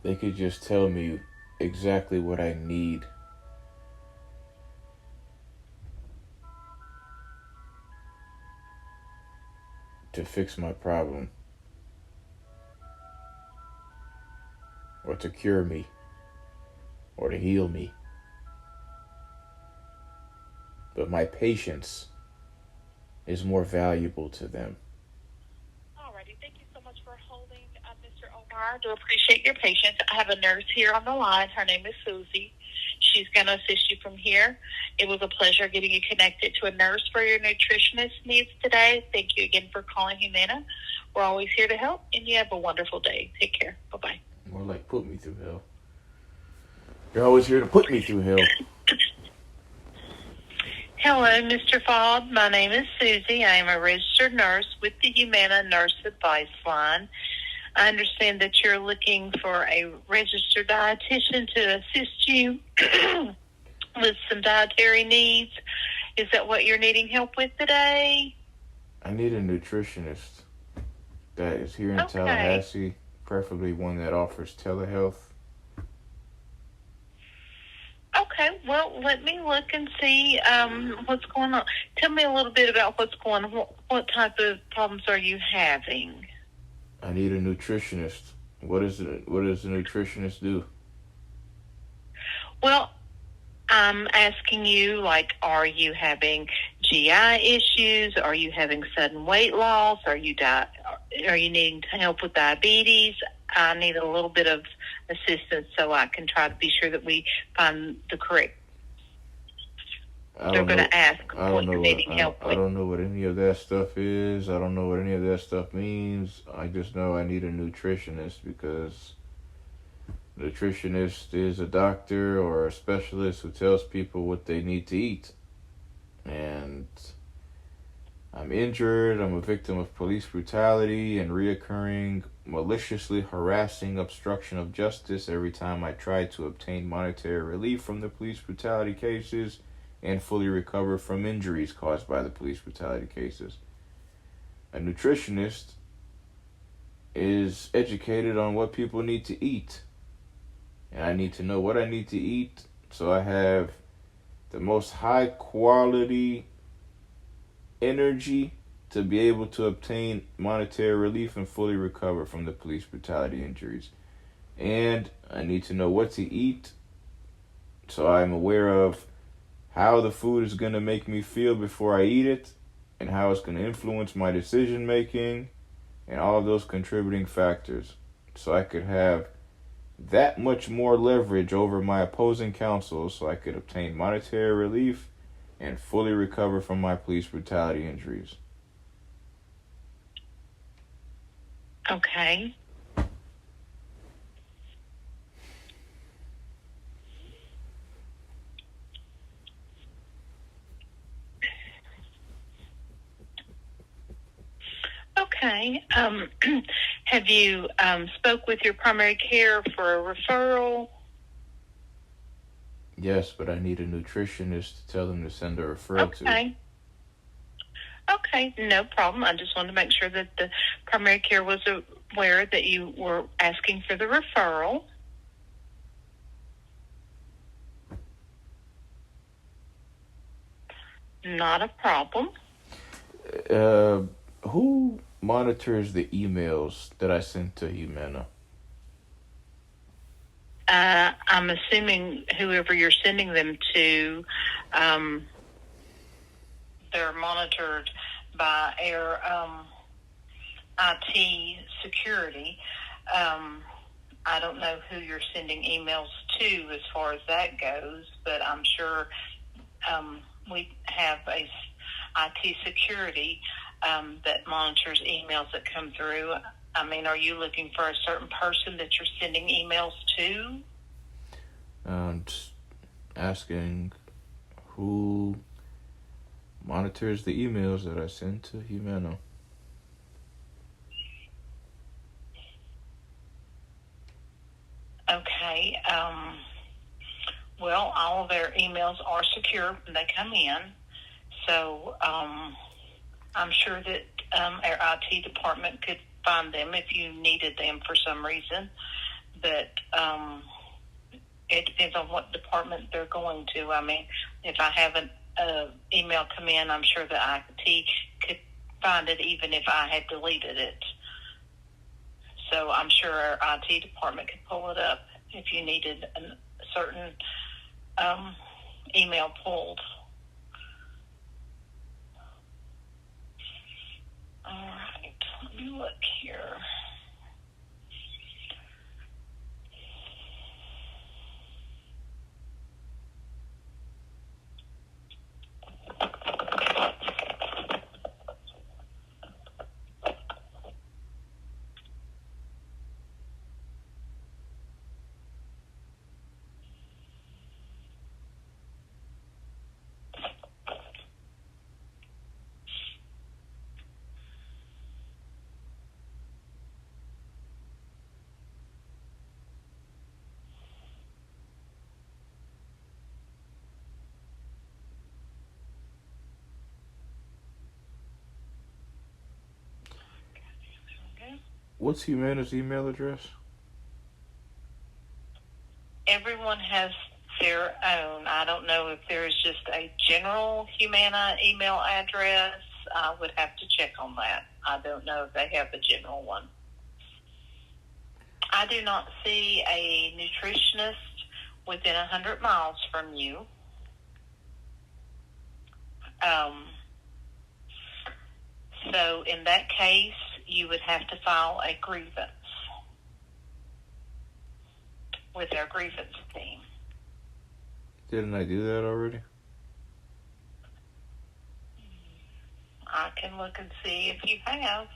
They could just tell me exactly what I need. To fix my problem. Or to cure me. Or to heal me. But my patience is more valuable to them. Alrighty, thank you so much for holding, Mr. Omar. I do appreciate your patience. I have a nurse here on the line. Her name is Susie. She's going to assist you from here. It was a pleasure getting you connected to a nurse for your nutritionist needs today. Thank you again for calling Humana. We're always here to help, and you have a wonderful day. Take care. Bye-bye. More like put me through hell. You're always here to put me through hell. Hello, Mr. Fobb. My name is Susie. I am a registered nurse with the Humana Nurse Advice Line. I understand that you're looking for a registered dietitian to assist you with some dietary needs. Is that what you're needing help with today? I need a nutritionist that is here in Tallahassee, preferably one that offers telehealth. Okay, well, let me look and see what's going on. Tell me a little bit about what's going on. What type of problems are you having? I need a nutritionist. What does a nutritionist do? Well, I'm asking you, like, are you having GI issues? Are you having sudden weight loss? Are you needing help with diabetes? I need a little bit of assistance so I can try to be sure that we find the correct. They're going to ask what you're needing help with. I don't know what any of that stuff is. I don't know what any of that stuff means. I just know I need a nutritionist because a nutritionist is a doctor or a specialist who tells people what they need to eat. And I'm injured. I'm a victim of police brutality and reoccurring maliciously harassing obstruction of justice every time I try to obtain monetary relief from the police brutality cases and fully recover from injuries caused by the police brutality cases. A nutritionist is educated on what people need to eat. And I need to know what I need to eat so I have the most high quality energy to be able to obtain monetary relief and fully recover from the police brutality injuries. And I need to know what to eat so I'm aware of how the food is going to make me feel before I eat it and how it's going to influence my decision making and all of those contributing factors so I could have that much more leverage over my opposing counsel so I could obtain monetary relief and fully recover from my police brutality injuries. Okay. Okay. Have you spoke with your primary care for a referral? Yes, but I need a nutritionist to tell them to send a referral to. Okay. Okay, no problem. I just wanted to make sure that the primary care was aware that you were asking for the referral. Not a problem. Who monitors the emails that I sent to Humana? I'm assuming whoever you're sending them to, they're monitored by our IT security. I don't know who you're sending emails to as far as that goes, but I'm sure we have a IT security that monitors emails that come through. I mean, are you looking for a certain person that you're sending emails to? Just asking who monitors the emails that I send to Humana. Okay. Well, all of their emails are secure when they come in. So I'm sure that our IT department could find them if you needed them for some reason. But it depends on what department they're going to. I mean, if I have an email come in, I'm sure the IT could find it even if I had deleted it. So I'm sure our IT department could pull it up if you needed a certain email pulled. All right, let me look here. What's Humana's email address? Everyone has their own. I don't know if there's just a general Humana email address. I would have to check on that. I don't know if they have a general one. I do not see a nutritionist within 100 miles from you. So in that case, you would have to file a grievance with our grievance team. Didn't I do that already? I can look and see if you have.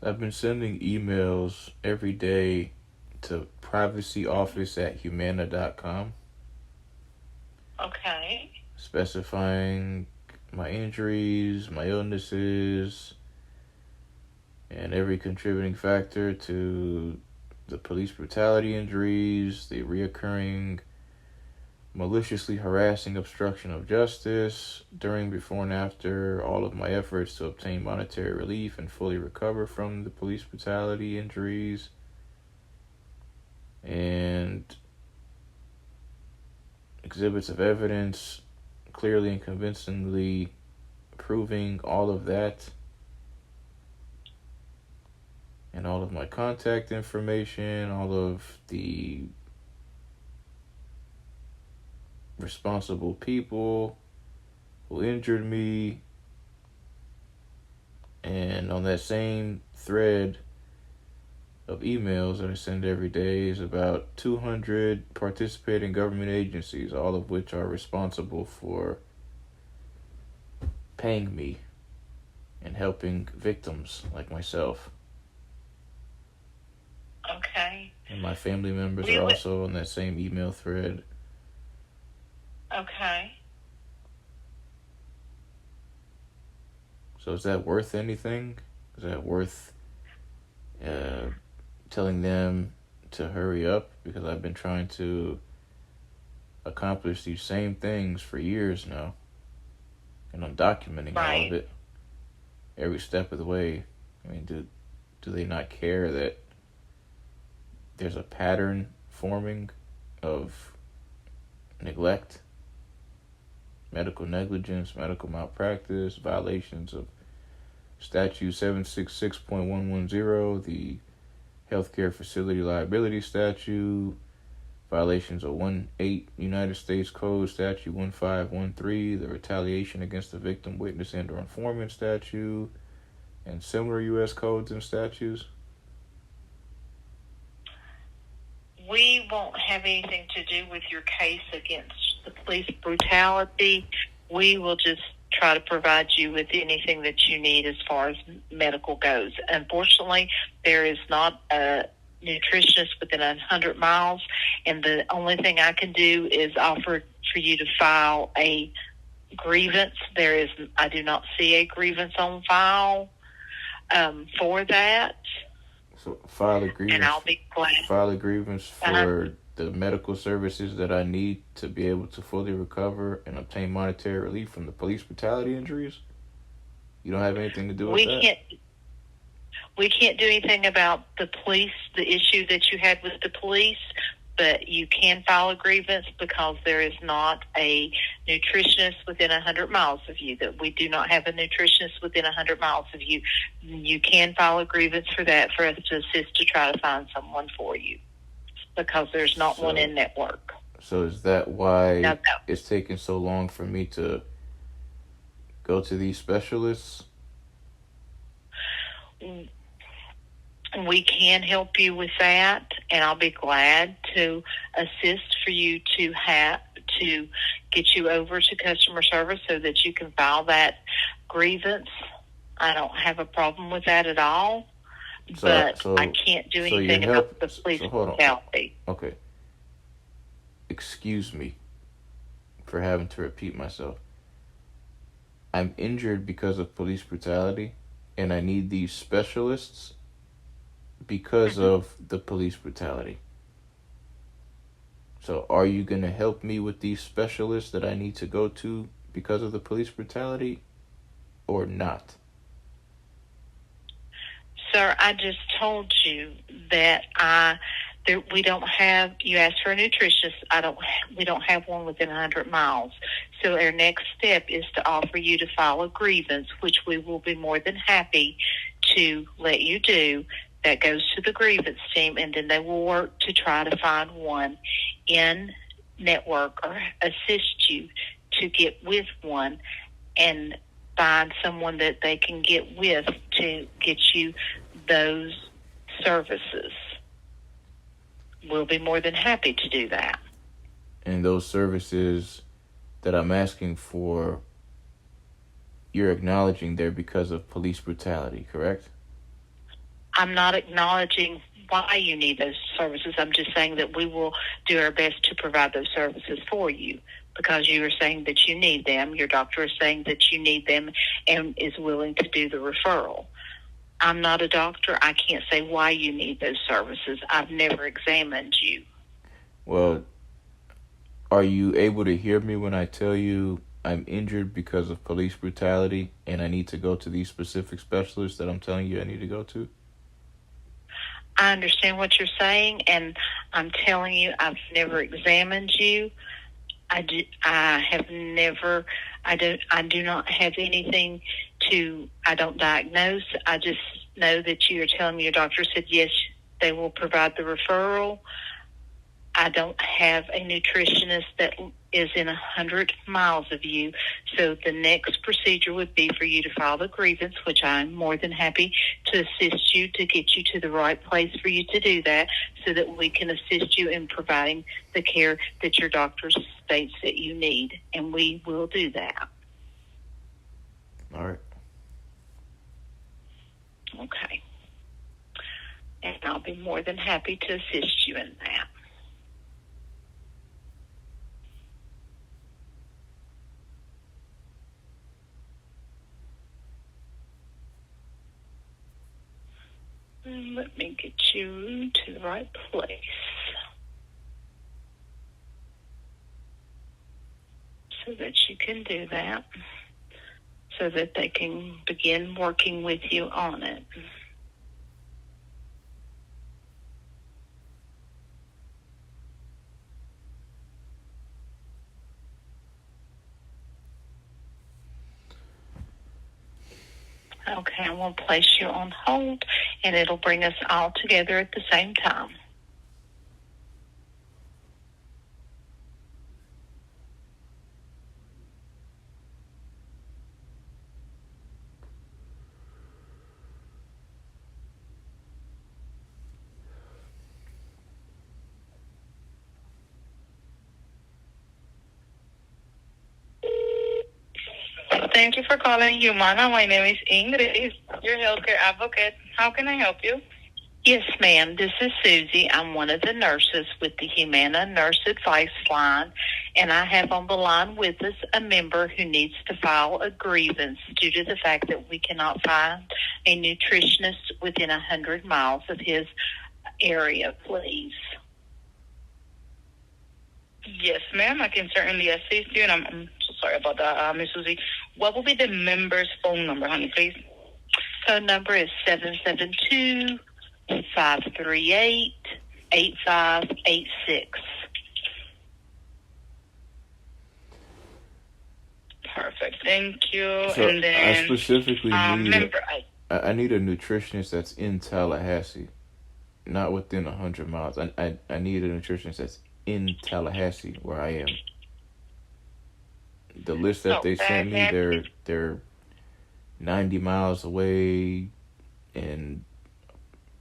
I've been sending emails every day to privacyoffice@humana.com. Okay. Specifying my injuries, my illnesses, and every contributing factor to the police brutality injuries, the reoccurring maliciously harassing obstruction of justice during, before, and after all of my efforts to obtain monetary relief and fully recover from the police brutality injuries, and exhibits of evidence clearly and convincingly proving all of that. and all of my contact information, all of the responsible people who injured me. And on that same thread of emails that I send every day is about 200 participating government agencies, all of which are responsible for paying me and helping victims like myself. Okay. And my family members are also on that same email thread. Okay. So is that worth anything? Is that worth telling them to hurry up? Because I've been trying to accomplish these same things for years now. And I'm documenting all of it. Every step of the way. I mean, do they not care that there's a pattern forming of neglect, medical negligence, medical malpractice, violations of Statute 766.110, the Healthcare Facility Liability Statute, violations of 18 United States Code Statute 1513, the Retaliation Against the Victim, Witness, and or Informant Statute, and similar U.S. codes and statutes? We won't have anything to do with your case against the police brutality. We will just try to provide you with anything that you need as far as medical goes. Unfortunately, there is not a nutritionist within 100 miles, and the only thing I can do is offer for you to file a grievance. I do not see a grievance on file for that. So file a grievance. And I'll be glad. File a grievance for the medical services that I need to be able to fully recover and obtain monetary relief from the police brutality injuries? You don't have anything to do with that? We can't do anything about the police, the issue that you had with the police, but you can file a grievance because there is not a nutritionist within 100 miles of you, that we do not have a nutritionist within 100 miles of you. You can file a grievance for that, for us to assist to try to find someone for you, because there's not one in network. So is that why it's taking so long for me to go to these specialists? We can help you with that, and I'll be glad to assist for you to get you over to customer service so that you can file that grievance. I don't have a problem with that at all, but I can't do anything about the police brutality. Okay. Excuse me for having to repeat myself. I'm injured because of police brutality, and I need these specialists because of the police brutality. So are you going to help me with these specialists that I need to go to because of the police brutality or not? Sir, I just told you that we don't have, you asked for a nutritionist. We don't have one within 100 miles. So our next step is to offer you to file a grievance, which we will be more than happy to let you do. That goes to the grievance team, and then they will work to try to find one in network or assist you to get with one and find someone that they can get with to get you those services. We'll be more than happy to do that. And those services that I'm asking for, you're acknowledging they're because of police brutality, correct? I'm not acknowledging why you need those services. I'm just saying that we will do our best to provide those services for you, because you are saying that you need them. Your doctor is saying that you need them and is willing to do the referral. I'm not a doctor. I can't say why you need those services. I've never examined you. Well, are you able to hear me when I tell you I'm injured because of police brutality and I need to go to these specific specialists that I'm telling you I need to go to? I understand what you're saying, and I'm telling you, I've never examined you. I do not have anything I don't diagnose. I just know that you're telling me your doctor said yes, they will provide the referral. I don't have a nutritionist that is in 100 miles of you. So the next procedure would be for you to file the grievance, which I'm more than happy to assist you to get you to the right place for you to do that, so that we can assist you in providing the care that your doctor states that you need. And we will do that. All right. Okay. And I'll be more than happy to assist you in that. Let me get you to the right place so that you can do that, so that they can begin working with you on it. Okay, I will place you on hold, and it'll bring us all together at the same time. Thank you for calling Humana. My name is Ingrid, your healthcare advocate. How can I help you? Yes, ma'am. This is Susie. I'm one of the nurses with the Humana Nurse Advice Line, and I have on the line with us a member who needs to file a grievance due to the fact that we cannot find a nutritionist within 100 miles of his area, please. Yes, ma'am. I can certainly assist you, and I'm so sorry about that, Miss Susie. What will be the member's phone number, honey, please? Phone number is 772-538-8586. Perfect. Thank you. So And then I specifically need member, I need a nutritionist that's in Tallahassee, not within 100 miles. I need a nutritionist that's in Tallahassee, where I am. The list that they sent me, they're 90 miles away, and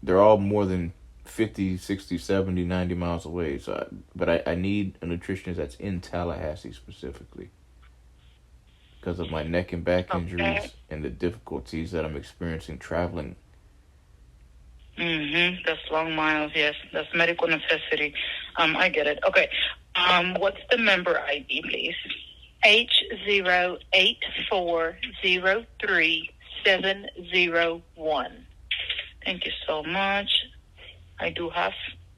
they're all more than 50, 60, 70, 90 miles away. So, but I need a nutritionist that's in Tallahassee specifically, because of my neck and back injuries and the difficulties that I'm experiencing traveling. That's long miles, yes. That's medical necessity. I get it. Okay. What's the member ID, please? H08403701. Thank you so much. I do have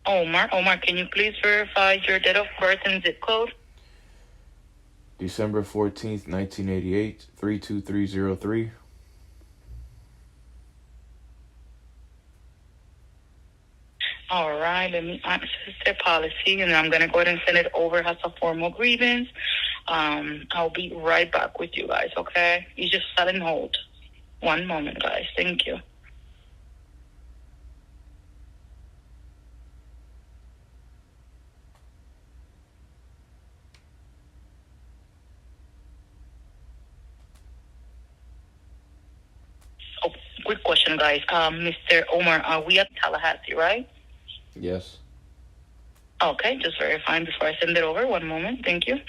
Omar. Omar, can you please verify your date of birth and zip code? December 14th, 1988, 32303. All right, let me access their policy, and I'm going to go ahead and send it over as a formal grievance. I'll be right back with you guys, okay? You just sit and hold. One moment, guys. Thank you. Oh, quick question, guys. Mr. Omar, are we at Tallahassee, right? Yes. Okay, just verifying before I send it over. One moment. Thank you.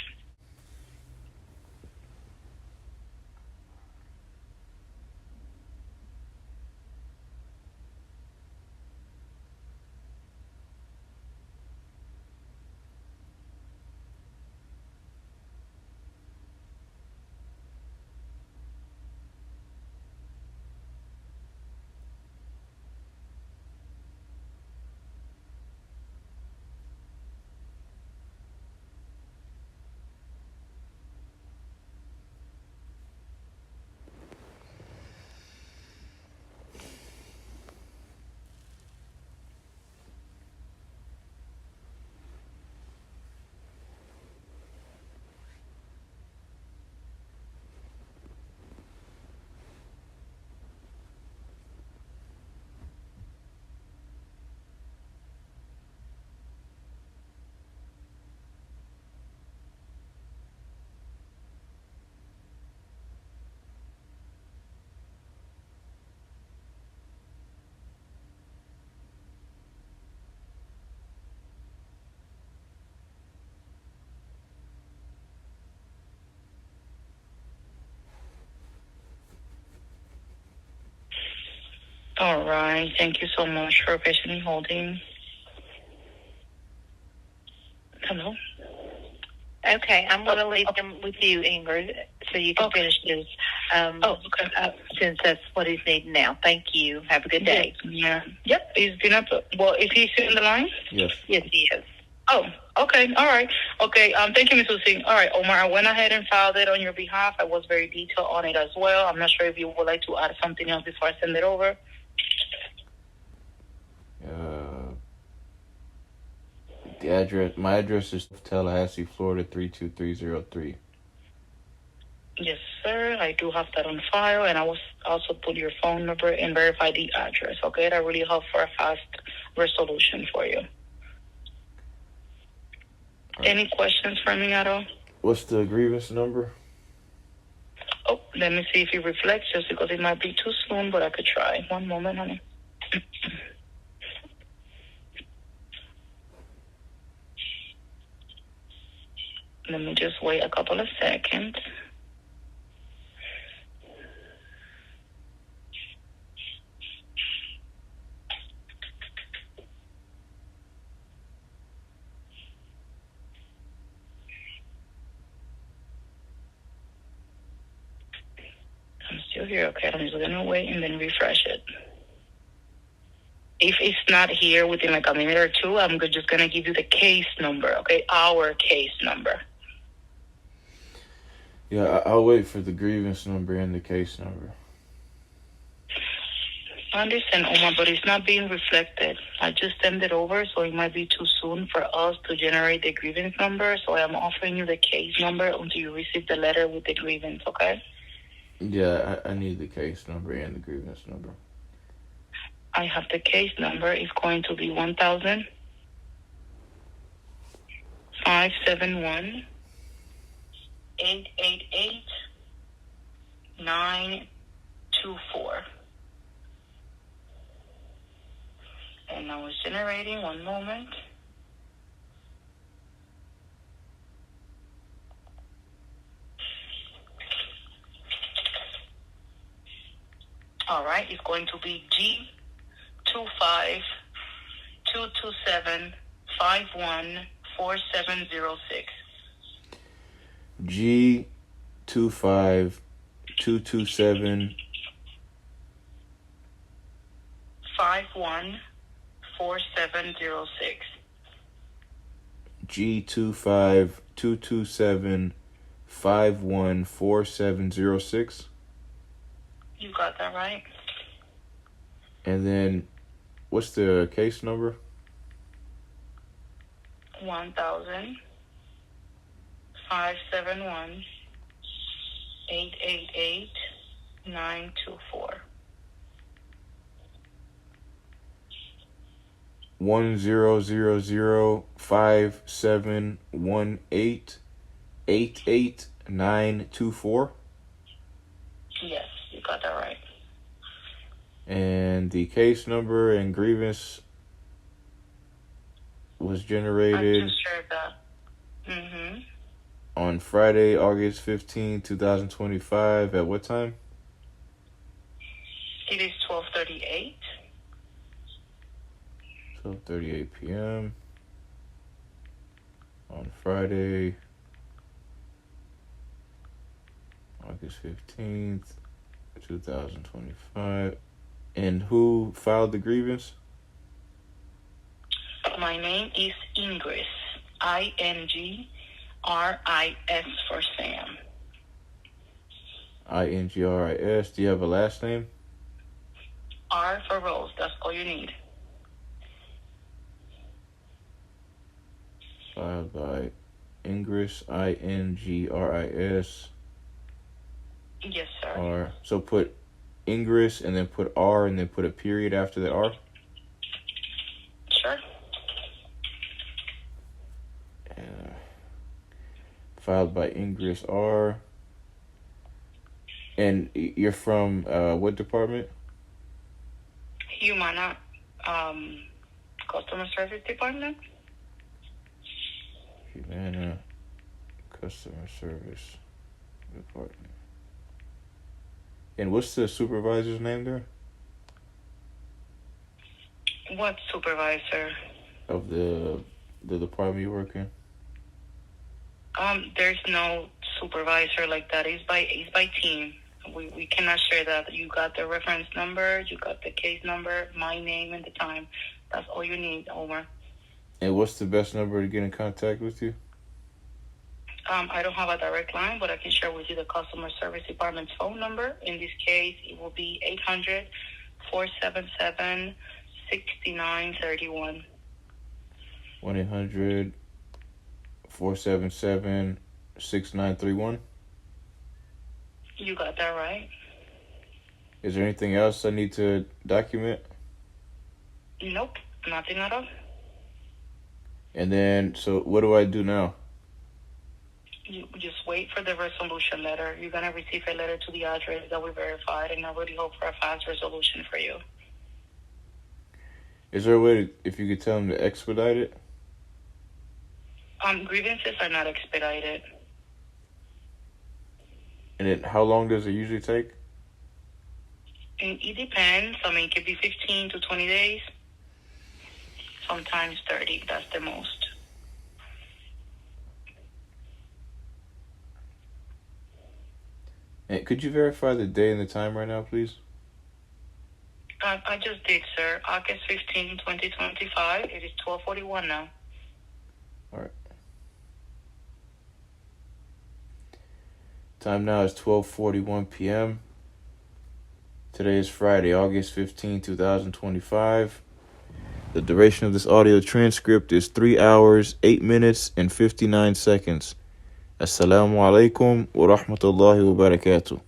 All right. Thank you so much for patiently holding. Hello? Okay, I'm going to leave him with you, Ingrid, so you can finish this. Since that's what he's needing now. Thank you. Have a good day. Yeah. Yep. He's been up. Well, is he still in the line? Yes. Yes, he is. Oh, okay. All right. Okay. Thank you, Ms. Lucy. All right, Omar, I went ahead and filed it on your behalf. I was very detailed on it as well. I'm not sure if you would like to add something else before I send it over. The address. My address is Tallahassee, Florida 32303. Yes, sir. I do have that on file, and I will also put your phone number and verify the address. Okay, that really helps for a fast resolution for you. Any questions for me at all? What's the grievance number? Oh, let me see if it reflects, just because it might be too soon, but I could try. One moment, honey. Let me just wait a couple of seconds. I'm still here, okay? I'm just going to wait and then refresh it. If it's not here within like a minute or two, I'm just going to give you the case number, okay? Our case number. Yeah, I'll wait for the grievance number and the case number. I understand, Omar, but it's not being reflected. I just sent it over, so it might be too soon for us to generate the grievance number, so I am offering you the case number until you receive the letter with the grievance, okay? Yeah, I need the case number and the grievance number. I have the case number. It's going to be 1,000 571 888 924. And now it's generating. One moment. All right, it's going to be G25227514706. G25227 514706. G25227 514706. You got that right. And then, what's the case number? 1,000 571 888 924. 10005718888924. Yes, you got that right. And the case number and grievance was generated. I just shared that. On Friday, August 15, 2025. At what time? It is 12:38. 12:38 p.m. on Friday, August 15th, 2025. And who filed the grievance? My name is Ingris. INGRIS for Sam. INGRIS. Do you have a last name? R for Rose. That's all you need. Filed by Ingris, INGRIS. Yes, sir. R. So put Ingris and then put R and then put a period after the R? Sure. Filed by Ingris R. And you're from what department? Humana, customer service department. Humana, customer service department. And what's the supervisor's name there? What supervisor? Of the department you work in? There's no supervisor like that. It's by team. We cannot share that. You got the reference number, you got the case number, my name, and the time. That's all you need, Omar. And what's the best number to get in contact with you? I don't have a direct line, but I can share with you the customer service department's phone number. In this case, it will be 800-477-6931. 1-800-477-6931. You got that right. Is there anything else I need to document? Nope, nothing at all. And then, so what do I do now? You just wait for the resolution letter. You're going to receive a letter to the address that we verified, and I really hope for a fast resolution for you. Is there a way to, if you could tell them to expedite it? Grievances are not expedited. And then how long does it usually take? And it depends. I mean, it could be 15 to 20 days. Sometimes 30. That's the most. And could you verify the day and the time right now, please? I just did, sir. August 15, 2025. It is 12:41 now. All right. Time now is 12:41 p.m. Today is Friday, August 15, 2025. The duration of this audio transcript is 3 hours, 8 minutes, and 59 seconds. Assalamu alaikum wa rahmatullahi wa barakatuh.